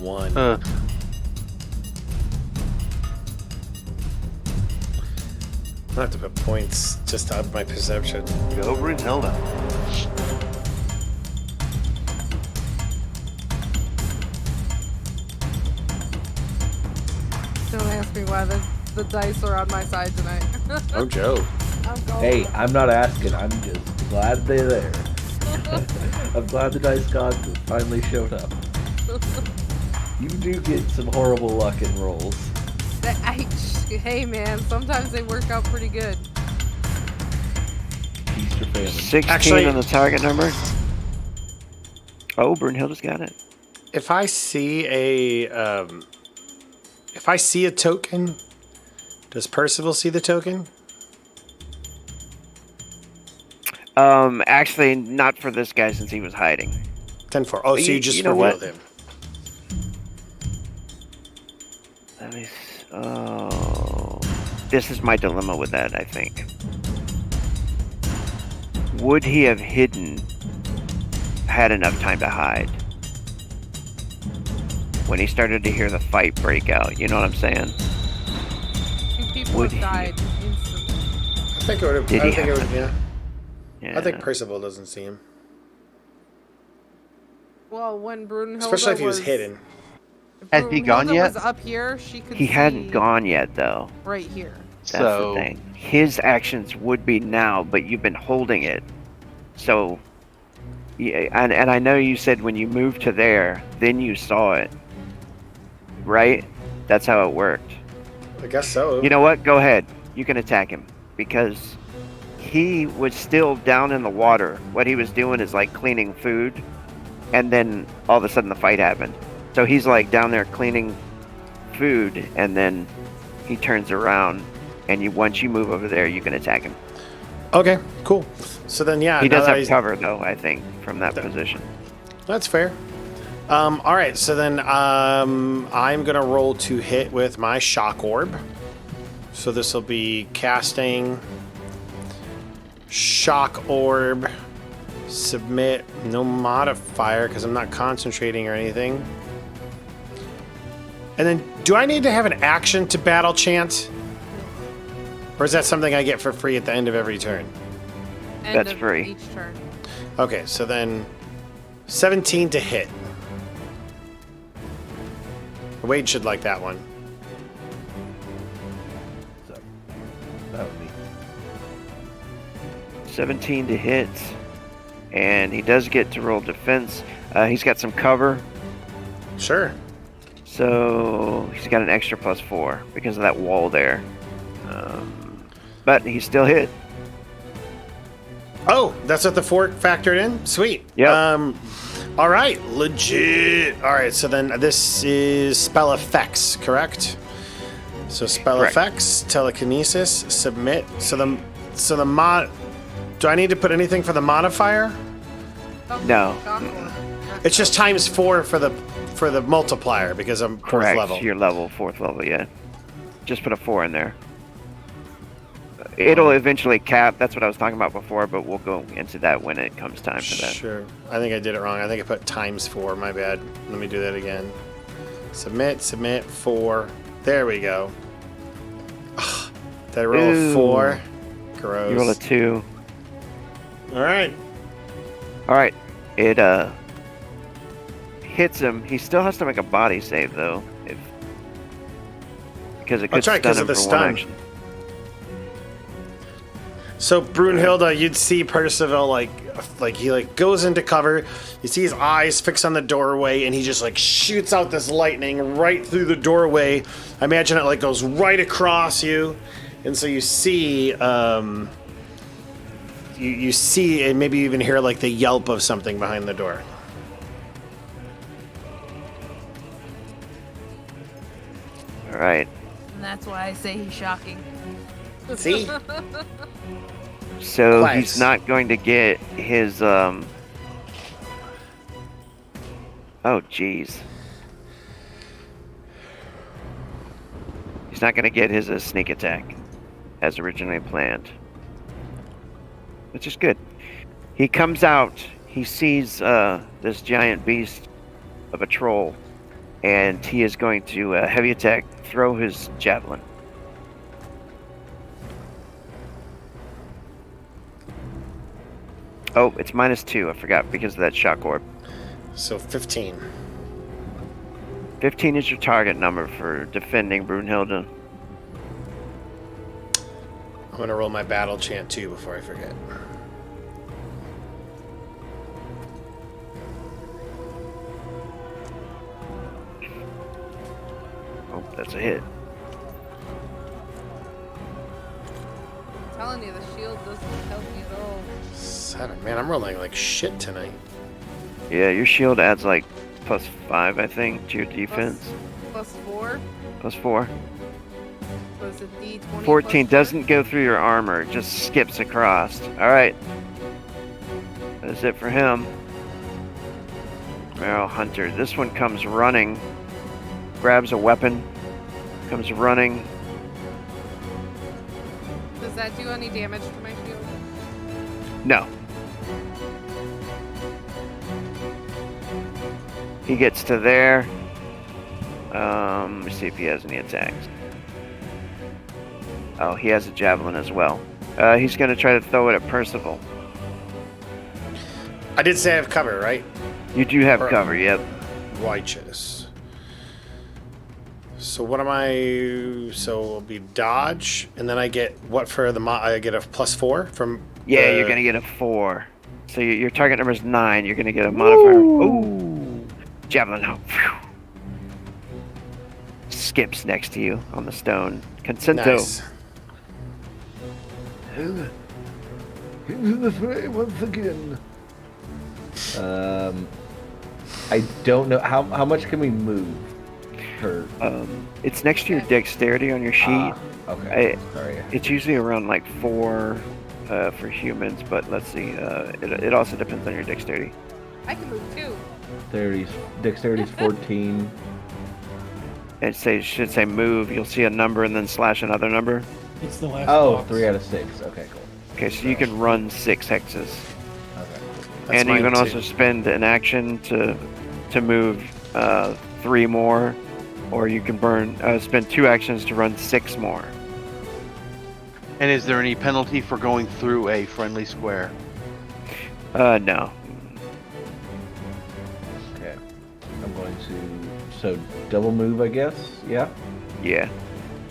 1. Uh, I have to put points just out of my perception. go Brunhilde. Don't ask me why the dice are on my side tonight. Oh, Joe. I'm going. Hey, I'm not asking. I'm just glad they're there. I'm glad the dice gods have finally showed up. You do get some horrible luck in rolls. Hey man, sometimes they work out pretty good. Feast or famine. 16 Actually- on the target number. Oh, Brunhilde's got it. If I see a token, does Percival see the token? Actually, not for this guy since he was hiding. 10-4. Oh, so you just You know revealed what? him. Let me. Oh, this is my dilemma with that. I think. Would he have had enough time to hide when he started to hear the fight break out? You know what I'm saying? 2 people Would have he- died instantly. I think it would have. Did I he think it have would. Yeah. Yeah. I think Percival doesn't see him, Well, when Brunhilde especially if he was hidden. Has he gone Brunhilde yet? was up here, she could He see hadn't gone yet, though. right here. That's So the thing. His actions would be now, but you've been holding it. So, yeah, and I know you said when you moved to there, then you saw it. Right? That's how it worked. I guess so. You know what? Go ahead. You can attack him. Because he was still down in the water. What he was doing is like cleaning food. And then all of a sudden the fight happened. So he's like down there cleaning food. And then he turns around. And once you move over there, you can attack him. Okay, cool. So then, yeah, He now does that have cover, though, I think, from that position. That's fair. All right, so then I'm gonna roll to hit with my shock orb. So this will be casting shock orb. Submit, no modifier because I'm not concentrating or anything. And then, do I need to have an action to battle chant? Or is that something I get for free at the end of every turn? End That's of free. Each turn. Okay, so then 17 to hit. Wade should like that one. So, that would be 17 to hit. And he does get to roll defense. He's got some cover. Sure. So he's got an extra +4 because of that wall there. But he's still hit. Oh, that's what the 4 factored in? Sweet. Yep. All right, legit. All right, so then this is spell effects, correct? So spell Correct. effects, telekinesis, submit. So the mod. Do I need to put anything for the modifier? Oh, No. shock orb. It's just ×4 for the multiplier because I'm 4th Correct. level. Your level, 4th level, yeah. Just put a 4 in there. It'll eventually cap. That's what I was talking about before, but we'll go into that when it comes time for that. Sure. I think I did it wrong. I think I put ×4. My bad. Let me do that again. Submit, 4. There we go. Ugh, did I roll Ooh. a 4? Gross. You roll a 2. All right. All right. It hits him. He still has to make a body save though, because it could That's right, stun 'cause him of the for stun. one action. So Brunhilde, you'd see Percival like he goes into cover. You see his eyes fixed on the doorway, and he just shoots out this lightning right through the doorway. I imagine it goes right across you, and so you see you see, and maybe you even hear the yelp of something behind the door. All right. And that's why I say he's shocking. See? So Class. he's not going to get his Oh, jeez. He's not going to get his sneak attack as originally planned, which is good. He comes out. He sees this giant beast of a troll and he is going to heavy attack, throw his javelin. Oh, it's -2. I forgot because of that shock orb. So 15. 15 is your target number for defending Brunhilde. I'm going to roll my battle chant too before I forget. Oh, that's a hit. I'm telling you, the shield doesn't help me at all. 7. Man, I'm rolling like shit tonight. Yeah, your shield adds like +5, I think, to your defense. +4? +4. Was it D20? 14 +4? doesn't go through your armor, it just skips across. Alright. That's it for him. Arrow Hunter. This one comes running, grabs a weapon, comes running. Does that do any damage to my shield? No. He gets to there. Let me see if he has any attacks. Oh, he has a javelin as well. He's going to try to throw it at Percival. I did say I have cover, right? You do have Or- cover, yep. Righteous. So what am I? So it'll be dodge, and then I get what for the I get a +4 from. Yeah, the- you're going to get a 4. So your target number is 9. You're going to get a modifier. Ooh. Javelin. Oh, phew. Skips next to you on the stone. Consento. Nice. Into the fray once again. I don't know how much can we move per. It's next to your dexterity on your sheet. Okay. Sorry. It's usually around like 4 for humans, but let's see. It also depends on your dexterity. I can move too. Dexterity's 14. It should say move. You'll see a number and then slash another number. It's the last Oh, box. 3 out of 6. Okay, cool. Okay, so you can run 6 hexes, Okay. That's and you mine can too. also spend an action to move 3 more, or you can spend 2 actions to run 6 more. And is there any penalty for going through a friendly square? No. Okay. I'm going to double move, I guess. Yeah. Yeah.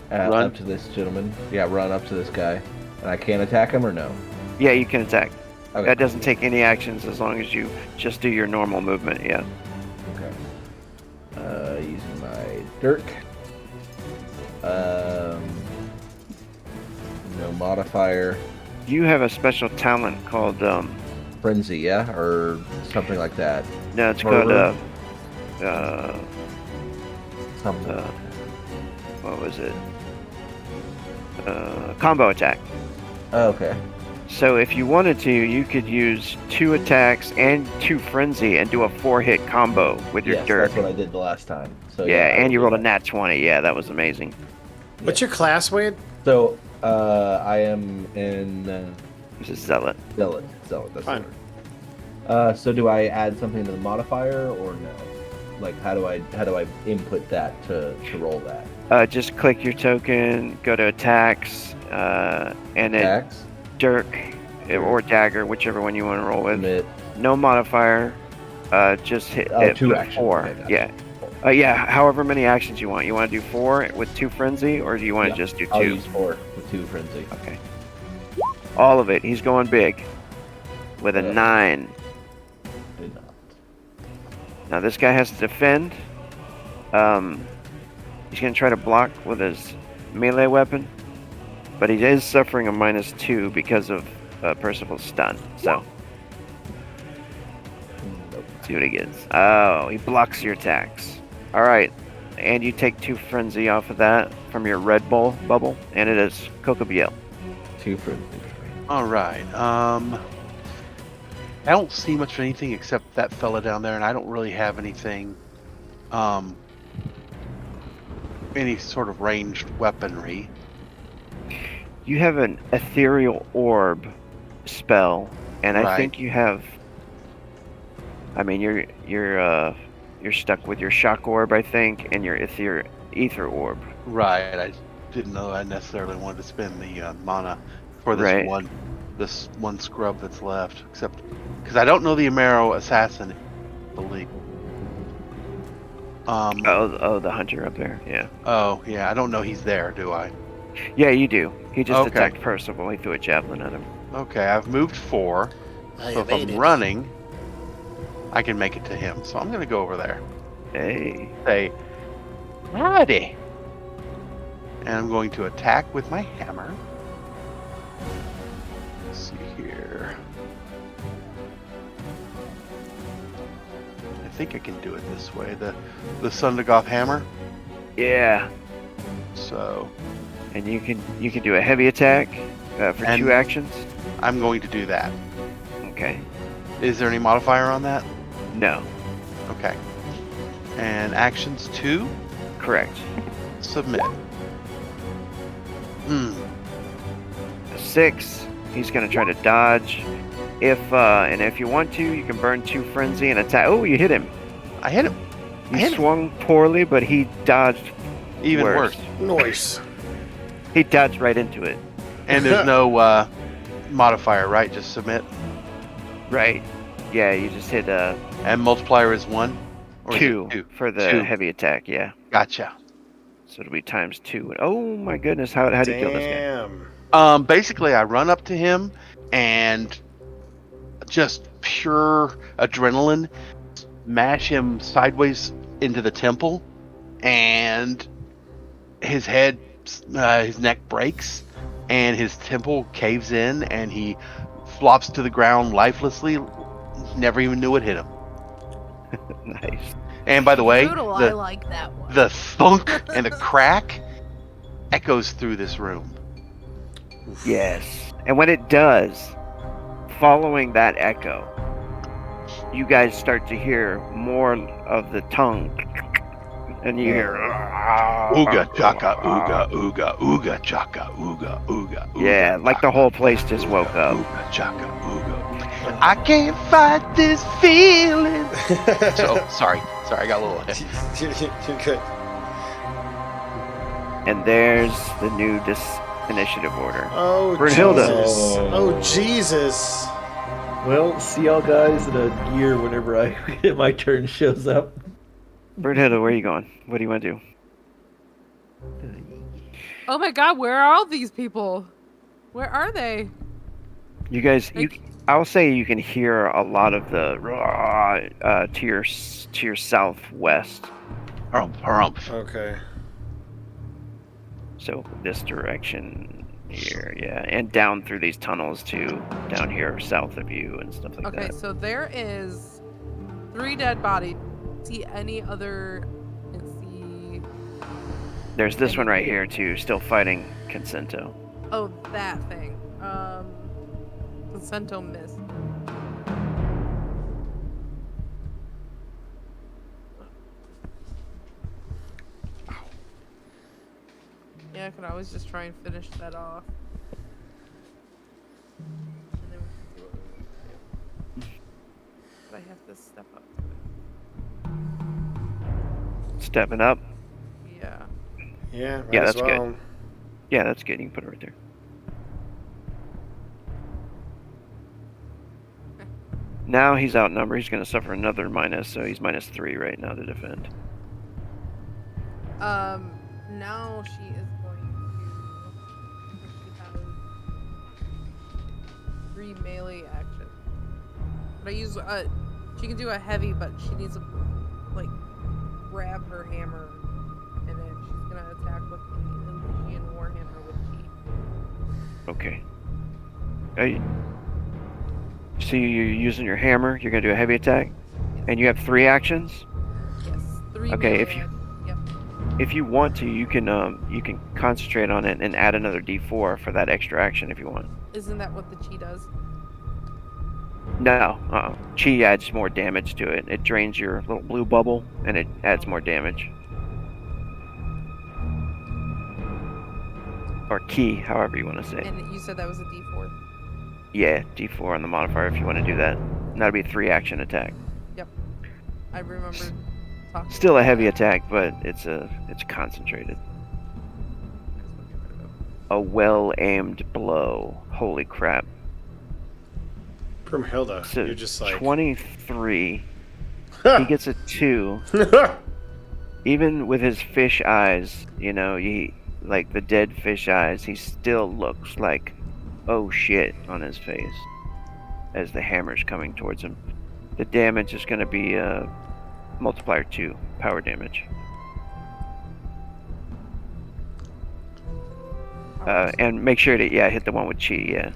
Run. Up to this gentleman. Yeah, run up to this guy. And I can't attack him or no? Yeah, you can attack. Okay. That doesn't take any actions as long as you just do your normal movement. Yeah. Okay. Using my dirk. No modifier. You have a special talent called Frenzy, yeah? Or something like that. no, it's Fervor? called Something. what was it? Combo attack. Oh, okay. So if you wanted to, you could use 2 attacks and 2 frenzy and do a 4-hit combo with your Yes, dirk. that's what I did the last time. So Yeah, I and you will rolled a do nat 20. Yeah, that was amazing. What's your class, Wade? that. So, I am in This is zealot. Zealot. That's Fine. the word. So do I add something to the modifier or no? Like how do I input that to roll that? Just click your token, go to attacks, and then Attacks, dirk or dagger, whichever one you want to roll with. commit. No modifier. Just hit Oh, it 2 with actions. 4. Okay, gotcha. Yeah. Yeah, however many actions you want. You want to do 4 with 2 frenzy, or do you want Yeah, to just do 2? I'll use 4 with 2 frenzy. Okay. All of it. He's going big. With a 9. Did not. Now this guy has to defend. He's going to try to block with his melee weapon. But he is suffering a -2 because of Percival's stun. So, Nope. see what he gets. Oh, he blocks your attacks. Alright. And you take 2 frenzy off of that from your Red Bull bubble. And it is Cocobiel. 2 frenzy. All right. I don't see much of anything except that fella down there, and I don't really have anything, any sort of ranged weaponry. You have an ethereal orb spell, and I Right. think you have. I mean, your You're stuck with your shock orb, I think, and your ether orb. Right. I didn't know I necessarily wanted to spend the mana for this Right. one scrub that's left, except because I don't know the Amaro assassin. I believe. Oh, the hunter up there. Yeah. Oh, yeah. I don't know he's there, do I? Yeah, you do. He just Okay. attacked Percival. He threw a javelin at him. Okay, I've moved 4. I So if I'm evaded. running, I can make it to him. So I'm going to go over there. Hey. Say, howdy. And I'm going to attack with my hammer. Let's see here. I think I can do it this way. The Sundagoth hammer. Yeah. So And you can do a heavy attack for And- 2 actions. I'm going to do that. Okay. Is there any modifier on that? No. Okay. And actions 2, Correct. submit. Hmm. A 6. He's gonna try to dodge. If you want to, you can burn 2 frenzy and attack. Oh, you hit him. I hit him. I You hit him. swung poorly, but he dodged. Even worse. Noise. He dodged right into it. And there's no modifier, right? Just submit. Right. Yeah, you just hit And multiplier is 1? Or is it 2 for the 2. heavy attack. Yeah. Gotcha. So it'll be times 2. Oh my goodness, how do you kill this guy? Damn. Basically, I run up to him and just pure adrenaline, mash him sideways into the temple, and his head, his neck breaks, and his temple caves in, and he flops to the ground lifelessly. Never even knew it hit him. Nice. And by the way, Brutal, I like that one. the thunk and the crack echoes through this room. Yes. And when it does, following that echo, you guys start to hear more of the tongue. And you hear Ooga chaka, ooga, ooga, ooga chaka, ooga, ooga, ooga. Yeah, like the whole place just woke up. Ooga chaka, ooga. I can't fight this feeling. So sorry, I got a little ahead. You're good. And there's the new initiative order. Oh, Brunhilde. Jesus. Oh. Oh, Jesus. Well, see y'all guys in a year whenever my turn shows up. Brunhilde, where are you going? What do you want to do? Oh my god, where are all these people? Where are they? You guys, Like- I'll say you can hear a lot of the to your southwest. Harumph, harumph. Okay. So this direction here, yeah, and down through these tunnels too, down here south of you and stuff like Okay, that. so there is 3 dead bodies. See any other? Let's see. There's this one right here too, still fighting Consento. Oh, that thing. Placento missed. Yeah, I could always just try and finish that off. And then we can see what we can do. But I have to step up to Stepping up. it. Yeah. Yeah, Yeah, might as that's good. well. Yeah, that's good. You can put it right there. Now he's outnumbered. He's going to suffer another minus, so he's -3 right now to defend. Now she is going to. She has 3 melee action. But I use she can do a heavy, but she needs to like grab her hammer, and then she's gonna attack with the Elysian Warhammer with Chi. Okay. So you're using your hammer. You're going to do a heavy attack, and you have 3 actions. Yes, 3 Okay, melee if you- action. Yep. If you want to, you can concentrate on it and add another D4 for that extra action if you want. Isn't that what the Chi does? No, Chi adds more damage to it. It drains your little blue bubble, and it adds more damage. Or Ki, however you want to say. And you said that was a D4. Yeah, D4 on the modifier if you want to do that. And that'll be a 3 action attack. I remembered talking Still a about heavy that. attack, but it's concentrated. That's what you're gonna do. A well-aimed blow. Holy crap. Brumhilda, So you're just like 23. He gets a 2. Even with his fish eyes, you know, like the dead fish eyes, he still looks like, oh shit, on his face as the hammer's coming towards him. The damage is going to be multiplier 2 power damage. And make sure to hit the one with chi. Yeah,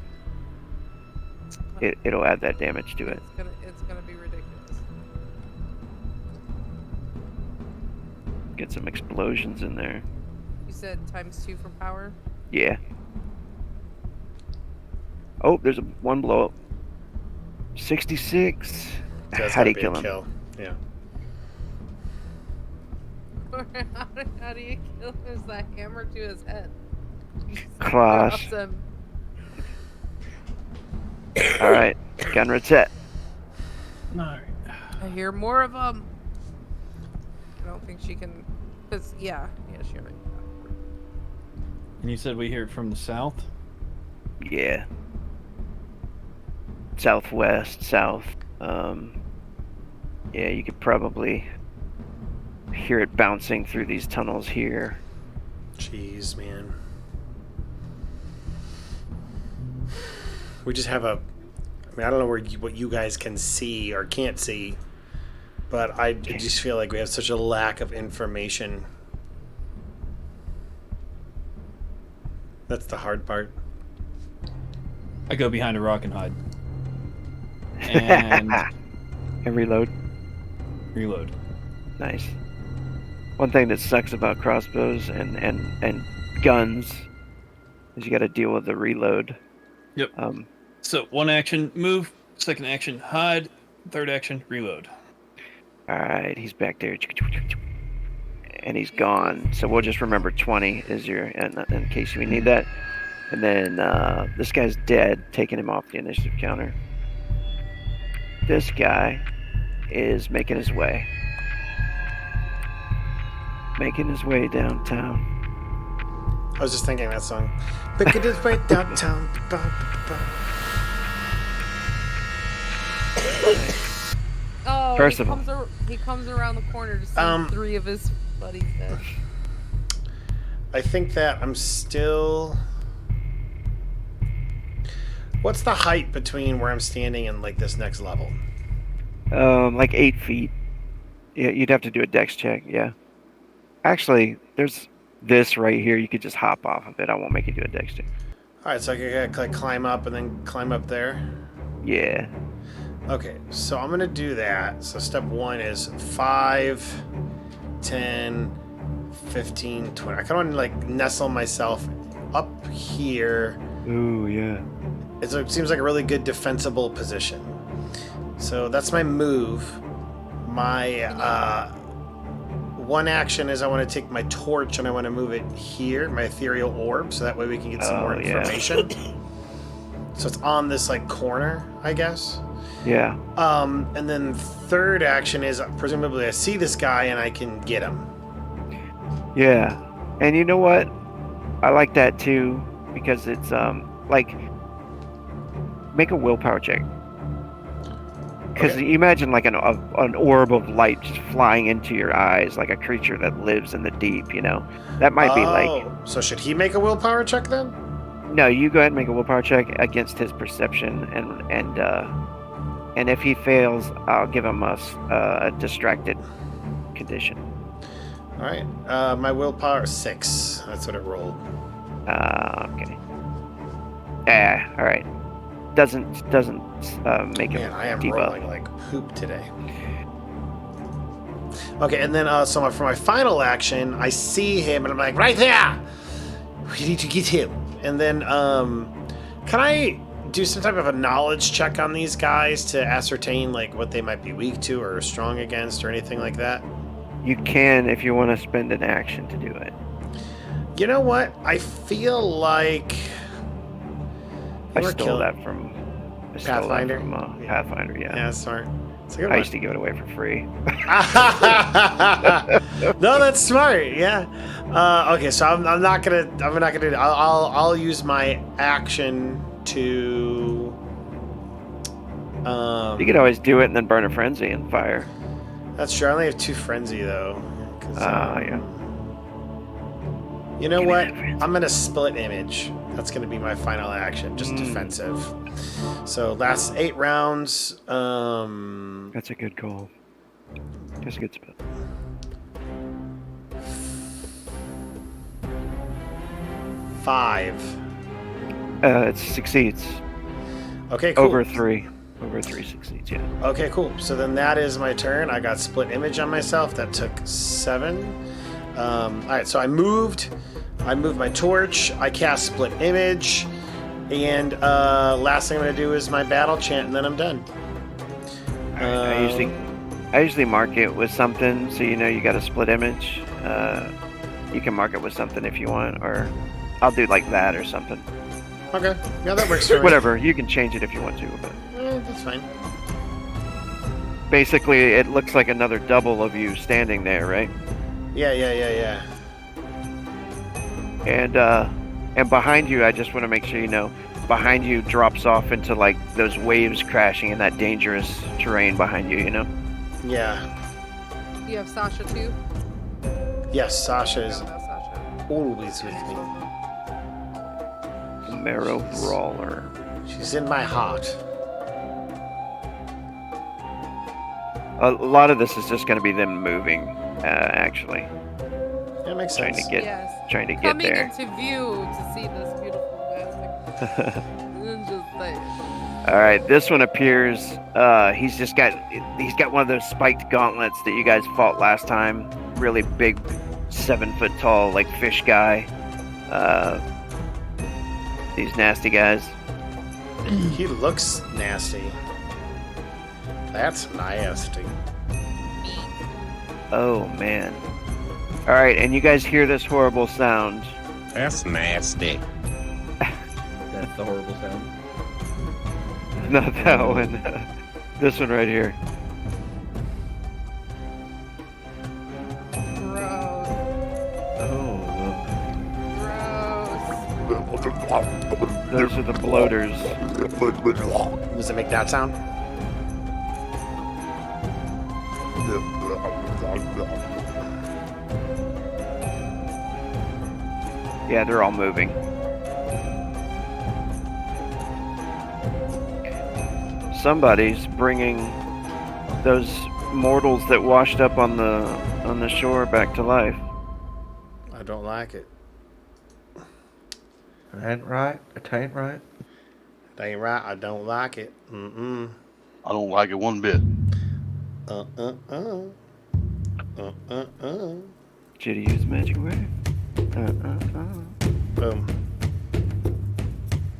it'll add that damage to it. It's gonna be ridiculous. Get some explosions in there. You said ×2 for power. Yeah. Oh, there's one blow up. 66. That's How do gotta you be a kill him? kill. Yeah. How do you kill him? Is that hammer to his head? Class. Drops him. All right, gun reset. No. I hear more of them. I don't think she can. Cause yeah, she already. And you said we hear it from the south? Yeah. Southwest, south. Yeah, you could probably hear it bouncing through these tunnels here. Jeez, man. We just have I don't know what you guys can see or can't see, but I just feel like we have such a lack of information. That's the hard part. I go behind a rock and hide. And And reload. reload. Nice. One thing that sucks about crossbows and guns is you got to deal with the reload. Yep. So one action, move. Second action, hide. Third action, reload. All right, he's back there. And he's gone. So we'll just remember 20 is your, in case we need that. And then this guy's dead, taking him off the initiative counter. This guy is making his way. Making his way downtown. I was just thinking that song. Making his way downtown. Oh, First he of all- he comes around the corner to see 3 of his buddies dead. I think that I'm still. What's the height between where I'm standing and like this next level? Like 8 feet. Yeah, you'd have to do a dex check, yeah. Actually, there's this right here. You could just hop off of it. I won't make you do a dex check. All right, so I can like climb up and then climb up there. Yeah. Okay, so I'm gonna do that. So step 1 is 5, 10, 15, 20. I kind of want to like nestle myself up here. Ooh, yeah. It seems like a really good defensible position. So that's my move. My one action is I want to take my torch and I want to move it here, my ethereal orb, so that way we can get some more information. So it's on this like corner, I guess. Yeah. And then third action is presumably I see this guy and I can get him. Yeah. And you know what? I like that too because it's like make a willpower check. Because you imagine like an orb of light just flying into your eyes like a creature that lives in the deep, you know? That might be like... So should he make a willpower check then? No, you go ahead and make a willpower check against his perception, and if he fails, I'll give him a distracted condition. All right. My willpower 6. That's what it rolled. Okay. Yeah. All right. Doesn't make him Man, I am debuff. rolling like poop today. Okay, and then for my final action, I see him and I'm like, right there! We need to get him. And then, can I do some type of a knowledge check on these guys to ascertain like what they might be weak to or strong against or anything like that? You can if you want to spend an action to do it. You know what? I feel like I stole that from Pathfinder? Pathfinder, yeah. Yeah, smart. It's a good I one. used to give it away for free. No, that's smart. Yeah. Okay, so I'm not gonna do that. I'll use my action to. You could always do it and then burn a frenzy and fire. That's true. I only have 2 frenzy though. 'Cause, Yeah. You know Give me what? that frenzy. I'm gonna split image. That's gonna be my final action, just defensive. So last 8 rounds. That's a good call. That's a good spell. 5. It succeeds. Okay, cool. Over 3. Over 3 succeeds, yeah. Okay, cool. So then that is my turn. I got split image on myself. That took 7. All right, so I moved my torch. I cast split image, and last thing I'm gonna do is my battle chant, and then I'm done. I usually mark it with something so you know you got a split image. You can mark it with something if you want, or I'll do like that or something. Okay, yeah, that works for me. Whatever, you can change it if you want to, but That's fine. basically it looks like another double of you standing there, right? Yeah. And behind you, I just want to make sure you know, behind you drops off into like those waves crashing in that dangerous terrain behind you, you know? Yeah. You have Sasha too? Yes, Sasha is Forgot about Sasha. always with me. Marrow Brawler. She's in my heart. A lot of this is just going to be them moving, actually. That makes Trying sense. to get Yes. get Coming there. into view to see this beautiful master. Just like, All right, this one appears. He's got one of those spiked gauntlets that you guys fought last time. Really big, 7 foot tall, like fish guy. These nasty guys. He looks nasty. That's nasty. Oh man. All right, and you guys hear this horrible sound. That's nasty. That's the horrible sound. Not that one. This one right here. gross. Oh, Gross. Those are the bloaters. Does it make that sound? Yeah, they're all moving. Somebody's bringing those mortals that washed up on the shore back to life. I don't like it. it ain't right. It ain't right. It ain't right. I don't like it. Mm-mm. I don't like it one bit. Did he use magic word? Boom.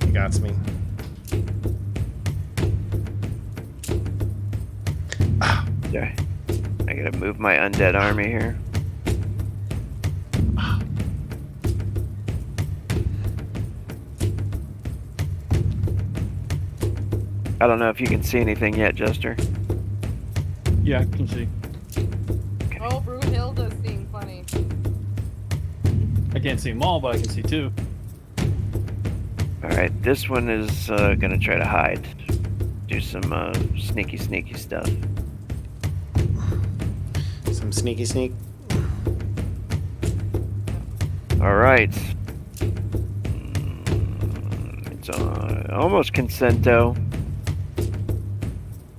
He got me. Sorry. I gotta move my undead army here. I don't know if you can see anything yet, Jester. Yeah, I can see. Oh, Brunhilde's being funny. I can't see them all, but I can see 2. Alright, this one is gonna try to hide. Do some sneaky stuff. Some sneaky sneak. Alright. It's almost Consento.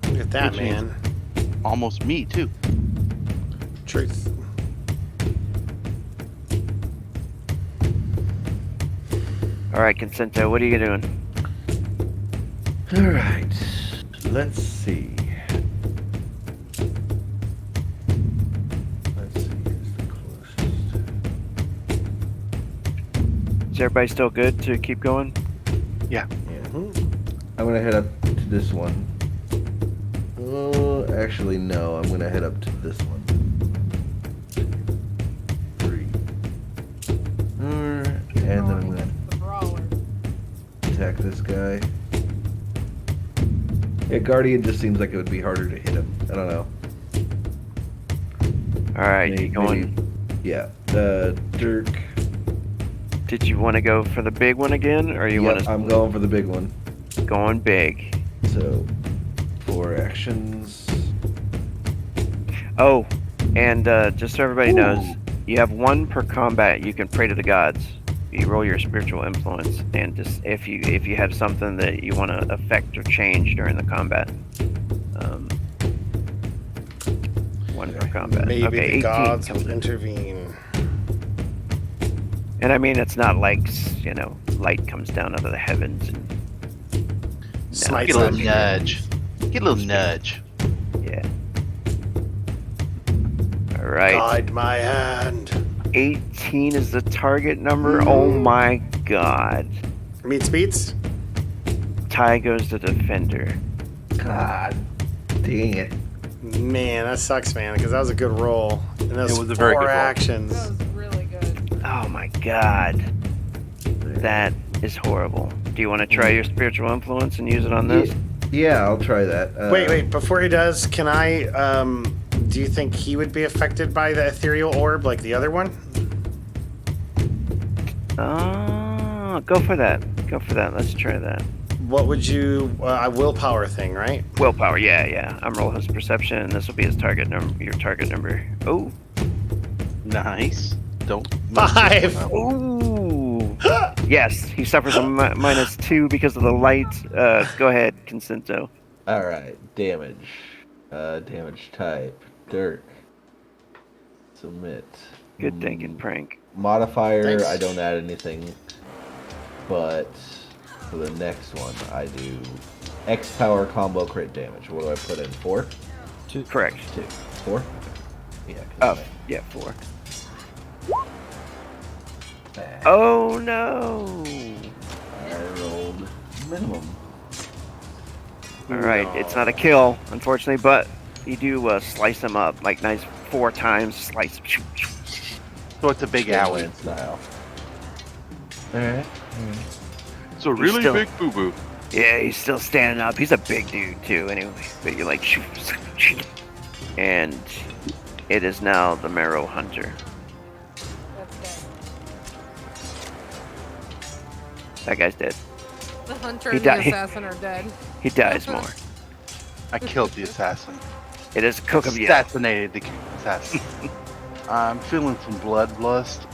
Look at that, Which man. Almost me too. Truth. Alright, Consento, what are you doing? All right. Let's see. Let's see. Who's the closest? Is everybody still good to keep going? Yeah. Mhm. I'm gonna head up to this one. Oh, actually, no. I'm gonna head up to this one. 3. And then I'm gonna The brawler. attack this guy. Yeah, Guardian just seems like it would be harder to hit him. I don't know. All right, Maybe- you going? Yeah. Dirk. Did you want to go for the big one again, or you Yep, want to I'm going for the big one. going big? So, 4 actions. Oh, and just so everybody knows, Ooh. you have 1 per combat. You can pray to the gods. You roll your spiritual influence, and just if you have something that you want to affect or change during the combat. 1 per combat. Maybe okay, the 18 gods comes will in. intervene. And I mean, it's not like light comes down out of the heavens. And, Smite Get a little them. nudge. Get a little nudge. yeah. All right. Guide my hand. 18 is the target number. Oh my god. Meets beats. Tie goes to defender. God dang it. Man, that sucks, man, because that was a good roll. And those It was a very 4 good roll. actions. That was really good. Oh my god. That is horrible. Do you want to try your spiritual influence and use it on this? Yeah, I'll try that. Wait, before he does, can I, do you think he would be affected by the ethereal orb like the other one? Go for that. Go for that. Let's try that. What would you, a willpower thing, right? Willpower, yeah. I'm rolling his perception, and this will be his target number. Your target number. Oh. Nice. Don't. 5! Ooh. Yes, he suffers a -2 because of the light. Go ahead, Consento. Alright, damage. Damage type. Dirk. Submit. Good thinking, Prank. Modifier, Thanks. I don't add anything. But for the next one, I do X power combo crit damage. What do I put in? 4? Correct. 2. 4? Yeah. 'cause Oh, yeah, 4. Oh no! I rolled minimum. Alright, it's not a kill, unfortunately, but you do slice him up, like nice 4 times, slice. So it's a big alley. Sandland style. Alright. It's a really still- big boo boo. Yeah, he's still standing up. He's a big dude too, anyway. But you're like, shoot. And it is now the Marrow Hunter. That's dead. That guy's dead. The hunter He and the died. assassin are dead. He dies more. I killed the assassin. It is cook him yet. Assassinated the assassin. I'm feeling some bloodlust.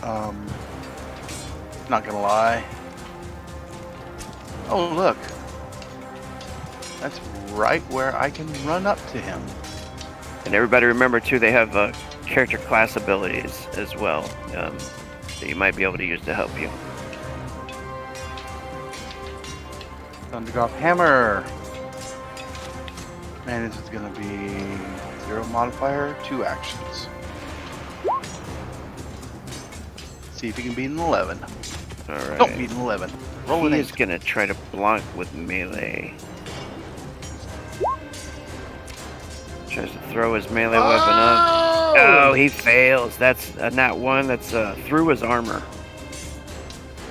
Not gonna lie. Oh look, that's right where I can run up to him. And everybody remember too, they have character class abilities as well that you might be able to use to help you. Thundergolf hammer. Man, this is gonna be 0 modifier, 2 actions. See if he can beat an 11. Alright. Don't beat an 11. Roll an He 8. is gonna try to block with melee. Tries to throw his melee weapon up. Oh, he fails. That's a nat 1. That's through his armor.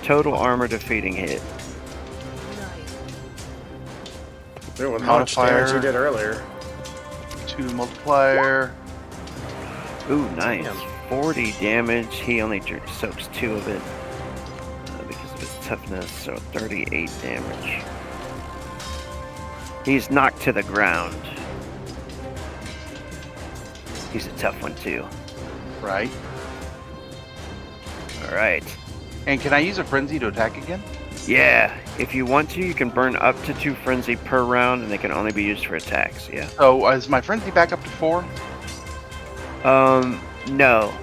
Total armor defeating hit. Doing how much damage you did earlier. 2 multiplier. Ooh, nice. Damn. 40 damage. He only soaks 2 of it because of his toughness, so 38 damage. He's knocked to the ground. He's a tough one too. Right. Alright. And can I use a frenzy to attack again? Yeah, if you want to, you can burn up to 2 frenzy per round, and they can only be used for attacks, yeah. So is my frenzy back up to 4? No.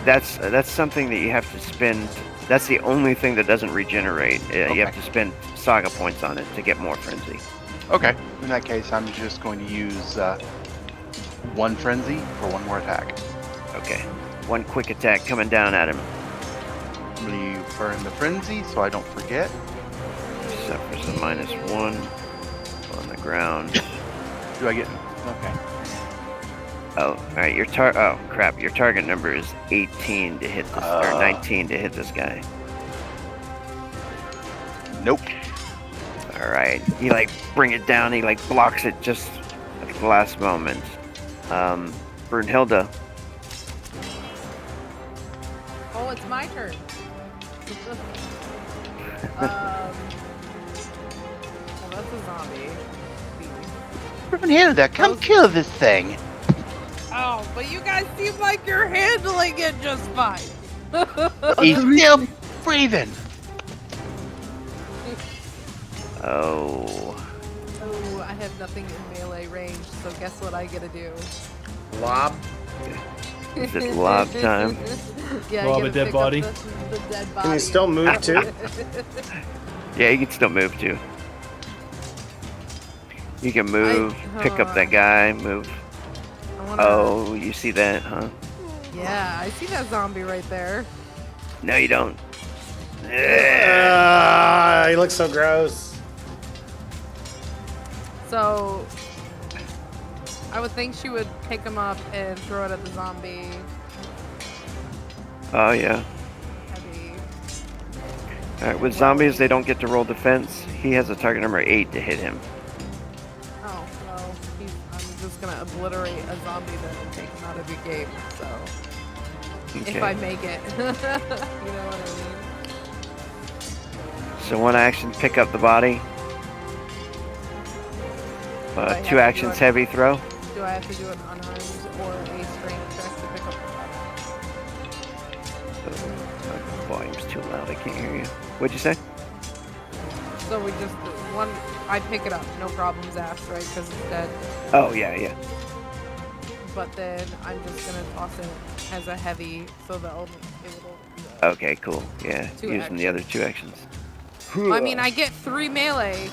That's something that you have to spend. That's the only thing that doesn't regenerate. You have to spend saga points on it to get more frenzy. Okay. In that case, I'm just going to use 1 frenzy for 1 more attack. Okay. 1 quick attack coming down at him. I'm going to burn the frenzy so I don't forget. Suffers a -1 on the ground. Do I get... Okay. Oh, alright, oh crap, your target number is 18 to hit this, or 19 to hit this guy. Nope. All right. He like bring it down. He like blocks it just at the last moment. Brunhilde. Oh, it's my turn. Well, that's a zombie. Brunhilde, come kill this thing. Oh, but you guys seem like you're handling it just fine. He's still breathing. Oh. Oh, I have nothing in melee range, so guess what I gotta do? Lob. Is it lob time? Yeah, Lob I a gotta dead pick body? up the dead body. Can you still move too? Yeah, you can still move too. You can move, pick up that guy, move. I wanna, Oh, you see that, huh? Yeah, I see that zombie right there. No, you don't. He looks so gross. So, I would think she would pick him up and throw it at the zombie. Oh, yeah. Heavy. Alright, with zombies, they don't get to roll defense. He has a target number 8 to hit him. Oh, well, I'm just gonna obliterate a zombie then and take him out of your game, so. Okay. If I make it. You know what I mean? So one action, pick up the body. I have to 2 do actions, it? heavy throw. Do I have to do an unarmed or a strength check to pick up the body? Volume's too loud, I can't hear you. What'd you say? So we just, I pick it up, no problems asked, right? Because it's dead. Oh, yeah. But then I'm just gonna toss it as a heavy, so that it'll Okay, cool. Yeah, 2 using the other 2 actions. I mean, I get 3 melee.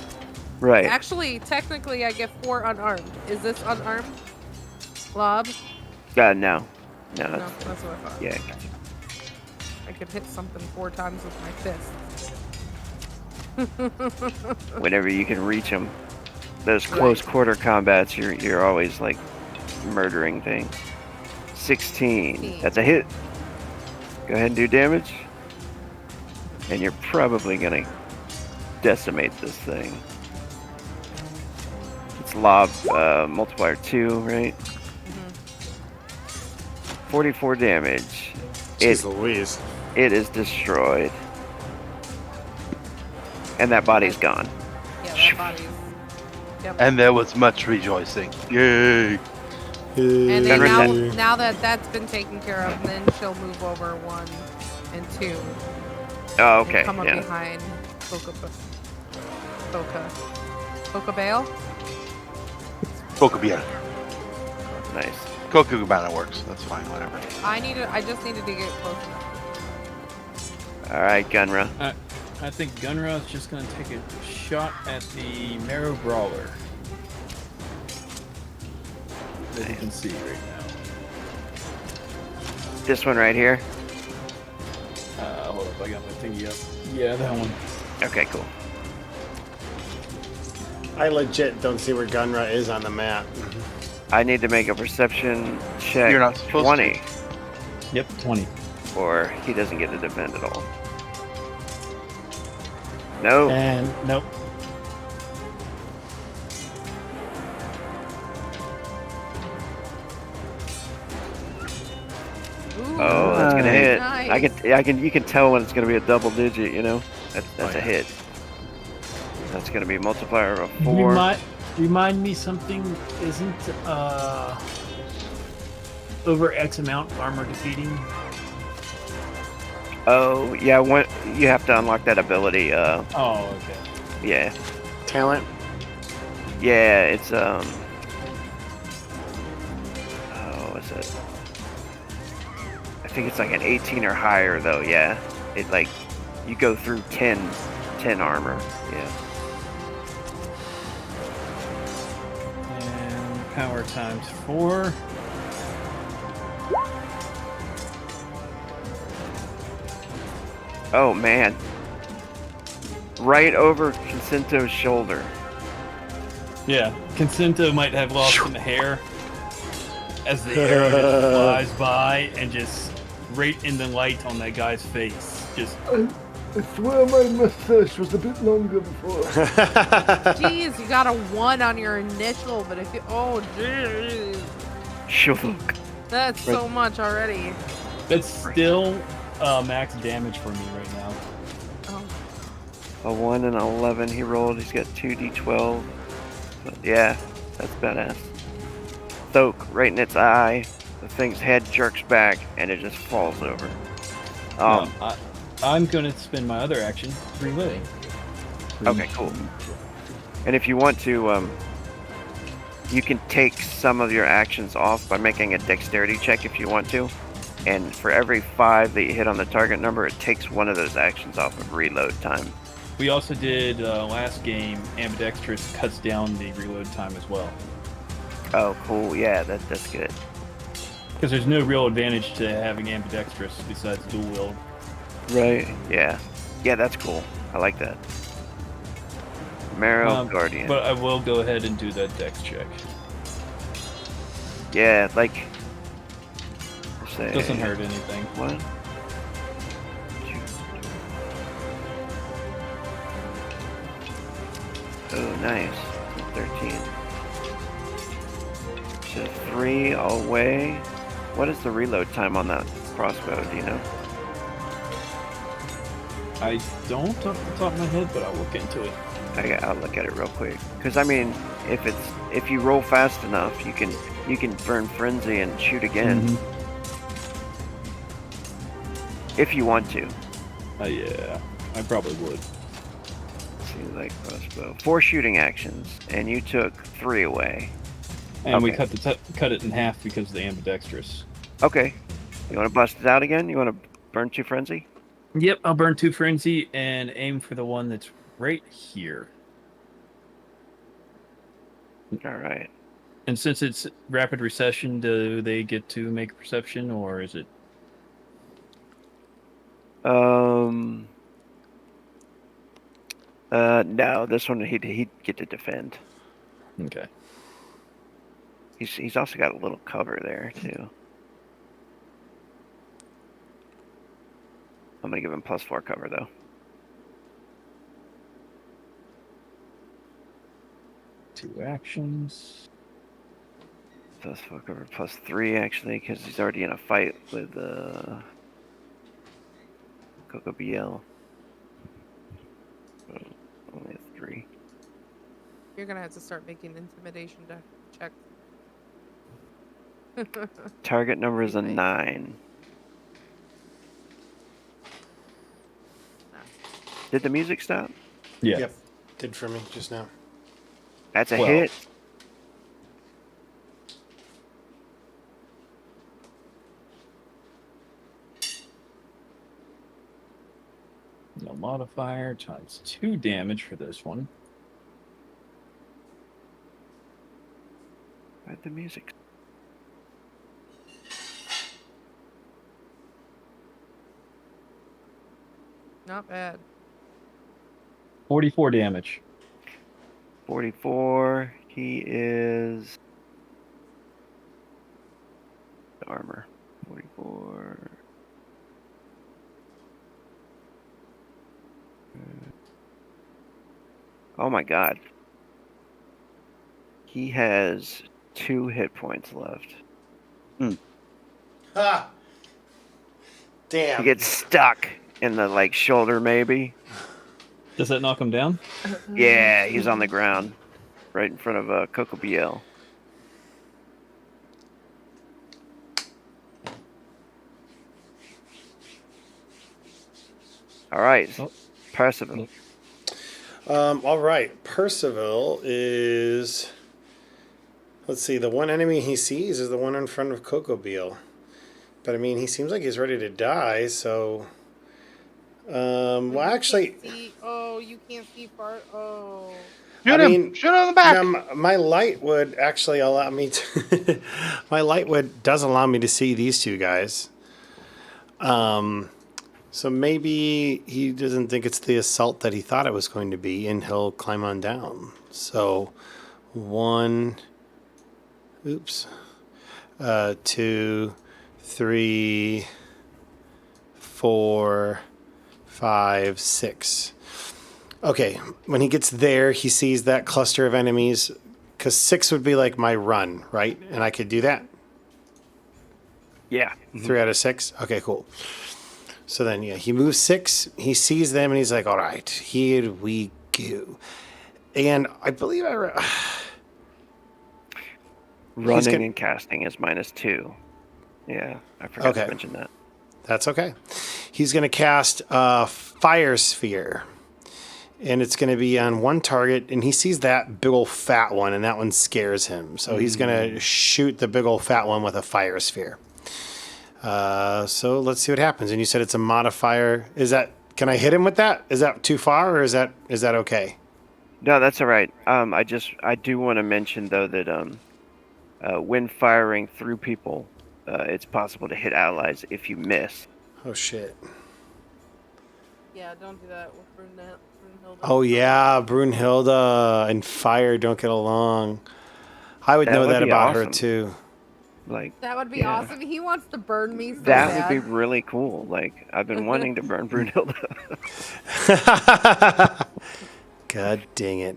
Right. Actually, technically, I get 4 unarmed. Is this unarmed? Lob? No. No, That's, that's what I thought. yeah. I could hit something 4 times with my fist. Whenever you can reach them. Those close quarter combats, you're always like murdering things. 16. That's a hit. Go ahead and do damage. And you're probably gonna decimate this thing. It's lob multiplier 2, right? 44 damage. Jeez Louise. It is destroyed. And that body's gone. Yeah, that body's... Yep. And there was much rejoicing. Yay! And then Gunrun now that that's been taken care of, then she'll move over 1 and 2. Oh, okay. And come up Yeah. behind Boca Bale? Kokubia. Nice. Kokubana works. That's fine, whatever. I just needed to get close enough. All right, Gunra. I think Gunra is just going to take a shot at the Marrow Brawler. That you can see right now. This one right here. Hold up, I got my thingy up. Yeah, that one. Okay, cool. I legit don't see where Gunra is on the map. I need to make a perception check. You're not supposed 20, Yep, 20. or he doesn't get to defend at all. No. And nope. Ooh, Oh, that's gonna hit. nice. You can tell when it's gonna be a double digit. You know, that's Oh, yeah. a hit. That's gonna be a multiplier of 4. Remind me something isn't over X amount armor defeating. Oh yeah, you have to unlock that ability. Oh, okay. Yeah, Talent. yeah. It's Oh, what's it? I think it's like an 18 or higher though. Yeah, it like you go through 10 armor. Yeah. And power times 4. Oh man. Right over Consento's shoulder. Yeah, Consento might have lost some hair as the arrow just flies by and just right in the light on that guy's face. Just I swear my mustache was a bit longer before. Jeez, you got a 1 on your initial, but if you... Oh, jeez. Shavuk. That's Right. so much already. That's still max damage for me right now. Oh, A 1 and an 11 he rolled. He's got 2d12. But yeah, that's badass. Soak right in its eye. The thing's head jerks back and it just falls over. I'm going to spend my other action reloading. Okay, cool. And if you want to, you can take some of your actions off by making a dexterity check if you want to. And for every 5 that you hit on the target number, it takes one of those actions off of reload time. We also did last game, ambidextrous cuts down the reload time as well. Oh, cool. Yeah, that's good. Because there's no real advantage to having ambidextrous besides dual wield. Right. Yeah. Yeah, that's cool. I like that. Marrow Guardian. But I will go ahead and do that dex check. Yeah, like... Say, Doesn't hurt anything. 1, 2. Oh, nice. 13. So 3 away. What is the reload time on that crossbow? Do you know? I don't off the top of my head, but I'll look into it. I'll look at it real quick. Because I mean, if you roll fast enough, you can burn frenzy and shoot again. Mm-hmm. If you want to. Yeah, I probably would. Seems like crossbow. 4 shooting actions, and you took 3 away. And we Okay. cut it in half because of the ambidextrous. Okay. You want to bust it out again? You want to burn 2 frenzy? Yep, I'll burn 2 frenzy and aim for the one that's right here. All right. And since it's rapid recession, do they get to make a perception, or is it? No, this one he'd get to defend. Okay. He's also got a little cover there too. I'm gonna give him +4 cover though. Two actions. +4 cover, +3 actually, because he's already in a fight with Coco BL. So, only a 3. you're gonna have to start making intimidation checks. Target number is a Right. 9. Did the music stop? Yeah. Yep. Did for me just now. That's a 12. hit. No modifier times 2 damage for this one. Where'd the music? Not bad. 44 damage. 44. He is armor. 44. Oh my god. He has 2 hit points left. Ha! Damn. He gets stuck in the like shoulder maybe. Does that knock him down? Yeah, he's on the ground. Right in front of Coco BL. Alright. Oh. Percival. All right. Percival is. Let's see. The one enemy he sees is the one in front of Coco Beal. But I mean, he seems like he's ready to die. So. Well, actually. Oh, you can't see far. Oh. Shoot I him! mean, Shoot him on the back! My light would actually allow me to. My light would does allow me to see these two guys. So maybe he doesn't think it's the assault that he thought it was going to be, and he'll climb on down. So, 1, 2, 3, 4, 5, 6. Okay, when he gets there, he sees that cluster of enemies. Because 6 would be like my run, right? And I could do that. Yeah. 3 out of 6? Okay, cool. So then, yeah, he moves 6. He sees them, and he's like, all right, here we go. And I believe Running gonna- and casting is -2. Yeah, I forgot Okay. to mention that. That's okay. He's going to cast a Fire Sphere. And it's going to be on one target, and he sees that big ol' fat one, and that one scares him. So he's going to shoot the big ol' fat one with a Fire Sphere. So let's see what happens. And you said it's a modifier. Can I hit him with that? Is that too far, or is that okay? No, that's all right. I do want to mention though that when firing through people, it's possible to hit allies if you miss. Oh, shit. Yeah, don't do that with Brunhilde. Oh, yeah, Brunhilde and fire don't get along. I would That know would that be about her, awesome. too. Like That would be yeah. awesome. He wants to burn me so That bad. would be really cool. Like I've been wanting to burn Brunhilde. God dang it.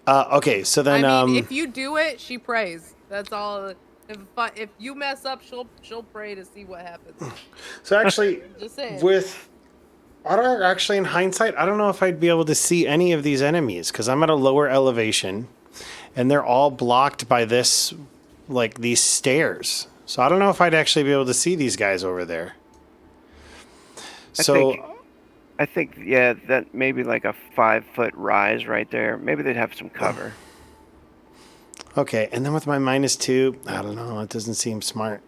Okay, so then... I mean, if you do it, she prays. That's all. If you mess up, she'll pray to see what happens. So actually, Just saying. actually, in hindsight, I don't know if I'd be able to see any of these enemies because I'm at a lower elevation, and they're all blocked by these stairs. So I don't know if I'd actually be able to see these guys over there. I think yeah, that maybe like a 5-foot rise right there. Maybe they'd have some cover. Okay, and then with my -2, I don't know. It doesn't seem smart.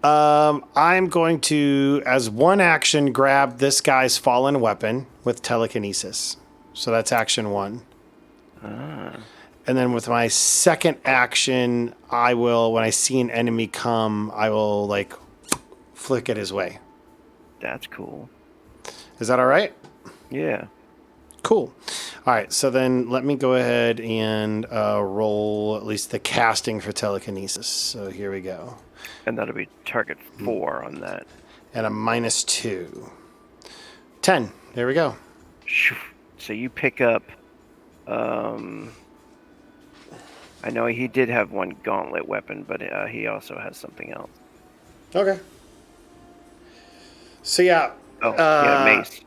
I'm going to, as one action, grab this guy's fallen weapon with telekinesis. So that's action 1. And then with my second action, I will, when I see an enemy come, I will flick it his way. That's cool. Is that all right? Yeah. Cool. All right, so then let me go ahead and roll at least the casting for telekinesis. So here we go. And that'll be target 4 on that. And a -2. 10. There we go. So you pick up. I know he did have one gauntlet weapon, but he also has something else. Okay. So yeah. Oh, yeah, mace.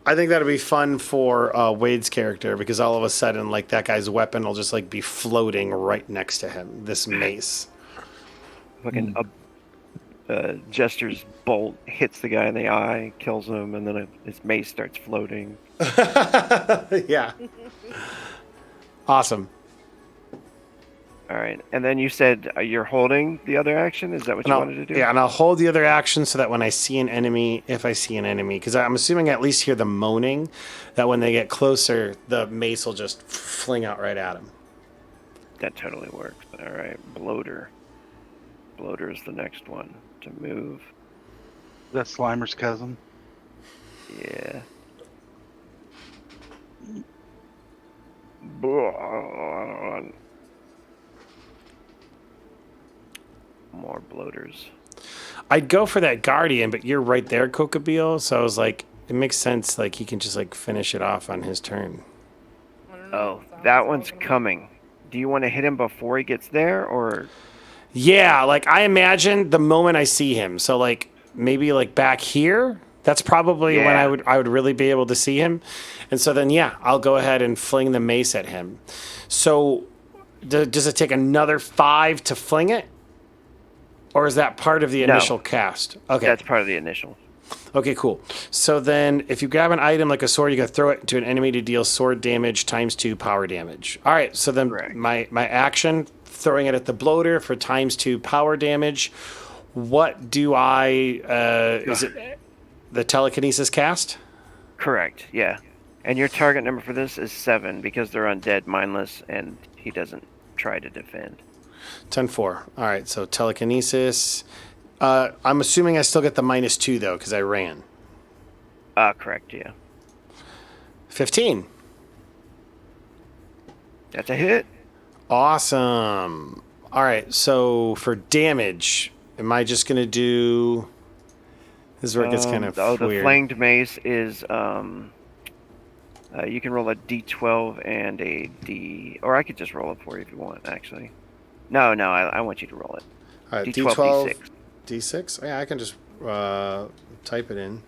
I think that'll be fun for Wade's character because all of a sudden, that guy's weapon will just be floating right next to him. This mace. Fucking Jester's bolt hits the guy in the eye, kills him, and then his mace starts floating. Yeah. Awesome. All right, and then you said you're holding the other action. Is that what you wanted to do? Yeah, and I'll hold the other action so that when I see an enemy, if I see an enemy, because I'm assuming I at least hear the moaning, that when they get closer, the mace will just fling out right at him. That totally works. All right, bloater. Bloater is the next one to move. That's Slimer's cousin. Yeah. More bloaters. I'd go for that guardian, but you're right there, Kokabeel. So I was like, it makes sense. He can just finish it off on his turn. I don't know. Oh, Sounds that one's good. coming. Do you want to hit him before he gets there, or? Yeah, I imagine the moment I see him. So maybe back here. That's probably when Yeah. I would really be able to see him. And so then I'll go ahead and fling the mace at him. So does it take another 5 to fling it? Or is that part of the No. initial cast? Okay. That's part of the initial. Okay, cool. So then if you grab an item like a sword, you can throw it to an enemy to deal sword damage ×2 power damage. All right, so then Correct. my action, throwing it at the bloater for ×2 power damage. What do is it the telekinesis cast? Correct, yeah. And your target number for this is 7 because they're undead, mindless, and he doesn't try to defend. 10-4. All right, so telekinesis. I'm assuming I still get the -2, though, because I ran. Correct, yeah. 15. That's a hit. Awesome. All right, so for damage, am I just going to do This is where it gets kind of the weird. flanged mace is you can roll a d12 and a d, or I could just roll it for you if you want. Actually, no, I want you to roll it. All right, d12, D12, d6. D6? Yeah, I can just type it in.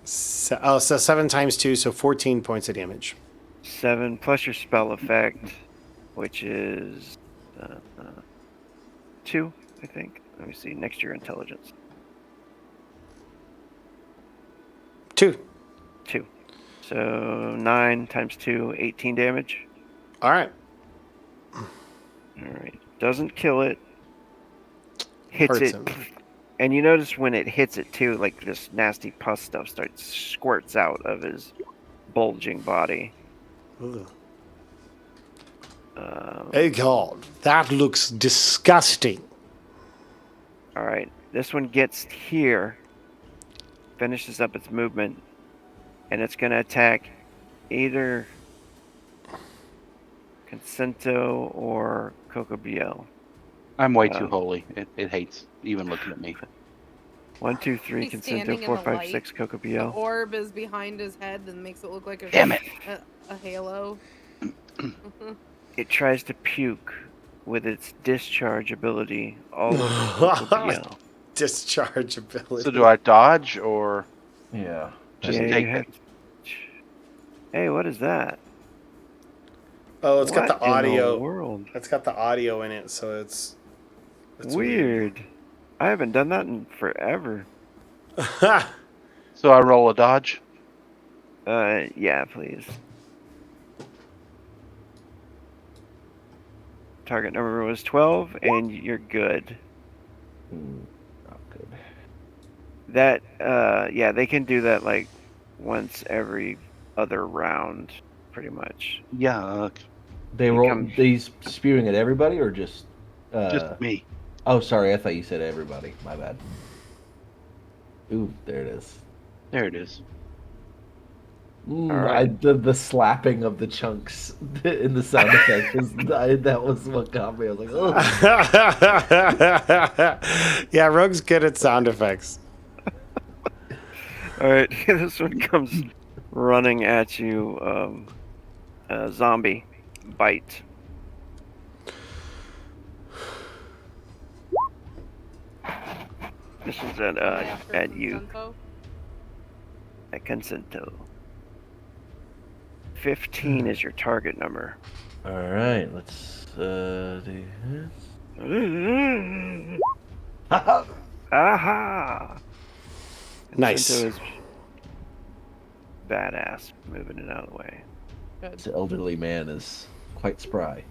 So 7 times 2, so 14 points of damage. 7 plus your spell effect, which is 2, I think. Let me see. Next year intelligence. 2. 2. So 9 times 2, 18 damage. All right. All right. Doesn't kill it. Hits Hurts it. him. And you notice when it hits it too, like this nasty pus stuff squirts out of his bulging body. Ugh. Oh God, that looks disgusting. All right. This one gets here, finishes up its movement, and it's going to attack either Consento or Cocobiel. I'm way too holy. It hates even looking at me. 1, 2, 3, He's Consento, standing in 4, the 5, light. 6, The Cocobiel. orb is behind his head and makes it look like Damn it. a halo. It tries to puke with its discharge ability all over Cocobiel. Discharge ability. So do I dodge or Yeah. just Yeah, take you it? have- Hey, what is that? Oh, it's got What the in audio. world? It's got the audio in it, so it's Weird. I haven't done that in forever. So I roll a dodge. Yeah, please. Target number was 12, and you're good. Not good. That, yeah, they can do that like once every other round, pretty much. Yuck. They roll. These spewing at everybody or just? Just me. Oh, sorry. I thought you said everybody. My bad. Ooh, there it is. There it is. Right. The slapping of the chunks in the sound effect that was what got me. I was like, oh. Yeah, Rogue's good at sound effects. All right, this one comes running at you. Zombie bite. This one's at you. At Consento. 15 is your target number. All right, let's do this. Aha! Nice. Consento is badass, moving it out of the way. This elderly man is quite spry.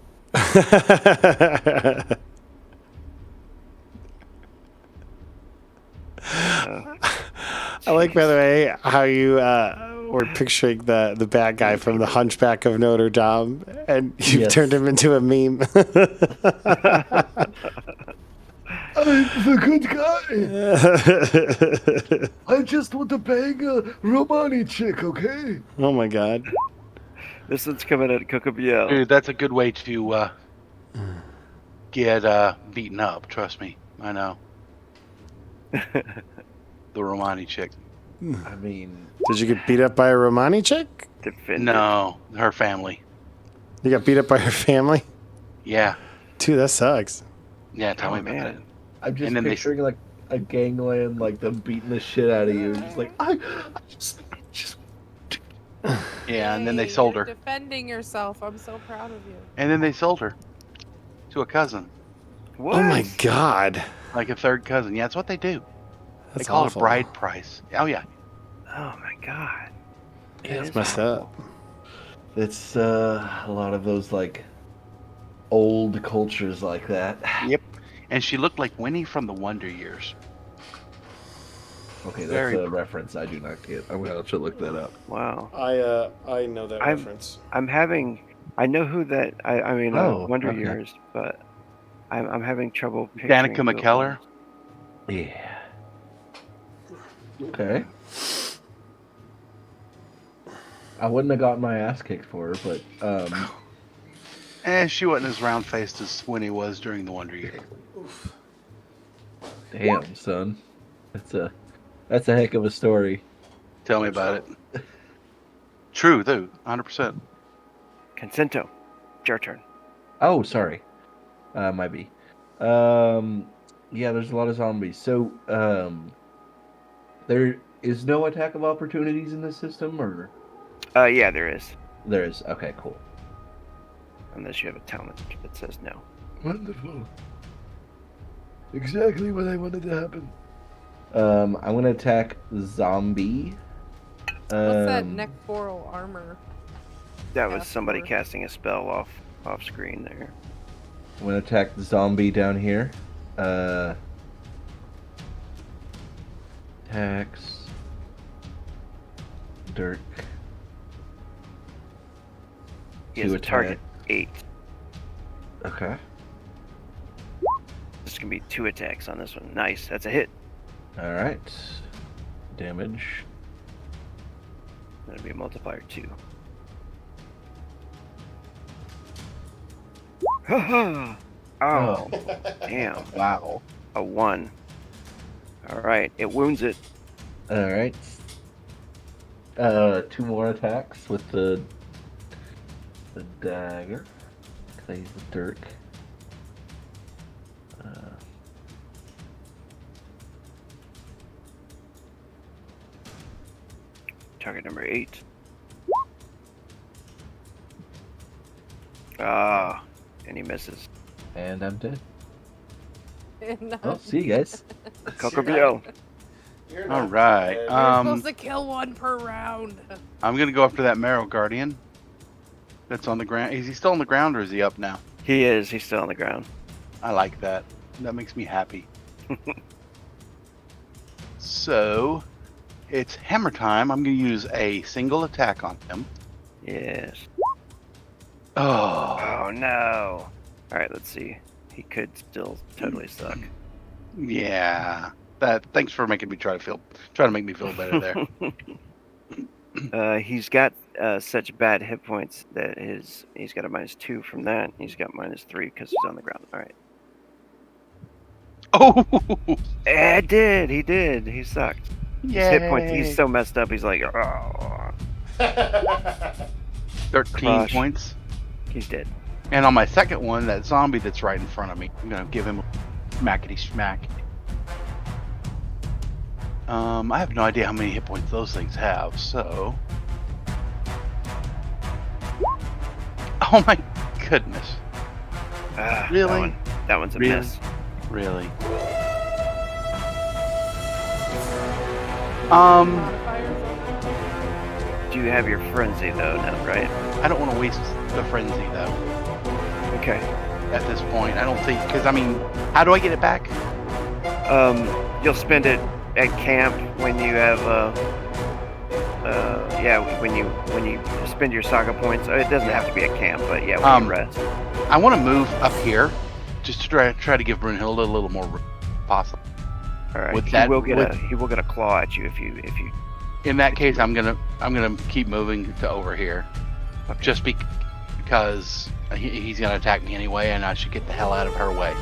I like, by the way, how you were picturing the bad guy from the Hunchback of Notre Dame, and you've Yes. turned him into a meme. I'm the good guy. I just want to bang a Romani chick, okay? Oh my God. This one's coming at Cocobiel. Dude, that's a good way to get beaten up. Trust me. I know. The Romani chick. I mean, Did you get beat up by a Romani chick? No, her family. You got beat up by her family? Yeah. Dude, that sucks. Yeah, tell me about man. it. I'm just And then picturing like a gangland, like them beating the shit out of you. Just like I just. Yeah, and then they Yay, sold you're her. defending yourself. I'm so proud of you. And then they sold her to a cousin, What? Oh my God. like a third cousin. Yeah, that's what they do. They That's call awful. it bride price. Oh yeah. Oh my god. Yeah, it's messed up. It's a lot of those like old cultures like that. Yep. And she looked like Winnie from the Wonder Years. Okay, that's Very a reference I do not get. I'm gonna have to look that up. Wow. I know that I'm- reference. I'm having. I know who that. I mean, Oh, Wonder okay. Years, but I'm having trouble picturing. Danica who it McKellar. was. Yeah. Okay. I wouldn't have gotten my ass kicked for her, but She wasn't as round faced as Winnie was during the Wonder Years. damn, son. That's a heck of a story. Tell me about it. True, though. 100%. Consento. It's your turn. Oh, sorry. Might be. Yeah, there's a lot of zombies. So, there is no attack of opportunities in this system, or Yeah, there is. there is? Okay, cool. Unless you have a talent that says no. Wonderful. Exactly what I wanted to happen. I'm gonna attack zombie. What's that nectoral armor? That was Cast somebody for? casting a spell off screen there. I'm gonna attack the zombie down here. Attacks. Dirk. He has a target 8. Okay. This can be 2 attacks on this one. Nice. That's a hit. All right. Damage. That'll be a multiplier 2. Oh, damn. Wow. A 1. All right. It wounds it. All right. 2 more attacks with the dagger. Plays the dirk. Target number 8. Ah, and he misses. And I'm dead. No. Well, see you guys. Cocobio. You're All not right. dead. You're supposed to kill one per round. I'm going to go after that Marrow Guardian that's on the ground. Is he still on the ground or is he up now? He is. He's still on the ground. I like that. That makes me happy. So, it's hammer time. I'm going to use a single attack on him. Yes. Oh, Oh no. All right. Let's see. He could still totally suck. yeah. Thanks for making me try to make me feel better there. He's got such bad hit points that he's got a -2 from that. He's got -3 because he's on the ground. All right. Oh, He did. He sucked. His hit points. yay. He's so messed up. He's like, oh. 13 Crush. points. He's dead. And on my second one, that zombie that's right in front of me, I'm gonna give him a smackety smack. I have no idea how many hit points those things have, so. Oh my goodness. Really? That one's a Really? miss. Really? Modifiers. Do you have your frenzy though now, right? I don't want to waste the frenzy though Okay. at this point. I don't think, because I mean, how do I get it back? You'll spend it at camp when you have when you spend your saga points. It doesn't have to be at camp, but yeah, when you rest. I want to move up here just to try to give Brunhilde a little more room possible. All right. With He that- will get a claw at you if you. In that case, I'm gonna keep moving to over here, Okay. just because he's gonna attack me anyway, and I should get the hell out of her way.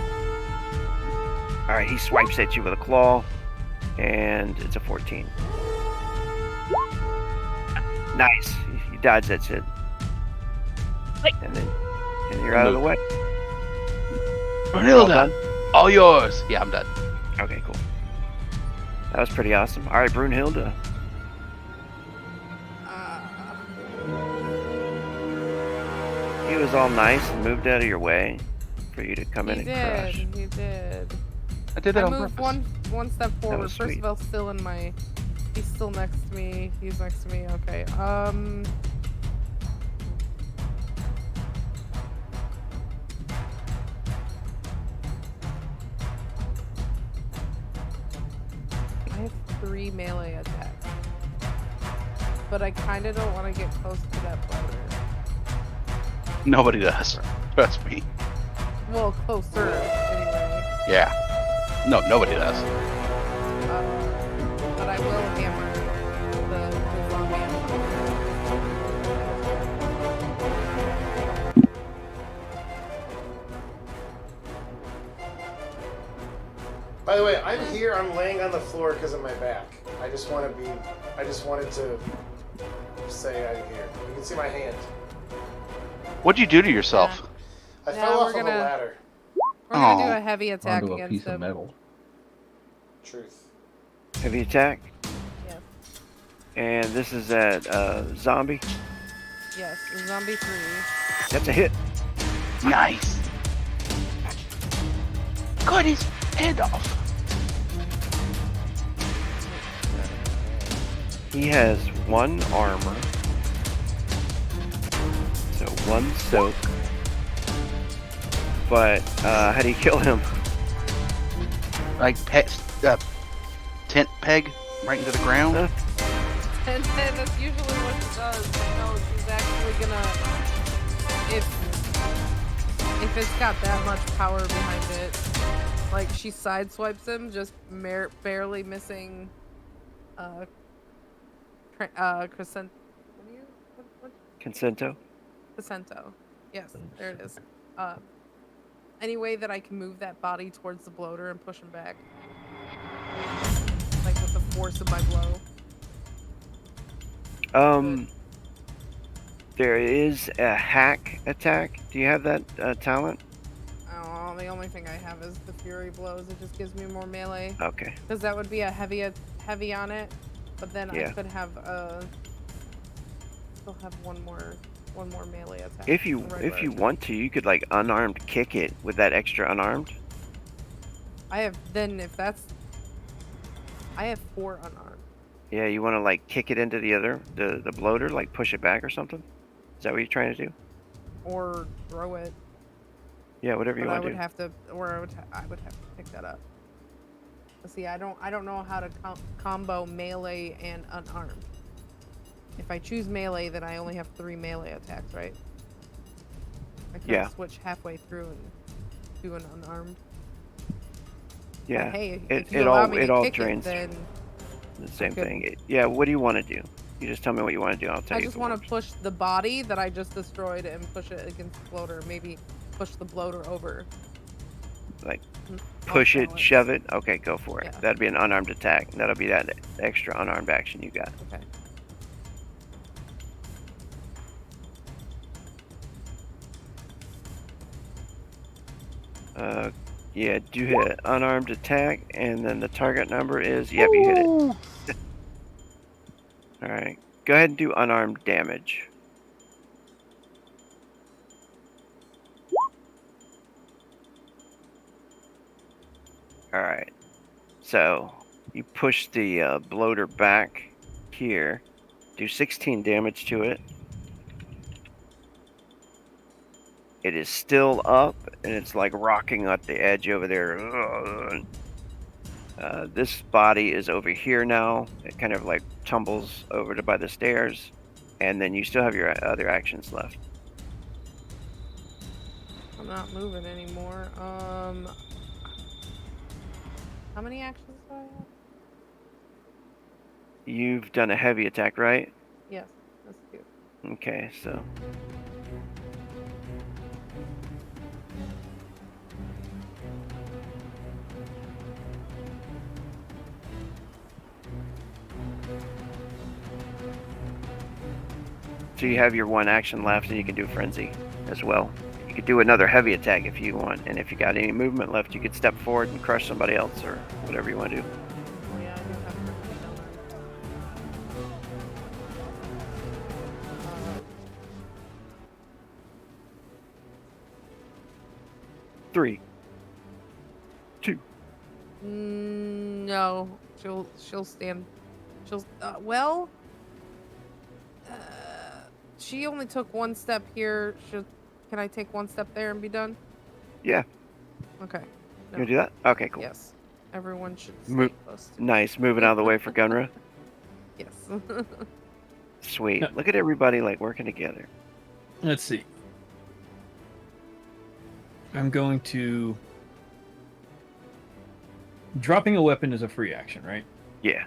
All right. He swipes at you with a claw, and it's a 14. Nice. You dodge that shit. And you're out of the way. Brunhilde, All done? all yours. Yeah, I'm done. Okay, cool. That was pretty awesome. All right, Brunhilde. He was all nice and moved out of your way for you to come in and crush. He did. I did that I on moved purpose. one step forward. was First sweet. of all, still in my. He's still next to me. He's next to me. Okay. I have 3 melee attacks, but I kind of don't want to get close to that bloater. Nobody does. Trust me. Well, closer anyway. Yeah. No, nobody does. But I will hammer the zombie. By the way, I'm here. I'm laying on the floor because of my back. I just wanted to say I'm here. You can see my hand. What'd you do to yourself? I Nah, fell we're off of a gonna- ladder. We're gonna do Oh. a heavy attack Onto a against piece of him. metal. Truth. Heavy attack. Yes. And this is at zombie. Yes. Zombie 3. That's a hit. Nice. Cut his head off. He has 1 armor. So 1 soak. But how do you kill him? Like tent peg right into the ground. And that's usually what she does. No, she's actually gonna. If it's got that much power behind it, like she sideswipes him, just barely missing. Crescent. What do you? What? Consento. Placento. Yes, there it is. Any way that I can move that body towards the bloater and push him back, like with the force of my blow. There is a hack attack. Do you have that talent? Oh, the only thing I have is the fury blows. It just gives me more melee. Okay. Because that would be a heavy on it, but then I Yeah. could have still have one more melee attack. If you regular attack. want to, you could like unarmed kick it with that extra unarmed. I have I have 4 unarmed. Yeah, you want to like kick it into the bloater, like push it back or something. Is that what you're trying to do? Or throw it. Yeah, whatever you But I want to would do. have to, or I would have to pick that up. But see, I don't know how to combo melee and unarmed. If I choose melee, then I only have 3 melee attacks, right? I can switch halfway through and do an unarmed. Yeah. But hey, it if you allow me it to all kick drains it, then the same could- thing. Yeah. What do you want to do? You just tell me what you want to do. I'll tell I you. just if it want works. to push the body that I just destroyed and push it against the bloater. Maybe push the bloater over. Like Mm, push off it, balance. shove it. Okay, go for it. Yeah. That'd be an unarmed attack. That'll be that extra unarmed action you got. Okay. Yeah, do hit unarmed attack, and then the target number is yep, you hit it. All right, go ahead and do unarmed damage. All right, so you push the bloater back here, do 16 damage to it. It is still up, and it's like rocking at the edge over there. This body is over here now. It kind of like tumbles over to by the stairs, and then you still have your other actions left. I'm not moving anymore. How many actions do I have? You've done a heavy attack, right? Yes, that's 2. Okay, so you have your 1 action left, and you can do frenzy as well. You could do another heavy attack if you want, and if you got any movement left, you could step forward and crush somebody else or whatever you want to do. Oh yeah, I do have frenzy, don't I? 3, 2. No, she'll stand. She'll she only took 1 step here. Can I take 1 step there and be done? Yeah. Okay. You want to do that? Okay, cool. Yes. Everyone should stay Mo- close to Nice. Moving out of the way for Gunra. Yes. Sweet. Yeah. Look at everybody like working together. Let's see. I'm going to. Dropping a weapon is a free action, right? Yeah.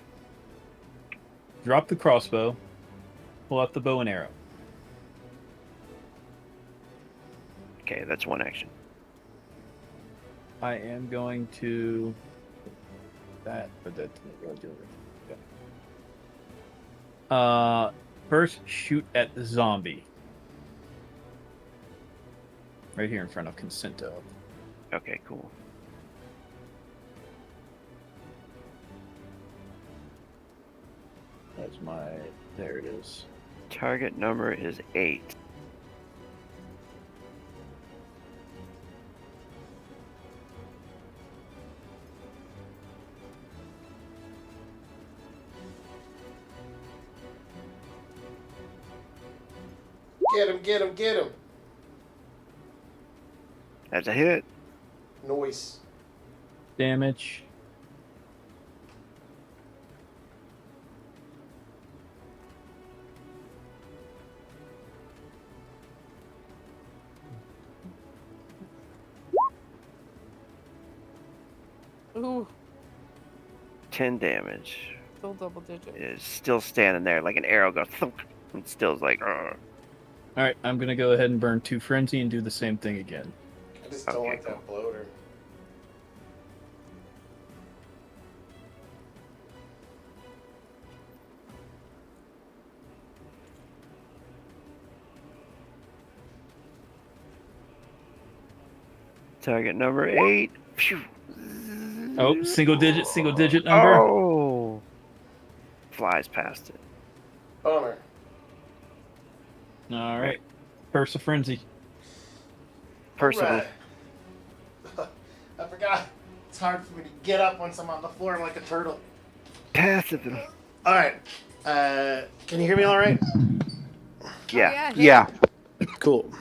Drop the crossbow. Pull out the bow and arrow. Okay, that's 1 action. I am going to that, but that didn't really do it. Yeah. First, shoot at the zombie. Right here in front of Consento. Okay, cool. That's my. There it is. Target number is 8. Get him, get him, get him. That's a hit. Noise. Damage. Ooh, 10 damage. still double digit. Is still standing there like an arrow goes thunk, and still's like, "Ugh." All right, I'm gonna go ahead and burn 2 frenzy and do the same thing again. I just don't Okay, like that bloater. Target number 8. Phew. Oh, single digit number. Oh! Flies past it. Bummer. All right, Burst of Frenzy. Percival. Right. I forgot. It's hard for me to get up once I'm on the floor like a turtle. Passive. All right. Can you hear me all right? Yeah. Yeah. Cool.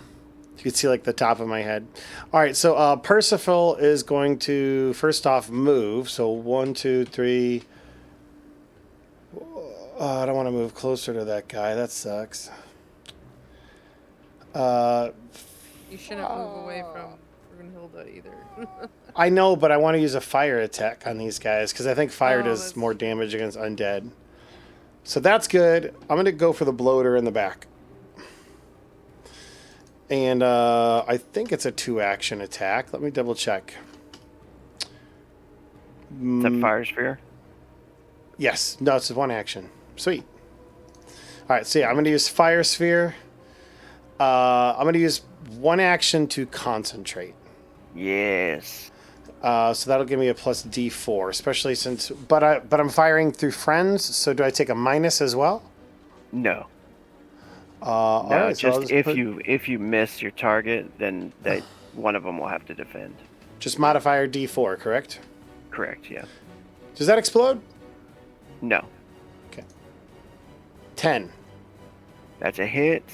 You can see like the top of my head. All right. So Percival is going to first off move. So 1, 2, 3. I don't want to move closer to that guy. That sucks. You shouldn't move away from Brunhilde either. I know, but I want to use a fire attack on these guys because I think fire Oh, does that's- more damage against undead. So that's good. I'm going to go for the bloater in the back. And I think it's a 2-action attack. Let me double check. Is that fire sphere? Yes. No, it's 1 action. Sweet. All right. So yeah, I'm going to use Fire Sphere. I'm going to use 1 action to concentrate. Yes. So that'll give me a plus D4, especially since. But I'm firing through friends. So do I take a minus as well? No. All No, right, so I'll just just put- if you miss your target, then that one of them will have to defend. Just modifier D4, correct? Correct. Yeah. Does that explode? No. 10. That's a hit.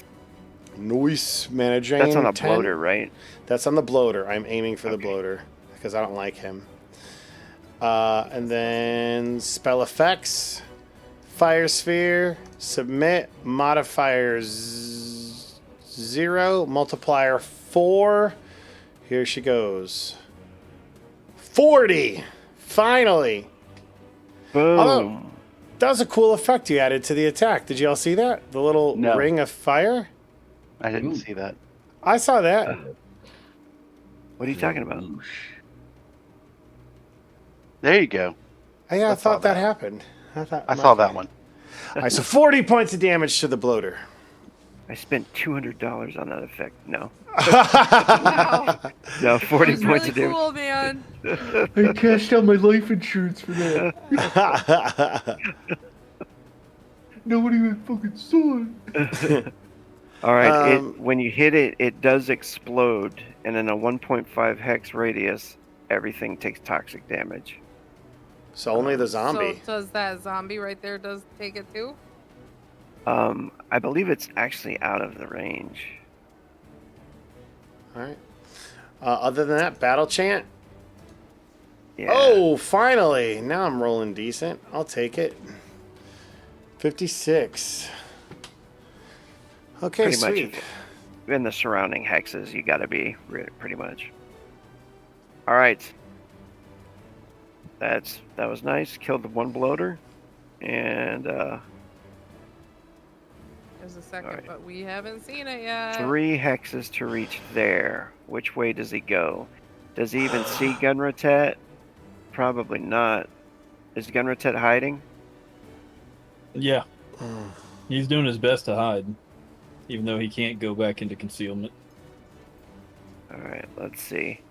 Noise managing. That's on a 10. bloater, right? That's on the bloater. I'm aiming for the Okay. bloater because I don't like him. And then spell effects, fire sphere, submit, modifier 0, multiplier 4. Here she goes. 40. Finally. Boom. Although, that was a cool effect you added to the attack. Did you all see that? The little No. ring of fire? I didn't see that. I saw that. What are you talking about? There you go. Yeah, I I saw thought that that. happened. I saw that one. All right, so 40 points of damage to the bloater. I spent $200 on that effect. No. Wow. No, 40 That was points really of damage. cool, man. I cashed out my life insurance for that. Nobody even fucking saw it. All right. Um, When you hit it, it does explode, and in a 1.5 hex radius, everything takes toxic damage. So only the zombie. So does that zombie right there does take it too? I believe it's actually out of the range. All right. Other than that, battle chant. Yeah. Oh, finally! Now I'm rolling decent. I'll take it. 56. Okay, Pretty sweet. much. In the surrounding hexes, you got to be pretty much. All right. That was nice. Killed the one bloater, and There's a second, Alright. but we haven't seen it yet. 3 hexes to reach there. Which way does he go? Does he even see Gunratet? Probably not. Is Gunrotet hiding? Yeah. He's doing his best to hide, even though he can't go back into concealment. Alright, let's see.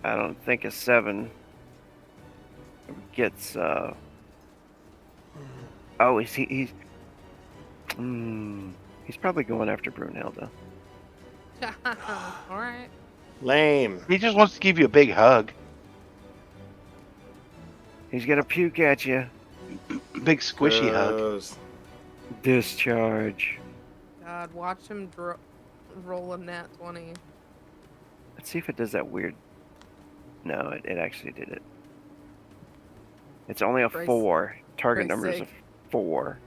I don't think a 7 gets, Oh, he's probably going after Brunhilde. All right. Lame. He just wants to give you a big hug. He's gonna puke at you. Big squishy hug. Gross. Discharge. God, watch him roll a nat 20. Let's see if it does that weird. No, it actually did it. It's only a Brace- 4. Target brace number is a sake. 4.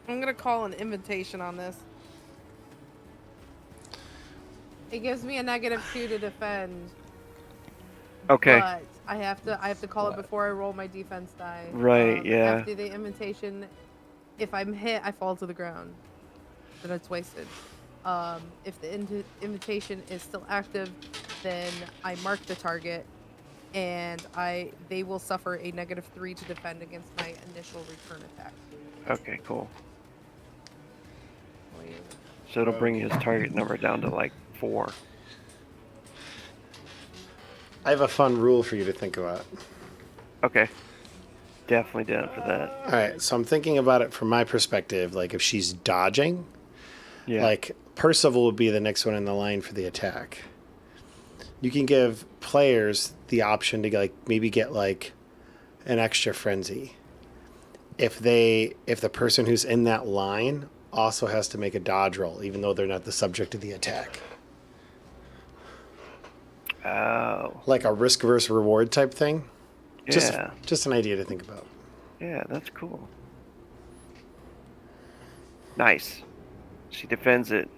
I'm gonna call an invitation on this. It gives me a -2 to defend. Okay. But I have to call it before I roll my defense die. Right, yeah. After the invitation, if I'm hit, I fall to the ground. Then it's wasted. If the invitation is still active, then I mark the target, and they will suffer a -3 to defend against my initial return attack. Okay, cool. So it'll bring his target number down to like 4. I have a fun rule for you to think about. Okay. Definitely down for that. All right, so I'm thinking about it from my perspective. Like, if she's dodging, Yeah. like, Percival would be the next one in the line for the attack. You can give players the option to, like, maybe get, like, an extra frenzy. If the person who's in that line also has to make a dodge roll, even though they're not the subject of the attack. Oh. Like a risk versus reward type thing. Yeah. Just an idea to think about. Yeah, that's cool. Nice. She defends it.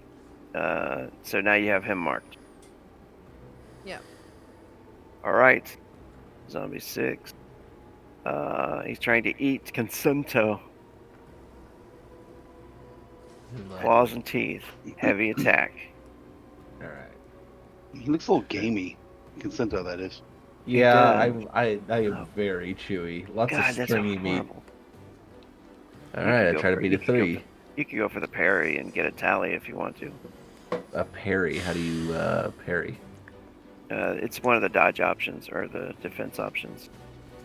So now you have him marked. Yeah. All right. Zombie 6. He's trying to eat Consento. Claws and teeth. Heavy attack. All right. He looks a little gamey. Consento, that is. Yeah, does. I am very chewy. Lots God, of that's stringy meat. horrible. All right, I You try to could beat a go for- 3. You could go for the parry and get a tally if you want to. A parry. How do you parry? It's one of the dodge options or the defense options.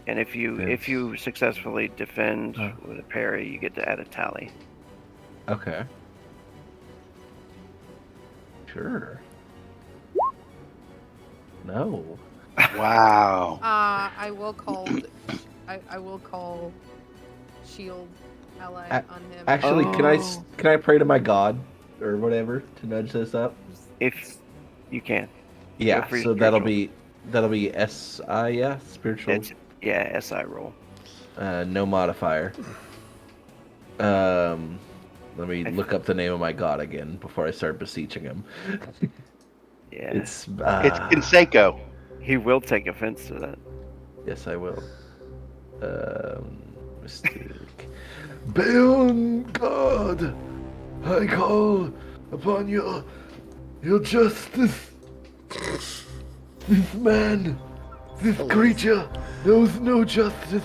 And if you successfully defend with a parry, you get to add a tally. Okay. Sure. No. Wow. I will call. I will call shield ally on him. Actually, Oh. can I pray to my god or whatever to nudge this up? If you can. Yeah. Go for your So spiritual. that'll be SI. Yeah, spiritual. It's SI roll. No modifier. Let me look up the name of my god again before I start beseeching him. Yeah. It's It's Conseco. He will take offense to that. yes, I will. Mistake. Bayon God, I call upon your justice. This man, this creature knows no justice,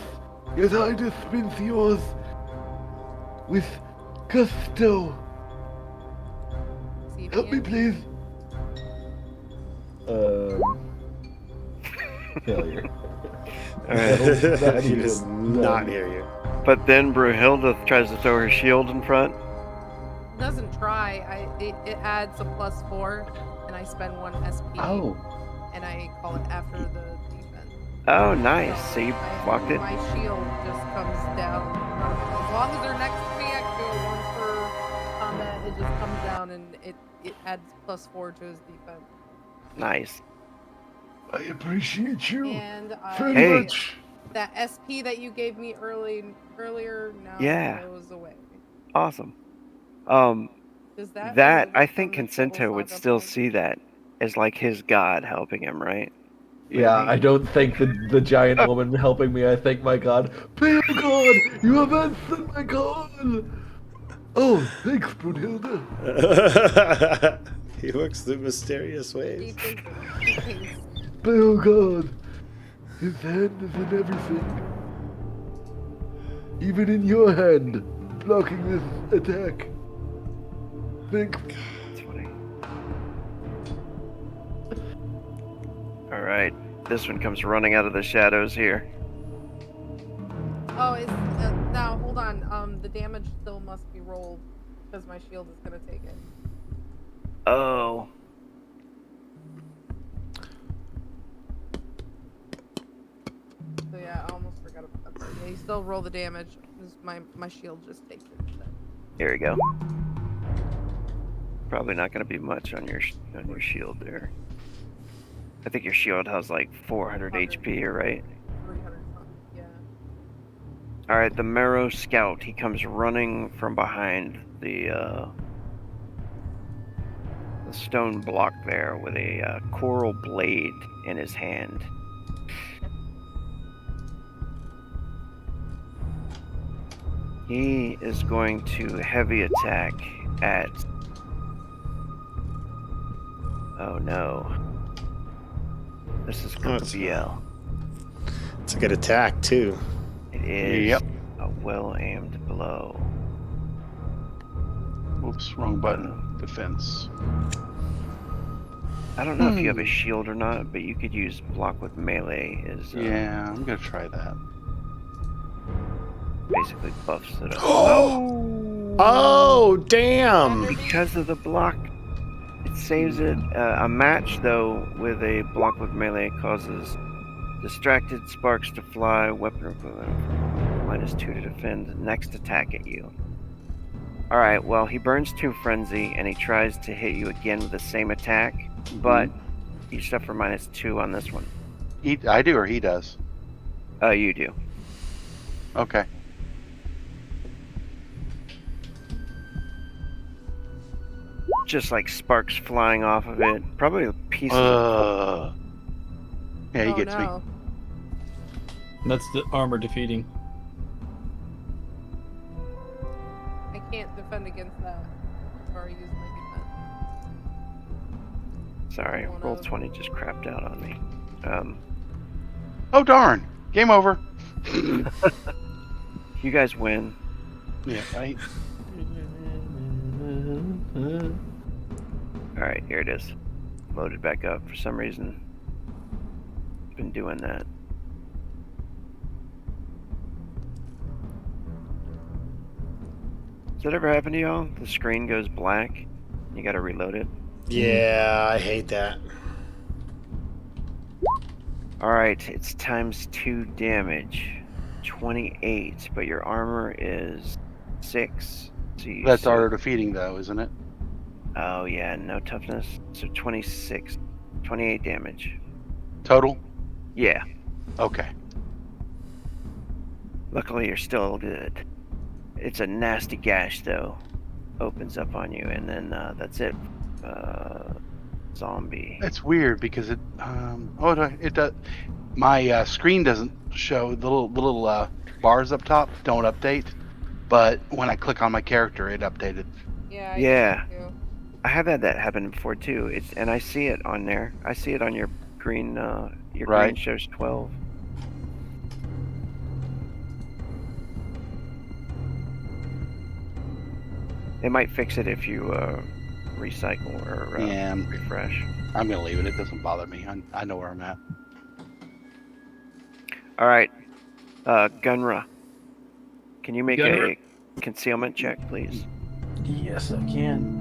yet I dispense yours with gusto. See if Help he me, answers. please. Failure. All right. He does not hear you. But then Brunhilde tries to throw her shield in front. Doesn't try. It adds a +4, and I spend 1 SP. Oh. And I call it after the defense. Oh, nice. So you blocked it? My shield just comes down. As long as they're next to me, I can do it once for combat. It just comes down and it adds +4 to his defense. Nice. I appreciate you And very Hey. much. that SP that you gave me earlier now Yeah. goes away. Awesome. Does that That remove I it think from the total Consento would saga still point? see that as like his god helping him, right? Yeah, I don't thank the giant woman helping me. I thank my god. Pale god, you have answered my call. Oh, thanks, Brunhilde. He works through mysterious He ways. thinks he thinks Pale god, his hand is in everything. Even in your hand, blocking this attack. Thanks. That's funny. All right, this one comes running out of the shadows here. Oh, it's now hold on. The damage still must be rolled because my shield is gonna take it. Oh, So yeah, I almost forgot about that part. Yeah, you still roll the damage. My shield just takes it instead. here we go. Probably not going to be much on your shield there. I think your shield has like 400 HP, right? 300 something. Yeah. All right, the Marrow Scout. He comes running from behind the stone block there with a coral blade in his hand. He is going to heavy attack at... Oh no. This is going to be L. It's a good attack, too. It is Yep. a well-aimed blow. Oops, wrong button. Defense. I don't know if you have a shield or not, but you could use block with melee. Yeah, I'm gonna try that. Basically buffs it up. Oh, damn! Because of the block, it saves it. A match, though, with a block with melee causes distracted sparks to fly, weapon equivalent -2 to defend, next attack at you. Alright, well, he burns 2 frenzy, and he tries to hit you again with the same attack, but you suffer -2 on this one. I do or he does? You do. Okay. Just like sparks flying off of it. Probably a piece of... Yeah, he Oh, gets me. no. That's the armor defeating. I can't defend against that. I've already used my defense. Sorry, Oh, no. roll 20 just crapped out on me. Oh darn! Game over. You guys win. Yeah, right. Alright, here it is. Loaded back up for some reason. Been doing that. Does that ever happen to y'all? The screen goes black. You gotta reload it. Yeah, I hate that. Alright, it's ×2 damage. 28, but your armor is 6. So That's auto defeating though, isn't it? Oh yeah, no toughness. So 26. 28 damage. Total? Yeah. Okay. Luckily you're still good. It's a nasty gash though. Opens up on you and then that's it. Zombie. It's weird because it it does. My screen doesn't show the little bars up top don't update, but when I click on my character, it updated. Yeah. Yeah. I do. I have had that happen before too. And I see it on there. I see it on your green. Your green Right. shows 12. It might fix it if you recycle or Yeah. refresh. I'm gonna leave it. It doesn't bother me. I know where I'm at. All right, Gunra. Can you make Gunra? a concealment check, please? Yes, I can.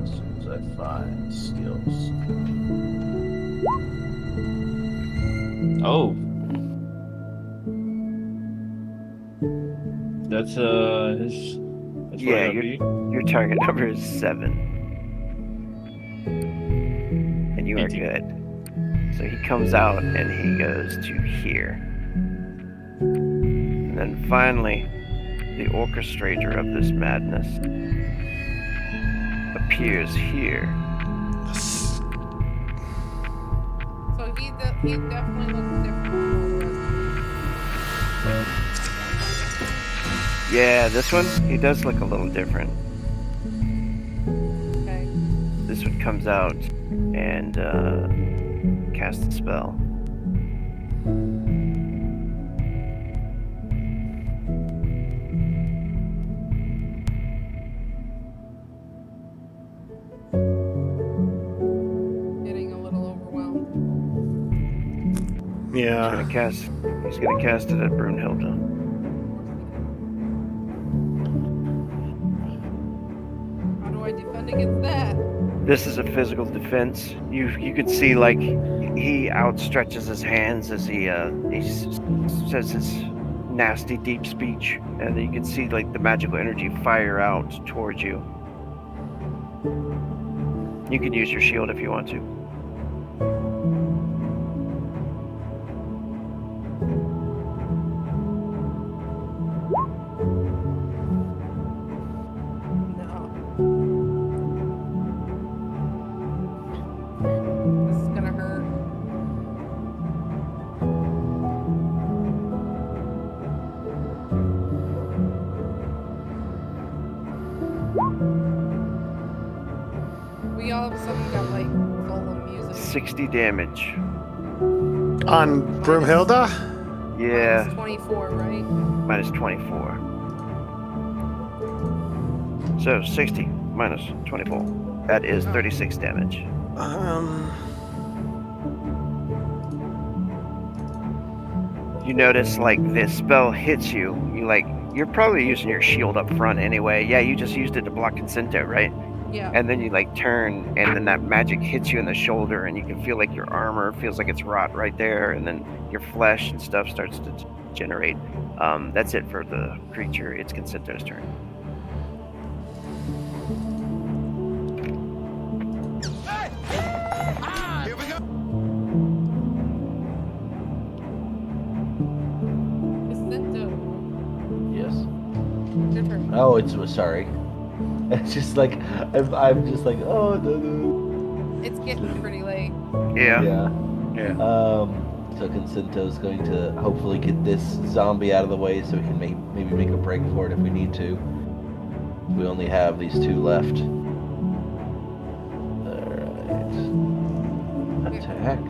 As soon as I find skills. Oh. That's Yeah, where I gotta be. Your target number is 7, and you are 18. good. So he comes out and he goes to here. And then finally, the orchestrator of this madness appears here. he definitely looks different from all the rest. Yeah, this one, he does look a little different. Okay. This one comes out and casts a spell. Getting a little overwhelmed. Yeah. He's gonna cast it at Brunhilde. How do I defend against that? This is a physical defense. You can see like he outstretches his hands as he says his nasty deep speech, and you can see like the magical energy fire out towards you. You can use your shield if you want to. No. This is gonna hurt. We all of a sudden got like solemn music. 60 damage. On Broomhilda? Yeah, Minus 24, right? minus 24. So 60 minus 24. That is 36 damage. You notice like this spell hits you. You're probably using your shield up front anyway. Yeah, you just used it to block Concinto, right? Yeah. And then you like turn, and then that magic hits you in the shoulder, and you can feel like your armor feels like it's rot right there, and then your flesh and stuff starts to generate. That's it for the creature. It's Concinto's turn. Jacinto, Yes. your turn. Oh, sorry. It's just like I'm just like, oh no. It's getting pretty late. Yeah. Yeah. So Concinto's going to hopefully get this zombie out of the way so we can maybe make a break for it if we need to. We only have these two left. Alright. Attack.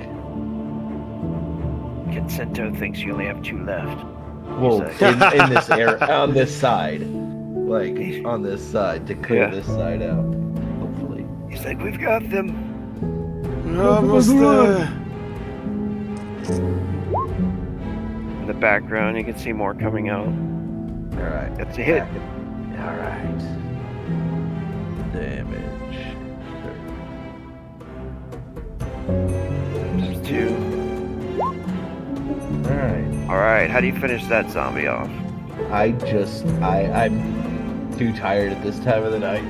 Concinto thinks you only have 2 left. Well, He's like- in this area, on this side. Like, on this side, to clear Yeah. this side out. Hopefully. He's like, we've got them. Almost there. In the background, you can see more coming out. Alright. That's a hit. Alright. Damage. There's 2. Alright. Alright, how do you finish that zombie off? I'm too tired at this time of the night.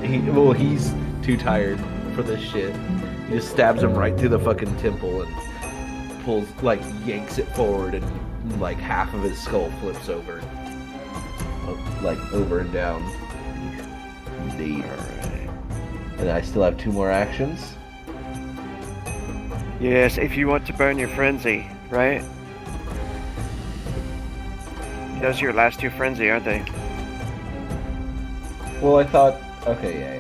He's too tired for this shit. He just stabs him right through the fucking temple and yanks it forward, and like half of his skull flips over. Like over and down. Indeed. Alright. And I still have 2 more actions. Yes, if you want to burn your frenzy, right? Those are your last 2 frenzy, aren't they? Well, I thought. Okay, yeah.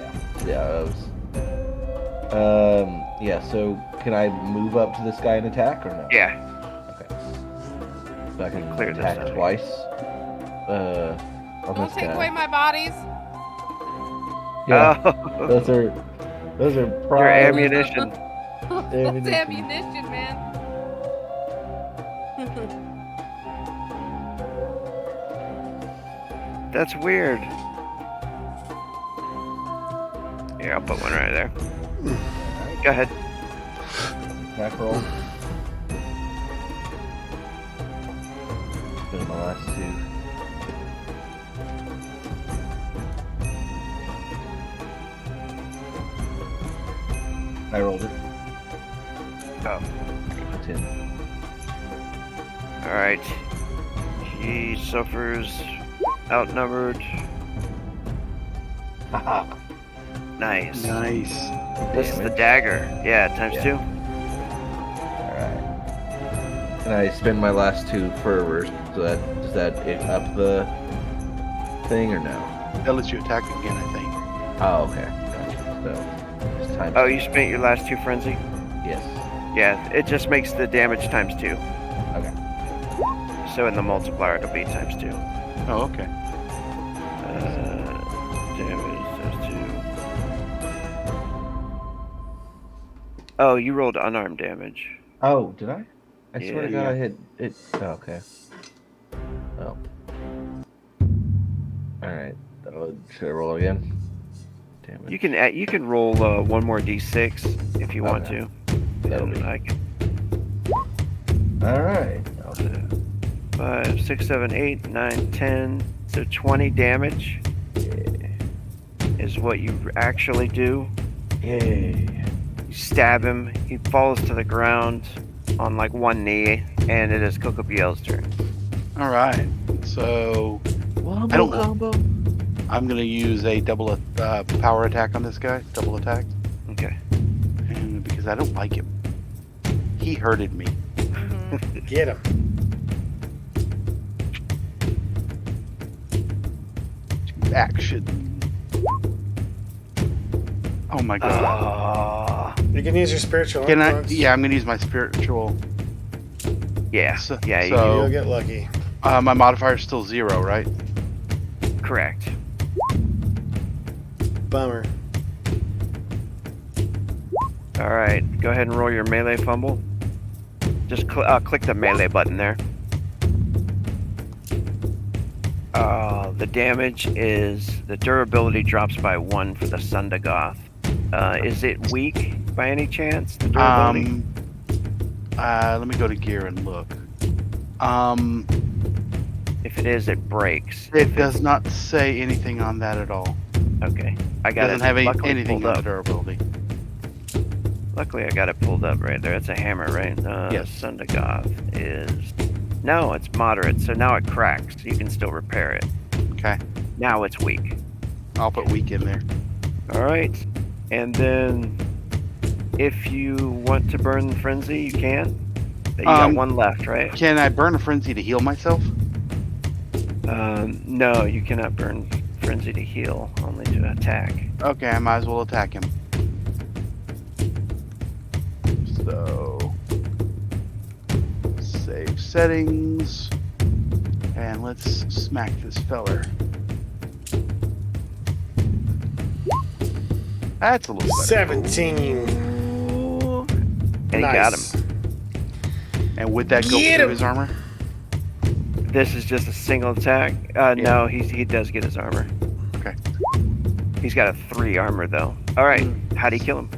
Yeah. So can I move up to this guy and attack or no? Yeah. Okay. So I can Clear this attack out. twice. On Don't this take guy. away my bodies. Yeah. Oh. Those are Your prime ammunition. That's Ammunition. ammunition, man. That's weird. Here, I'll put one right there. Go ahead. attack roll. Been my last 2. I rolled it. Oh. A 10. Alright. He suffers outnumbered. Haha. Nice. Nice. This is the dagger. Yeah, times Yeah. 2. Alright. And I spend my last 2 fervor. So does that up the thing or no? That lets you attack again, I think. Oh, okay. Gotcha. So it's time. Oh, you spent your last 2 frenzy? Yes. Yeah, it just makes the damage times 2. Okay. So in the multiplier, it'll be times 2. Oh, okay. Damage times 2. Oh, you rolled unarmed damage. Oh, did I? I swear to God, Yeah. I hit it. Oh, okay. Oh. All right. Should I roll again? Damn it. You can roll 1 more d6 if you want Okay. to. That'll And be. I can, All right. I'll do that. 5, 6, 7, 8, 9, 10. So 20 damage is what you actually do. Yay. You stab him. He falls to the ground on like 1 knee, and it is Kokopiel's turn. All right. So Wombo I don't- combo. I'm gonna use a double power attack on this guy. Double attack, Okay. and because I don't like him, he hurted me. Mhm. Get him. Action. Oh my god. You can use your spiritual. Can I? influence. Yeah, I'm gonna use my spiritual. Yeah. So- Yeah. You so- You'll get lucky. My modifier is still 0, right? correct. Bummer. All right. Go ahead and roll your melee fumble. Just click the melee button there. The damage is the durability drops by 1 for the Sundagoth. Is it weak by any chance? The durability. Let me go to gear and look. If it is, it breaks. It does not say anything on that at all. Okay. I It got doesn't it. have luckily anything pulled on up. the durability. Luckily, I got it pulled up right there. It's a hammer, right? Yes. Sundagoth is. No, it's moderate, so now it cracks. You can still repair it. Okay, Now it's weak. I'll put weak in there. All right. And then, if you want to burn Frenzy, you can. You got 1 left, right? Can I burn a frenzy to heal myself? No, you cannot burn Frenzy to heal, only to attack. Okay, I might as well attack him. So, save settings, and let's smack this feller. That's a little better. 17. And he got him. And would that go Get through him! his armor? This is just a single attack. No, he does get his armor. Okay. He's got a 3 armor though. All right, how do you kill him?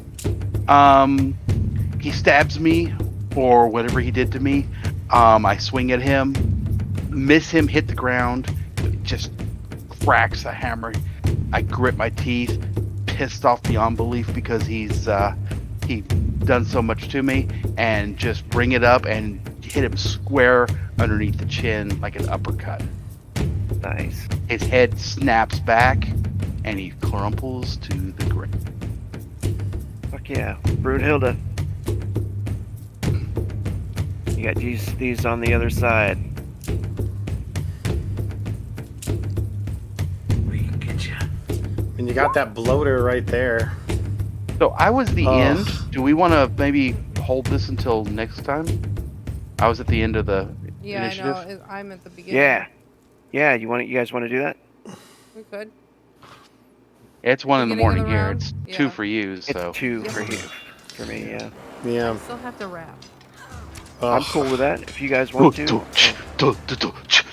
He stabs me, or whatever he did to me. I swing at him, miss him, hit the ground, just cracks the hammer. I grit my teeth, pissed off beyond belief because he done so much to me, and just bring it up and hit him square underneath the chin like an uppercut. Nice. His head snaps back, and he crumples to the ground. Fuck yeah, Brunhilde. You got these on the other side. We can get you. And you got that bloater right there. So I was the Oh. end. Do we want to maybe hold this until next time? I was at the end of the Yeah, initiative. I know. I'm at the beginning. Yeah. Yeah, you guys want to do that? We could. It's 1 in the Beginning of morning the here. round? It's Yeah. 2 for you. It's So 2 Yeah. for you. For me, yeah. Yeah. I still have to wrap. I'm cool with that if you guys want to.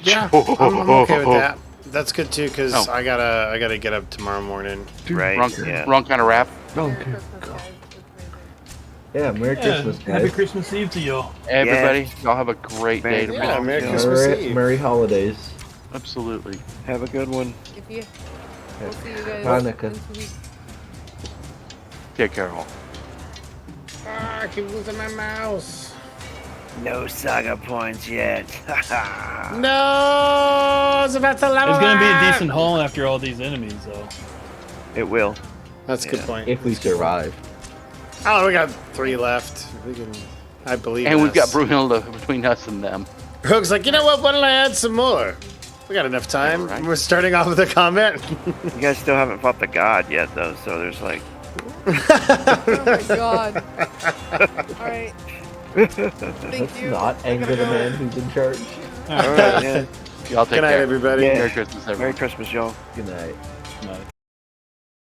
Yeah, I'm okay with that. That's good too, cause Oh. I gotta get up tomorrow morning. Right, Wrong, yeah. wrong kind of rap. Don't Merry care. Christmas, guys. It's amazing. Yeah, Merry Christmas, Happy guys. Christmas Eve to y'all. Everybody, y'all have a great Merry day Christmas. tomorrow. Yeah, Merry Yeah. Christmas Eve. Merry holidays. Absolutely. Have a good one. If you, we'll see you guys Hanukkah. in 2 weeks. Take care, all. Ah, I keep losing my mouse. No saga points yet. No, I was about to level It's gonna be a up. decent haul after all these enemies, though. It will. That's a good Yeah. point. If we survive. Oh, we got 3 left. We can. I believe. And we've got us. Brunhilde between us and them. Rogue's like, you know what? Why don't I add some more? We got enough time. Yeah, right. We're starting off with a comment. You guys still haven't fought the god yet, though, so there's like. Oh my god. Alright. Thank Let's you. not I anger gotta the go. man who's in charge. Alright, yeah. Y'all take Good night, care. everybody. Yeah. Merry Christmas, everyone. Merry Christmas, y'all. Good night. Night.